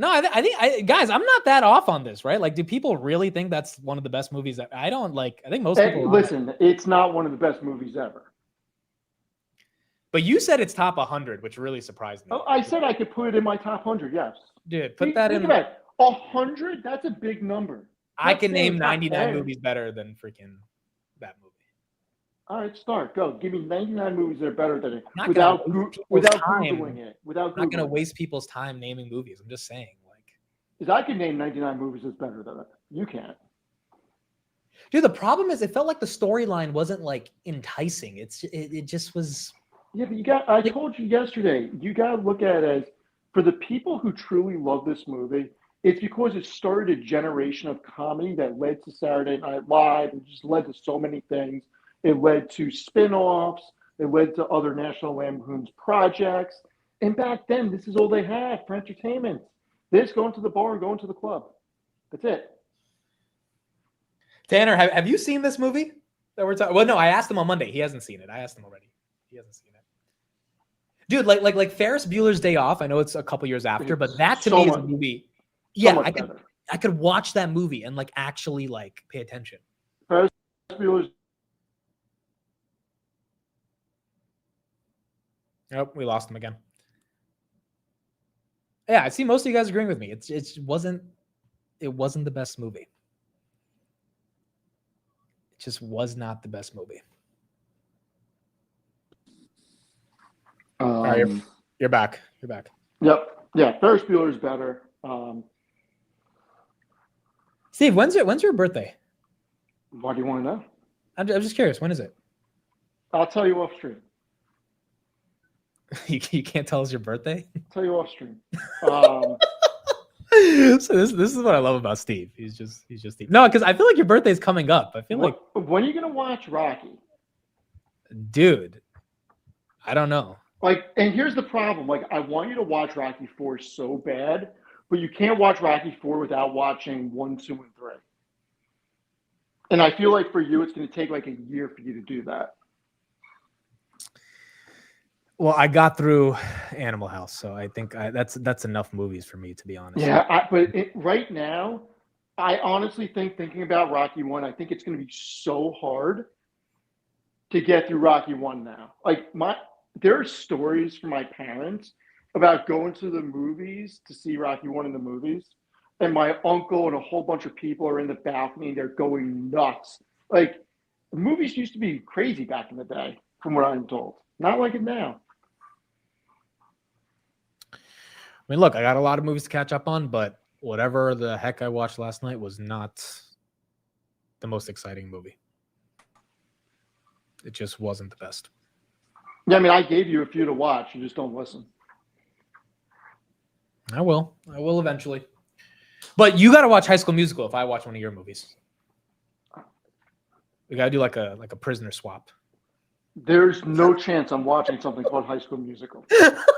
S1: No, I think guys, I'm not that off on this, right? Like, do people really think that's one of the best movies? I don't like. I think most
S18: Hey,
S1: people.
S18: listen, it's not one of the best movies ever.
S1: But you said it's top 100, which really surprised me.
S18: Oh, I said I could put it in my top 100. Yes.
S1: Dude, put that in.
S18: Think about it. 100? That's a big number.
S1: I
S18: Not
S1: can
S18: saying
S1: name
S18: top
S1: 99
S18: 10.
S1: movies better than freaking that movie.
S18: All right, start. Go. Give me 99 movies that are better than it.
S1: Not
S18: Without
S1: gonna waste people's
S18: without
S1: time.
S18: Googling it. Without
S1: I'm not going to
S18: Googling it.
S1: waste people's time naming movies. I'm just saying, like,
S18: Because I could name 99 movies that's better than it. You can't.
S1: dude, the problem is it felt like the storyline wasn't like enticing. It just was.
S18: Yeah, but I told you yesterday, you got to look at it as, for the people who truly love this movie, it's because it started a generation of comedy that led to Saturday Night Live and just led to so many things. It led to spin-offs. It led to other National Lampoon's projects. And back then, this is all they had for entertainment. This, going to the bar and going to the club. That's it.
S1: Tanner, have you seen this movie that we're talking? Well, no, I asked him on Monday. He hasn't seen it. I asked him already. He hasn't seen it. Dude, like Ferris Bueller's Day Off. I know it's a couple years after, but that to
S18: So
S1: me is
S18: much-
S1: a movie.
S18: so
S1: Yeah,
S18: much
S1: I could watch that movie and like actually like pay attention.
S18: Ferris Bueller's
S1: Nope, we lost him again. Yeah, I see most of you guys agreeing with me. It wasn't the best movie. It just was not the best movie. All right, you're back. You're back.
S18: Yep. Yeah, Ferris Bueller's better.
S1: Steve, when's your birthday?
S18: Why do you want to know?
S1: I'm just curious. When is it?
S18: I'll tell you off stream.
S1: You can't tell us your birthday?
S18: I'll tell you off stream.
S1: So this is what I love about Steve. He's just Steve. No, because I feel like your birthday's coming up. I feel like,
S18: when are you gonna watch Rocky?
S1: dude, I don't know.
S18: Like, and here's the problem. Like, I want you to watch Rocky 4 so bad, but you can't watch Rocky 4 without watching 1, 2, and 3. And I feel like for you, it's gonna take like a year for you to do that.
S1: Well, I got through Animal House, so I think that's enough movies for me, to be honest.
S18: Yeah, but right now, I honestly thinking about Rocky 1, I think it's going to be so hard to get through Rocky 1 now. Like there are stories from my parents about going to the movies to see Rocky 1 in the movies, and my uncle and a whole bunch of people are in the balcony and they're going nuts. Like the movies used to be crazy back in the day, from what I'm told. Not like it now.
S1: I mean, look, I got a lot of movies to catch up on, but whatever the heck I watched last night was not the most exciting movie. It just wasn't the best.
S18: Yeah, I mean, I gave you a few to watch. You just don't listen.
S1: I will eventually. But you got to watch High School Musical if I watch one of your movies. We got to do like a prisoner swap.
S18: There's no chance I'm watching something called High School Musical.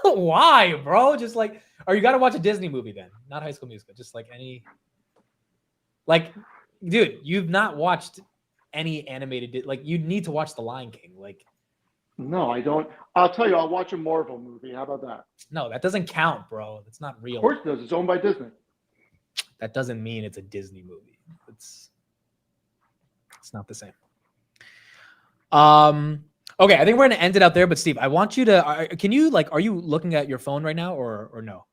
S1: Why, bro? Just like, or you got to watch a Disney movie then, not High School Musical. Just like any, like, dude, you've not watched any animated, like, you need to watch The Lion King. Like,
S18: no, I don't. I'll tell you, I'll watch a Marvel movie. How about that?
S1: No, that doesn't count, bro. That's not real.
S18: Of course it does. It's owned by Disney.
S1: That doesn't mean it's a Disney movie. It's not the same. Okay, I think we're gonna end it out there. But Steve, I want you to. Can you are you looking at your phone right now, or no?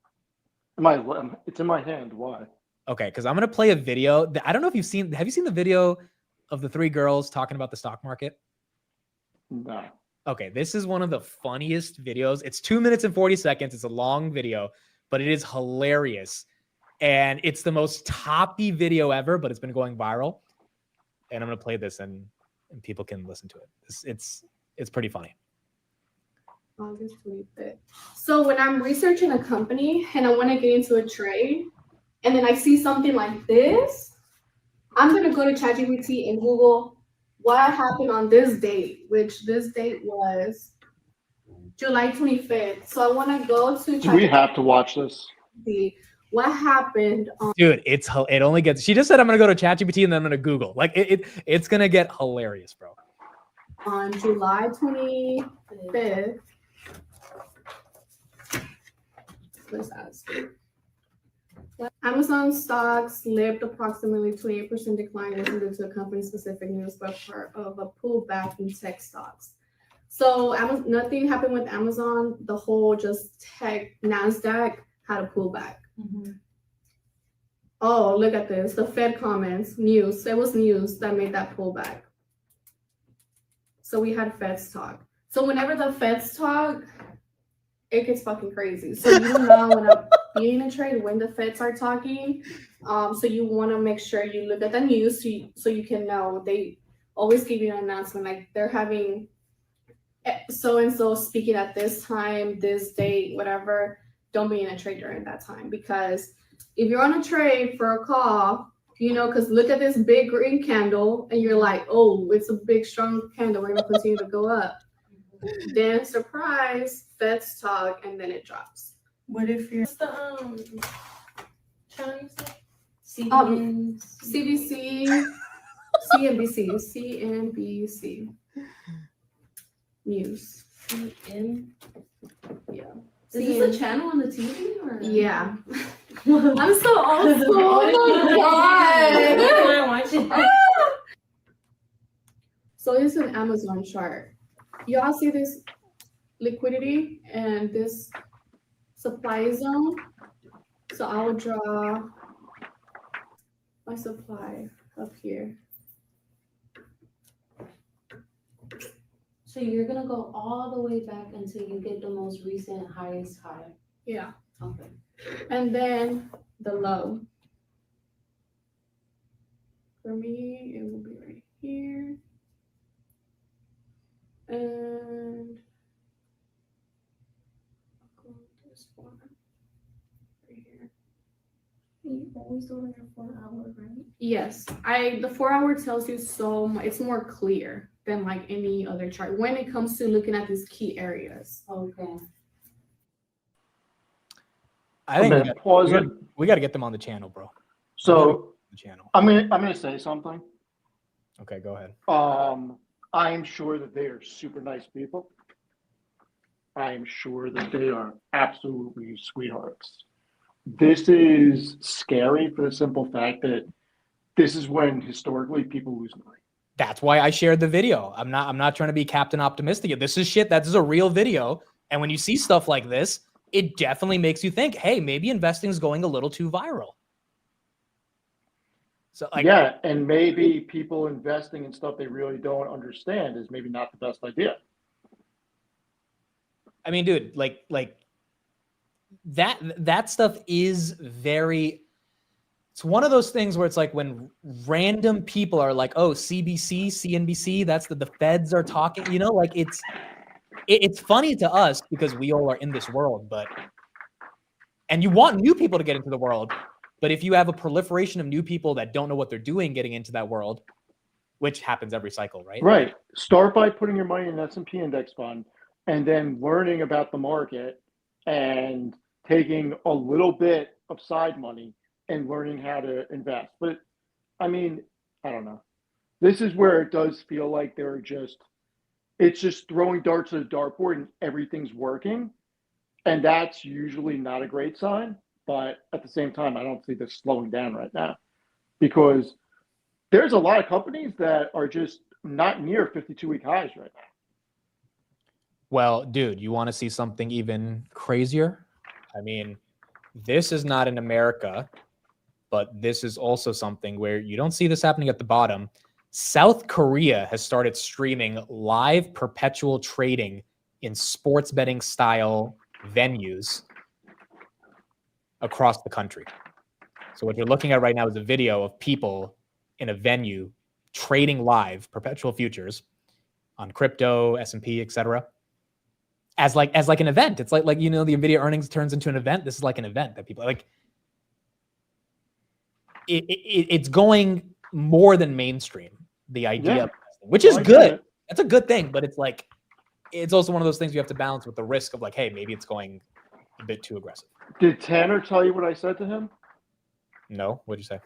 S18: It's in my hand. Why?
S1: Okay, because I'm gonna play a video. I don't know if you've seen. Have you seen the video of the three girls talking about the stock market?
S18: No.
S1: Okay, this is one of the funniest videos. It's 2 minutes and 40 seconds. It's a long video, but it is hilarious. And it's the most toppy video ever, but it's been going viral. And I'm going to play this and people can listen to it. It's pretty funny.
S19: August 25th. So when I'm researching a company and I want to get into a trade, and then I see something like this, I'm going to go to ChatGPT and Google what happened on this date, which this date was July 25th. So I want to go to
S18: Do we have to watch this?
S19: What happened on
S1: Dude, it only gets. She just said I'm gonna go to ChatGPT and then I'm gonna Google. Like it's gonna get hilarious, bro.
S19: on July 25th. Let's ask. Amazon stock slipped approximately 28% decline due to a company-specific news, but part of a pullback in tech stocks. So nothing happened with Amazon. The whole just tech NASDAQ had a pullback. Oh, look at this. The Fed comments, news. It was news that made that pullback. So we had Feds talk. So whenever the Feds talk, it gets fucking crazy. So you know when I'm being in a trade, when the Feds are talking, so you want to make sure you look at the news so you can know. They always give you an announcement like they're having so-and-so speaking at this time, this date, whatever. Don't be in a trade during that time, because if you're on a trade for a call, you know, because look at this big green candle and you're like, oh, it's a big strong candle, we're going to continue to go up. Then surprise, Feds talk, and then it drops.
S15: What if you're
S19: CBC, CNBC, CNBC News. Yeah.
S15: Is this a channel on the TV? Or?
S19: Yeah. I'm so old school. Oh my God. So it's an Amazon chart. Y'all see this liquidity and this supply zone? So I will draw my supply up here.
S15: So you're gonna go all the way back until you get the most recent highest high.
S19: Yeah.
S15: Okay.
S19: And then the low. For me, it will be right here. And I'll go this one right here.
S15: You always do it in your 4 hour, right?
S19: Yes, the 4 hour tells you so much. It's more clear than like any other chart when it comes to looking at these key areas.
S15: Okay.
S1: I think
S18: Okay, pause it.
S1: we got to get them on the channel, bro.
S18: So
S1: The channel.
S18: I'm gonna say something.
S1: Okay, go ahead.
S18: I am sure that they are super nice people. I am sure that they are absolutely sweethearts. This is scary for the simple fact that this is when historically people lose money.
S1: That's why I shared the video. I'm not trying to be Captain Optimistic. This is shit. That is a real video. And when you see stuff like this, it definitely makes you think, hey, maybe investing is going a little too viral. So like,
S18: yeah, and maybe people investing in stuff they really don't understand is maybe not the best idea.
S1: I mean, dude, like that stuff is very. It's one of those things where it's like when random people are like, "Oh, CBC, CNBC, that's the feds are talking." You know, like it's funny to us because we all are in this world, and you want new people to get into the world. But if you have a proliferation of new people that don't know what they're doing getting into that world, which happens every cycle, right?
S18: Right. Start by putting your money in an S&P index fund and then learning about the market and taking a little bit of side money and learning how to invest. But I mean, I don't know. This is where it does feel like it's just throwing darts at a dartboard and everything's working. And that's usually not a great sign. But at the same time, I don't see this slowing down right now because there's a lot of companies that are just not near 52-week highs right now.
S1: Well, dude, you want to see something even crazier? I mean, this is not in America, but this is also something where you don't see this happening at the bottom. South Korea has started streaming live perpetual trading in sports betting style venues across the country. So what you're looking at right now is a video of people in a venue trading live perpetual futures on crypto, S&P, etc. As like an event. It's like you know, the NVIDIA earnings turns into an event. This is like an event that people like. It's going more than mainstream. The idea, of which is good. That's a good thing, but it's like it's also one of those things you have to balance with the risk of like, hey, maybe it's going a bit too aggressive.
S18: Did Tanner tell you what I said to him?
S1: No, what'd you say?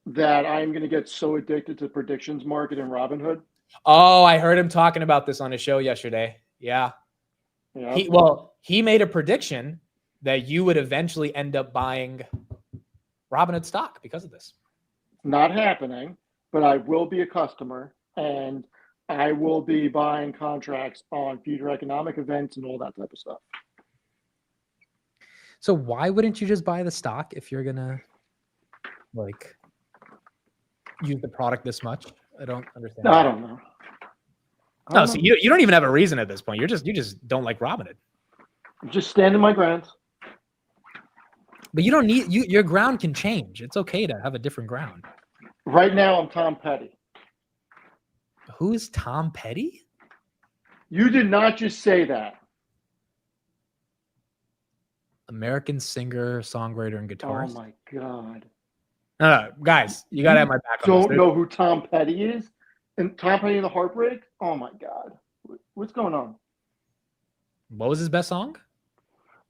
S1: That
S18: I'm going to get so addicted to predictions market and Robinhood.
S1: Oh, I heard him talking about this on his show yesterday. Yeah. He made a prediction that you would eventually end up buying Robinhood stock because of this.
S18: Not happening, but I will be a customer and I will be buying contracts on future economic events and all that type of stuff.
S1: So why wouldn't you just buy the stock if you're gonna like use the product this much? I don't understand.
S18: I don't know.
S1: No, so you don't even have a reason at this point. You just don't like Robinhood.
S18: I'm just standing my ground.
S1: But you don't need your ground can change. It's okay to have a different ground.
S18: Right now I'm Tom Petty.
S1: Who is Tom Petty?
S18: You did not just say that.
S1: American singer, songwriter, and guitarist.
S18: Oh my God.
S1: No, guys, you gotta have my back on this.
S18: Don't know who Tom Petty is? And Tom Petty and the Heartbreak? Oh my God. What's going on?
S1: What was his best song?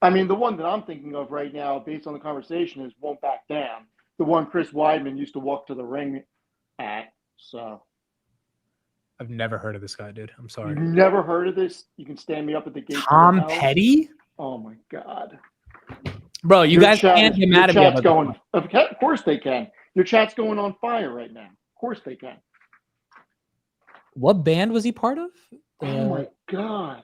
S18: I mean, the one that I'm thinking of right now, based on the conversation, is Won't Back Down. The one Chris Weidman used to walk to the ring at. So
S1: I've never heard of this guy, dude. I'm sorry.
S18: You've never heard of this? You can stand me up at the gate.
S1: Tom Petty?
S18: Oh my God.
S1: Bro, you guys can't get mad at me about
S18: going. Of course they can. Your chat's going on fire right now. Of course they can.
S1: What band was he part of?
S18: Oh my God.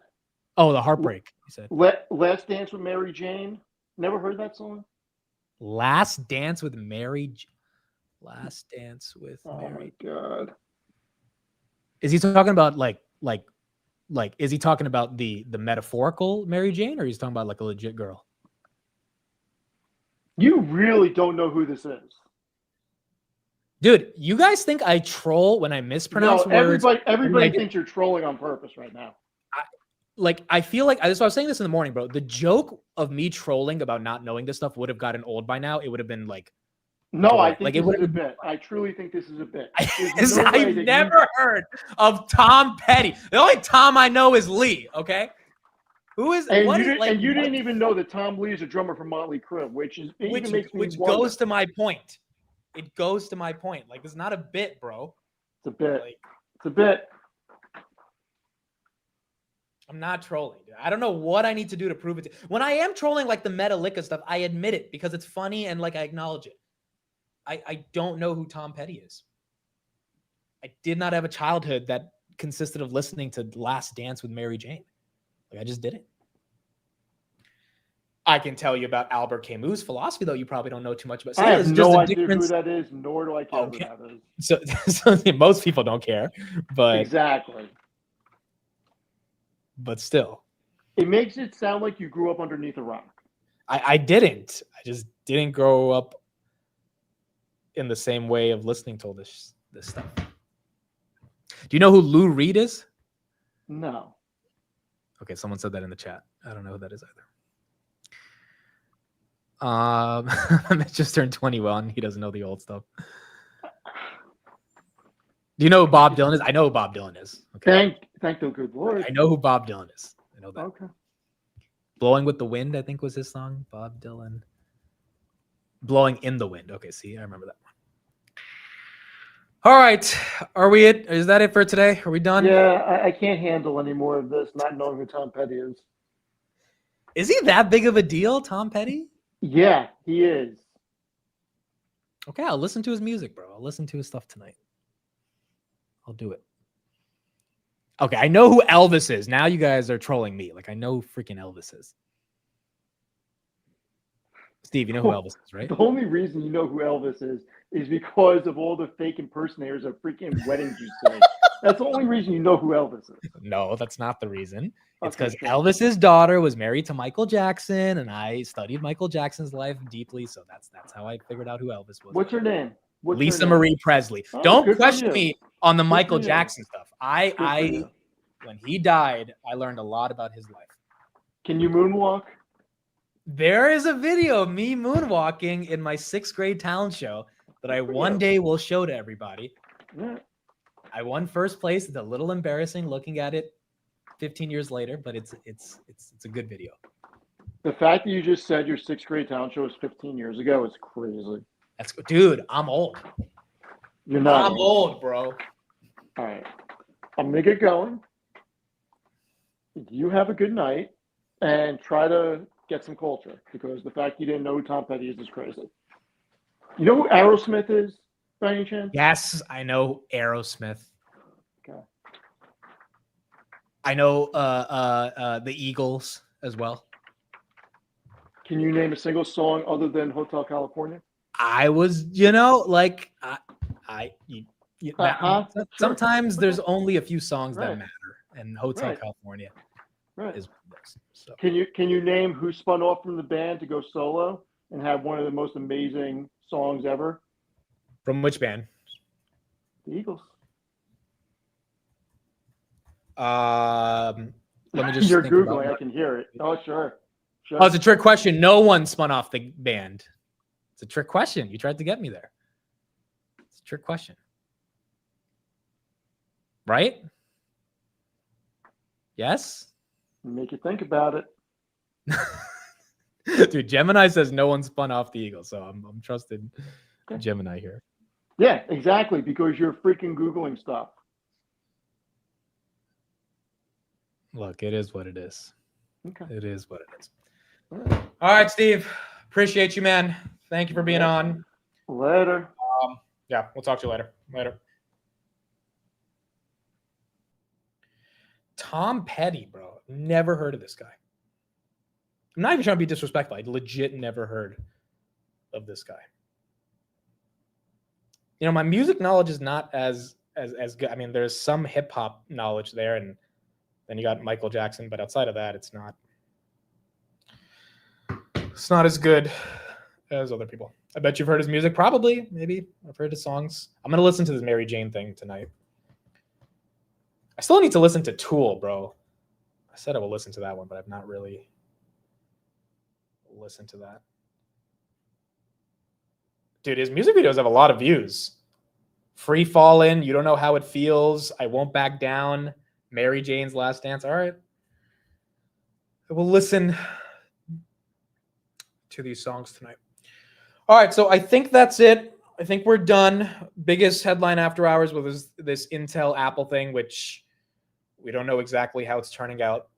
S1: Oh, the Heartbreak, you said.
S18: Last Dance with Mary Jane. Never heard that song?
S1: Last Dance with Mary. Last Dance with Mary.
S18: Oh my God.
S1: Is he talking about like is he talking about the metaphorical Mary Jane, or he's talking about like a legit girl?
S18: You really don't know who this is.
S1: Dude, you guys think I troll when I mispronounce words?
S18: Everybody thinks you're trolling on purpose right now.
S1: I feel like I was saying this in the morning, bro. The joke of me trolling about not knowing this stuff would have gotten old by now. It would have been like,
S18: no, I think
S1: like
S18: this is a bit. I truly think this is a bit.
S1: I've never heard of Tom Petty. The only Tom I know is Lee. Okay, who is?
S18: And you didn't even know that Tom Lee is a drummer for Motley Crue, which
S1: goes to my point. It goes to my point. Like, it's not a bit, bro.
S18: It's a bit. It's a bit.
S1: I'm not trolling, dude. I don't know what I need to do to prove it to. When I am trolling like the Metallica stuff, I admit it because it's funny and like I acknowledge it. I don't know who Tom Petty is. I did not have a childhood that consisted of listening to Last Dance with Mary Jane. Like, I just didn't. I can tell you about Albert Camus' philosophy, though you probably don't know too much about. So
S18: I
S1: it's
S18: have
S1: just
S18: no
S1: a
S18: idea
S1: difference.
S18: who that is, nor do I care
S1: Okay.
S18: who that is.
S1: So most people don't care, but
S18: Exactly.
S1: but still,
S18: It makes it sound like you grew up underneath a rock.
S1: I didn't. I just didn't grow up in the same way of listening to all this stuff. Do you know who Lou Reed is?
S18: No.
S1: Okay, someone said that in the chat. I don't know who that is either. Mitch just turned 21. He doesn't know the old stuff. Do you know who Bob Dylan is? I know who Bob Dylan is. Okay.
S18: Thank the good Lord.
S1: I know who Bob Dylan is. I know that.
S18: Okay.
S1: Blowing with the Wind, I think was his song. Bob Dylan. Blowing in the Wind. Okay, see, I remember that one. All right. Are we it? Is that it for today? Are we done?
S18: Yeah, I can't handle any more of this, not knowing who Tom Petty is.
S1: Is he that big of a deal, Tom Petty?
S18: Yeah, he is.
S1: Okay, I'll listen to his music, bro. I'll listen to his stuff tonight. I'll do it. Okay, I know who Elvis is. Now you guys are trolling me. Like, I know who freaking Elvis is. Steve, you know who Elvis is, right?
S18: The only reason you know who Elvis is because of all the fake impersonators of freaking weddings you say. That's the only reason you know who Elvis is.
S1: No, that's not the reason. It's
S18: Okay,
S1: because
S18: sure.
S1: Elvis's daughter was married to Michael Jackson, and I studied Michael Jackson's life deeply. So that's how I figured out who Elvis was.
S18: What's her name? What's her
S1: Lisa
S18: name?
S1: Marie Presley.
S18: Oh,
S1: Don't
S18: good for
S1: question
S18: you.
S1: me on the
S18: Good
S1: Michael
S18: for you.
S1: Jackson stuff.
S18: you.
S1: When he died, I learned a lot about his life.
S18: Can you moonwalk?
S1: There is a video of me moonwalking in my 6th grade talent show that I one day will show to everybody.
S18: Yeah.
S1: I won first place. It's a little embarrassing looking at it 15 years later, but it's a good video.
S18: The fact that you just said your 6th grade talent show was 15 years ago is crazy.
S1: That's dude. I'm old.
S18: You're not.
S1: I'm old, bro.
S18: All right. I'm going to get going. You have a good night and try to get some culture because the fact you didn't know who Tom Petty is crazy. You know who Aerosmith is by any chance?
S1: Yes, I know Aerosmith.
S18: Okay.
S1: I know the Eagles as well.
S18: Can you name a single song other than Hotel California?
S1: I was, like sometimes there's only a few songs that
S18: Right.
S1: matter, and Hotel
S18: Right.
S1: California
S18: Right.
S1: is so.
S18: Can you name who spun off from the band to go solo and have one of the most amazing songs ever?
S1: From which band?
S18: The Eagles.
S1: Let me just.
S18: You're
S1: think about
S18: Googling. I
S1: what-
S18: can hear it. Oh, sure.
S1: Oh, it's a trick question. No one spun off the band. It's a trick question. You tried to get me there. It's a trick question. Right? Yes?
S18: Make you think about it.
S1: Dude, Gemini says no one spun off the Eagles, so I'm trusted Gemini here.
S18: Yeah, exactly. Because you're freaking Googling stuff.
S1: Look, it is what it is.
S18: Okay.
S1: It is what it is. All right, Steve. Appreciate you, man. Thank you for being on.
S18: Later.
S1: Yeah, we'll talk to you later. Later. Tom Petty, bro. Never heard of this guy. I'm not even trying to be disrespectful. I legit never heard of this guy. My music knowledge is not as good. I mean, there's some hip hop knowledge there, and then you got Michael Jackson, but outside of that, it's not as good as other people. I bet you've heard his music. Probably, maybe. I've heard his songs. I'm gonna listen to this Mary Jane thing tonight. I still need to listen to Tool, bro. I said I will listen to that one, but I've not really listened to that. Dude, his music videos have a lot of views. Free Fallin', You Don't Know How It Feels, I Won't Back Down, Mary Jane's Last Dance. All right. I will listen to these songs tonight. All right, so I think that's it. I think we're done. Biggest headline after hours was this Intel Apple thing, which we don't know exactly how it's turning out,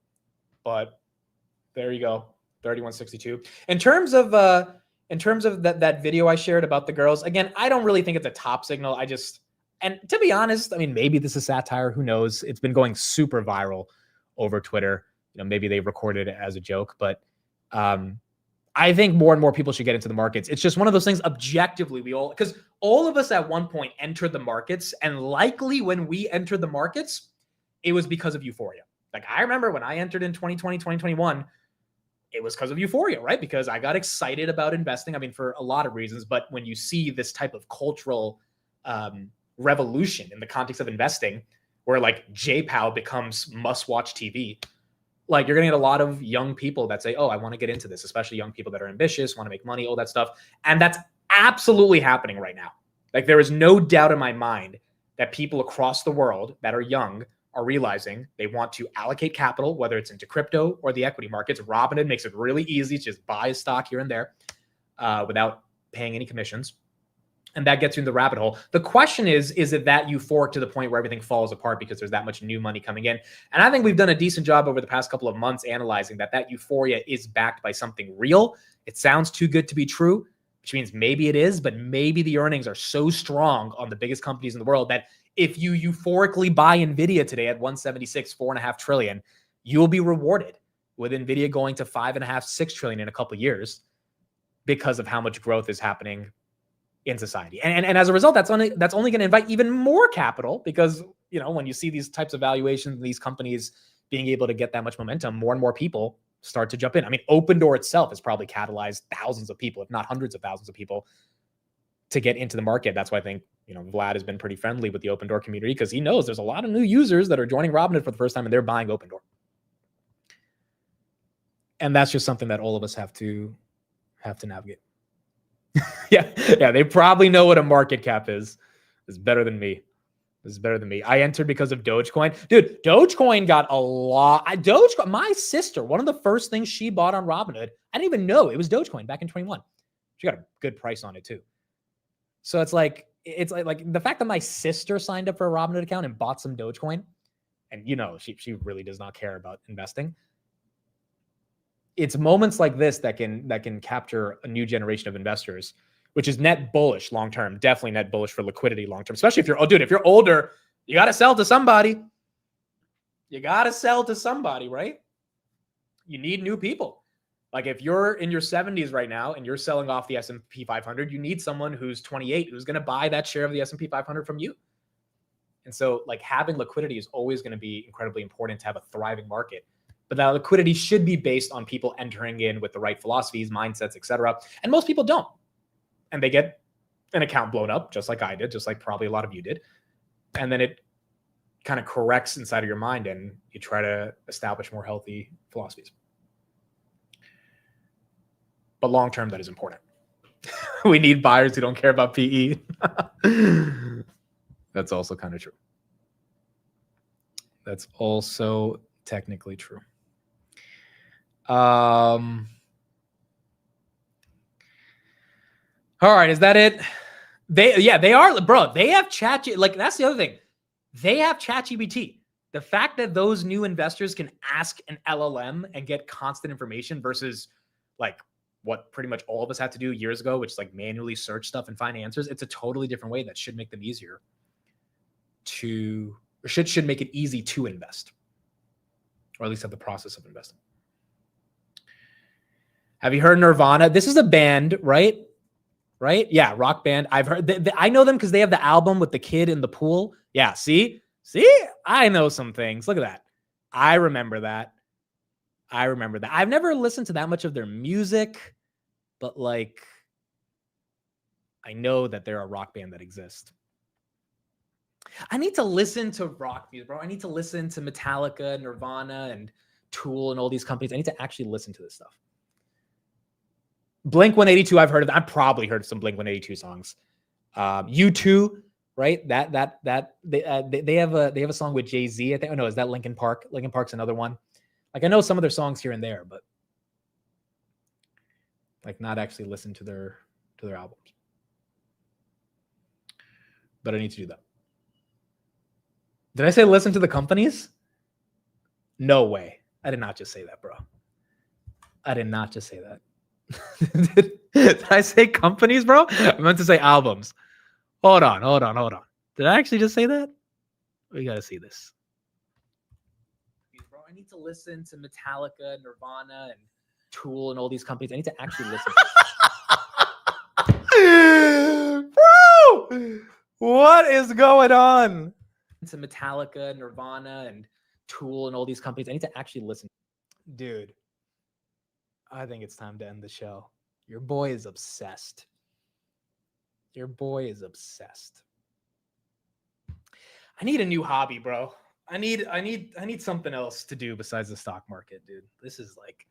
S1: but there you go, 3162. In terms of in terms of that video I shared about the girls, again, I don't really think it's a top signal. And to be honest, I mean, maybe this is satire. Who knows? It's been going super viral over Twitter. Maybe they recorded it as a joke, but I think more and more people should get into the markets. It's just one of those things objectively, because all of us at one point entered the markets, and likely when we entered the markets, it was because of euphoria. Like I remember when I entered in 2020, 2021, it was because of euphoria, right? Because I got excited about investing. I mean, for a lot of reasons, but when you see this type of cultural revolution in the context of investing, where like J-Pow becomes must-watch TV, like you're going to get a lot of young people that say, oh, I want to get into this, especially young people that are ambitious, want to make money, all that stuff. And that's absolutely happening right now. Like there is no doubt in my mind that people across the world that are young are realizing they want to allocate capital, whether it's into crypto or the equity markets. Robinhood makes it really easy to just buy a stock here and there without paying any commissions. And that gets you in the rabbit hole. The question is it that euphoric to the point where everything falls apart because there's that much new money coming in? And I think we've done a decent job over the past couple of months analyzing that euphoria is backed by something real. It sounds too good to be true, which means maybe it is, but maybe the earnings are so strong on the biggest companies in the world that if you euphorically buy NVIDIA today at 176, $4.5 trillion, you'll be rewarded with NVIDIA going to 5.5, $6 trillion in a couple of years because of how much growth is happening in society. And as a result, that's only going to invite even more capital because, when you see these types of valuations, these companies being able to get that much momentum, more and more people start to jump in. I mean, Opendoor itself has probably catalyzed thousands of people, if not hundreds of thousands of people, to get into the market. That's why I think, Vlad has been pretty friendly with the Opendoor community because he knows there's a lot of new users that are joining Robinhood for the first time and they're buying Opendoor. And that's just something that all of us have to navigate. Yeah, they probably know what a market cap is. It's better than me. I entered because of Dogecoin. Dude, Dogecoin got a lot. My sister, one of the first things she bought on Robinhood, I didn't even know it was Dogecoin back in 21. She got a good price on it too. So it's like the fact that my sister signed up for a Robinhood account and bought some Dogecoin, and she really does not care about investing. It's moments like this that can capture a new generation of investors, which is net bullish long term. Definitely net bullish for liquidity long term, especially if you're older, you got to sell to somebody. Right? You need new people. Like if you're in your 70s right now and you're selling off the S&P 500, you need someone who's 28 who's going to buy that share of the S&P 500 from you. And so like having liquidity is always going to be incredibly important to have a thriving market. But that liquidity should be based on people entering in with the right philosophies, mindsets, etc. And most people don't. And they get an account blown up, just like I did, just like probably a lot of you did. And then it kind of corrects inside of your mind and you try to establish more healthy philosophies. But long term, that is important. We need buyers who don't care about PE. That's also kind of true. That's also technically true. All right, is that it? They are, bro. They have ChatGPT. Like that's the other thing. They have ChatGPT. The fact that those new investors can ask an LLM and get constant information versus like what pretty much all of us had to do years ago, which is like manually search stuff and find answers. It's a totally different way that should make them easier to, or should make it easy to invest, or at least have the process of investing. Have you heard Nirvana? This is a band, right? Right? Yeah, rock band. I've heard. I know them because they have the album with the kid in the pool. Yeah, see, I know some things. Look at that. I remember that. I've never listened to that much of their music, but like, I know that they're a rock band that exists. I need to listen to rock music, bro. I need to listen to Metallica, Nirvana, and Tool, and all these companies. I need to actually listen to this stuff. Blink-182, I've heard of. I've probably heard some Blink-182 songs. U2, right? They have a song with Jay-Z. I think. Oh no, is that Linkin Park? Linkin Park's another one. Like I know some of their songs here and there, but like not actually listen to their albums. But I need to do that. Did I say listen to the companies? No way. I did not just say that, bro. I did not just say that. Did I say companies, bro? I meant to say albums. Hold on. Did I actually just say that? We got to see this. Bro, I need to listen to Metallica, Nirvana, and Tool and all these companies. I need to actually listen to Bro! What is going on? To Metallica, Nirvana, and Tool and all these companies. I need to actually listen. Dude, I think it's time to end the show. Your boy is obsessed. Your boy is obsessed. I need a new hobby, bro. I need something else to do besides the stock market, dude. This is like,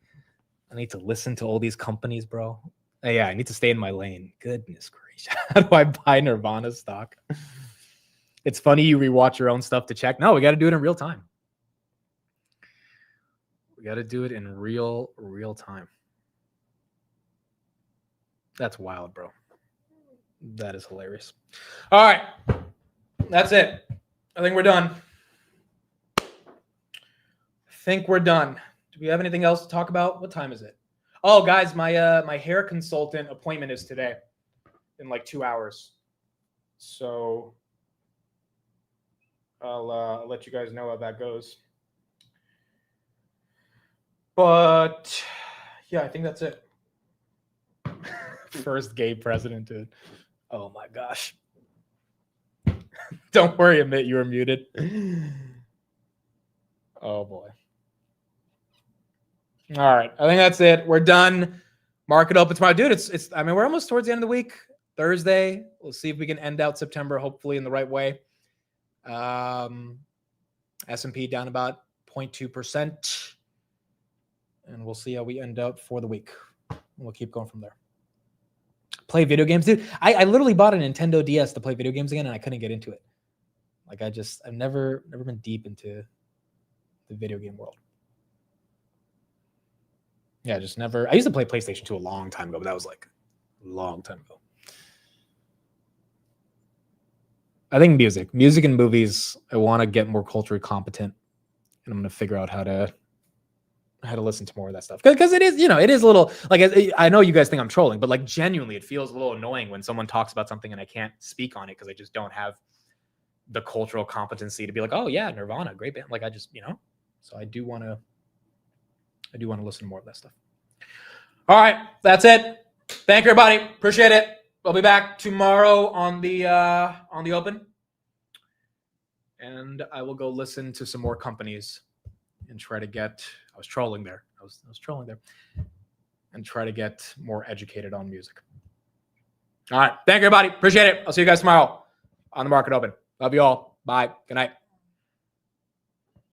S1: I need to listen to all these companies, bro. Yeah, I need to stay in my lane. Goodness gracious. How do I buy Nirvana stock? It's funny you rewatch your own stuff to check. No, we got to do it in real time. We got to do it in real time. That's wild, bro. That is hilarious. All right. That's it. I think we're done. Do we have anything else to talk about? What time is it? Oh, guys, my hair consultant appointment is today in like 2 hours. So I'll let you guys know how that goes. But yeah, I think that's it. First gay president, dude. Oh my gosh. Don't worry, Amit, you were muted. Oh boy. All right. I think that's it. We're done. Market open tomorrow. Dude, it's I mean, we're almost towards the end of the week. Thursday. We'll see if we can end out September, hopefully in the right way. S&P down about 0.2%. And we'll see how we end up for the week. We'll keep going from there. Play video games, dude. I literally bought a Nintendo DS to play video games again, and I couldn't get into it. Like I've never been deep into the video game world. Yeah, just never. I used to play PlayStation 2 a long time ago, but that was like a long time ago. I think music and movies. I want to get more culturally competent, and I'm going to figure out how to listen to more of that stuff, because it is, it is a little like, I know you guys think I'm trolling, but like genuinely it feels a little annoying when someone talks about something and I can't speak on it because I just don't have the cultural competency to be like, oh yeah, Nirvana, great band. Like I just, so I do want to listen to more of that stuff. All right, that's it. Thank you, everybody. Appreciate it. We'll be back tomorrow on the open, and I will go listen to some more companies and try to get. I was trolling there. I was trolling there, and try to get more educated on music. All right, thank you, everybody. Appreciate it. I'll see you guys tomorrow on the Market Open. Love you all. Bye. Good night.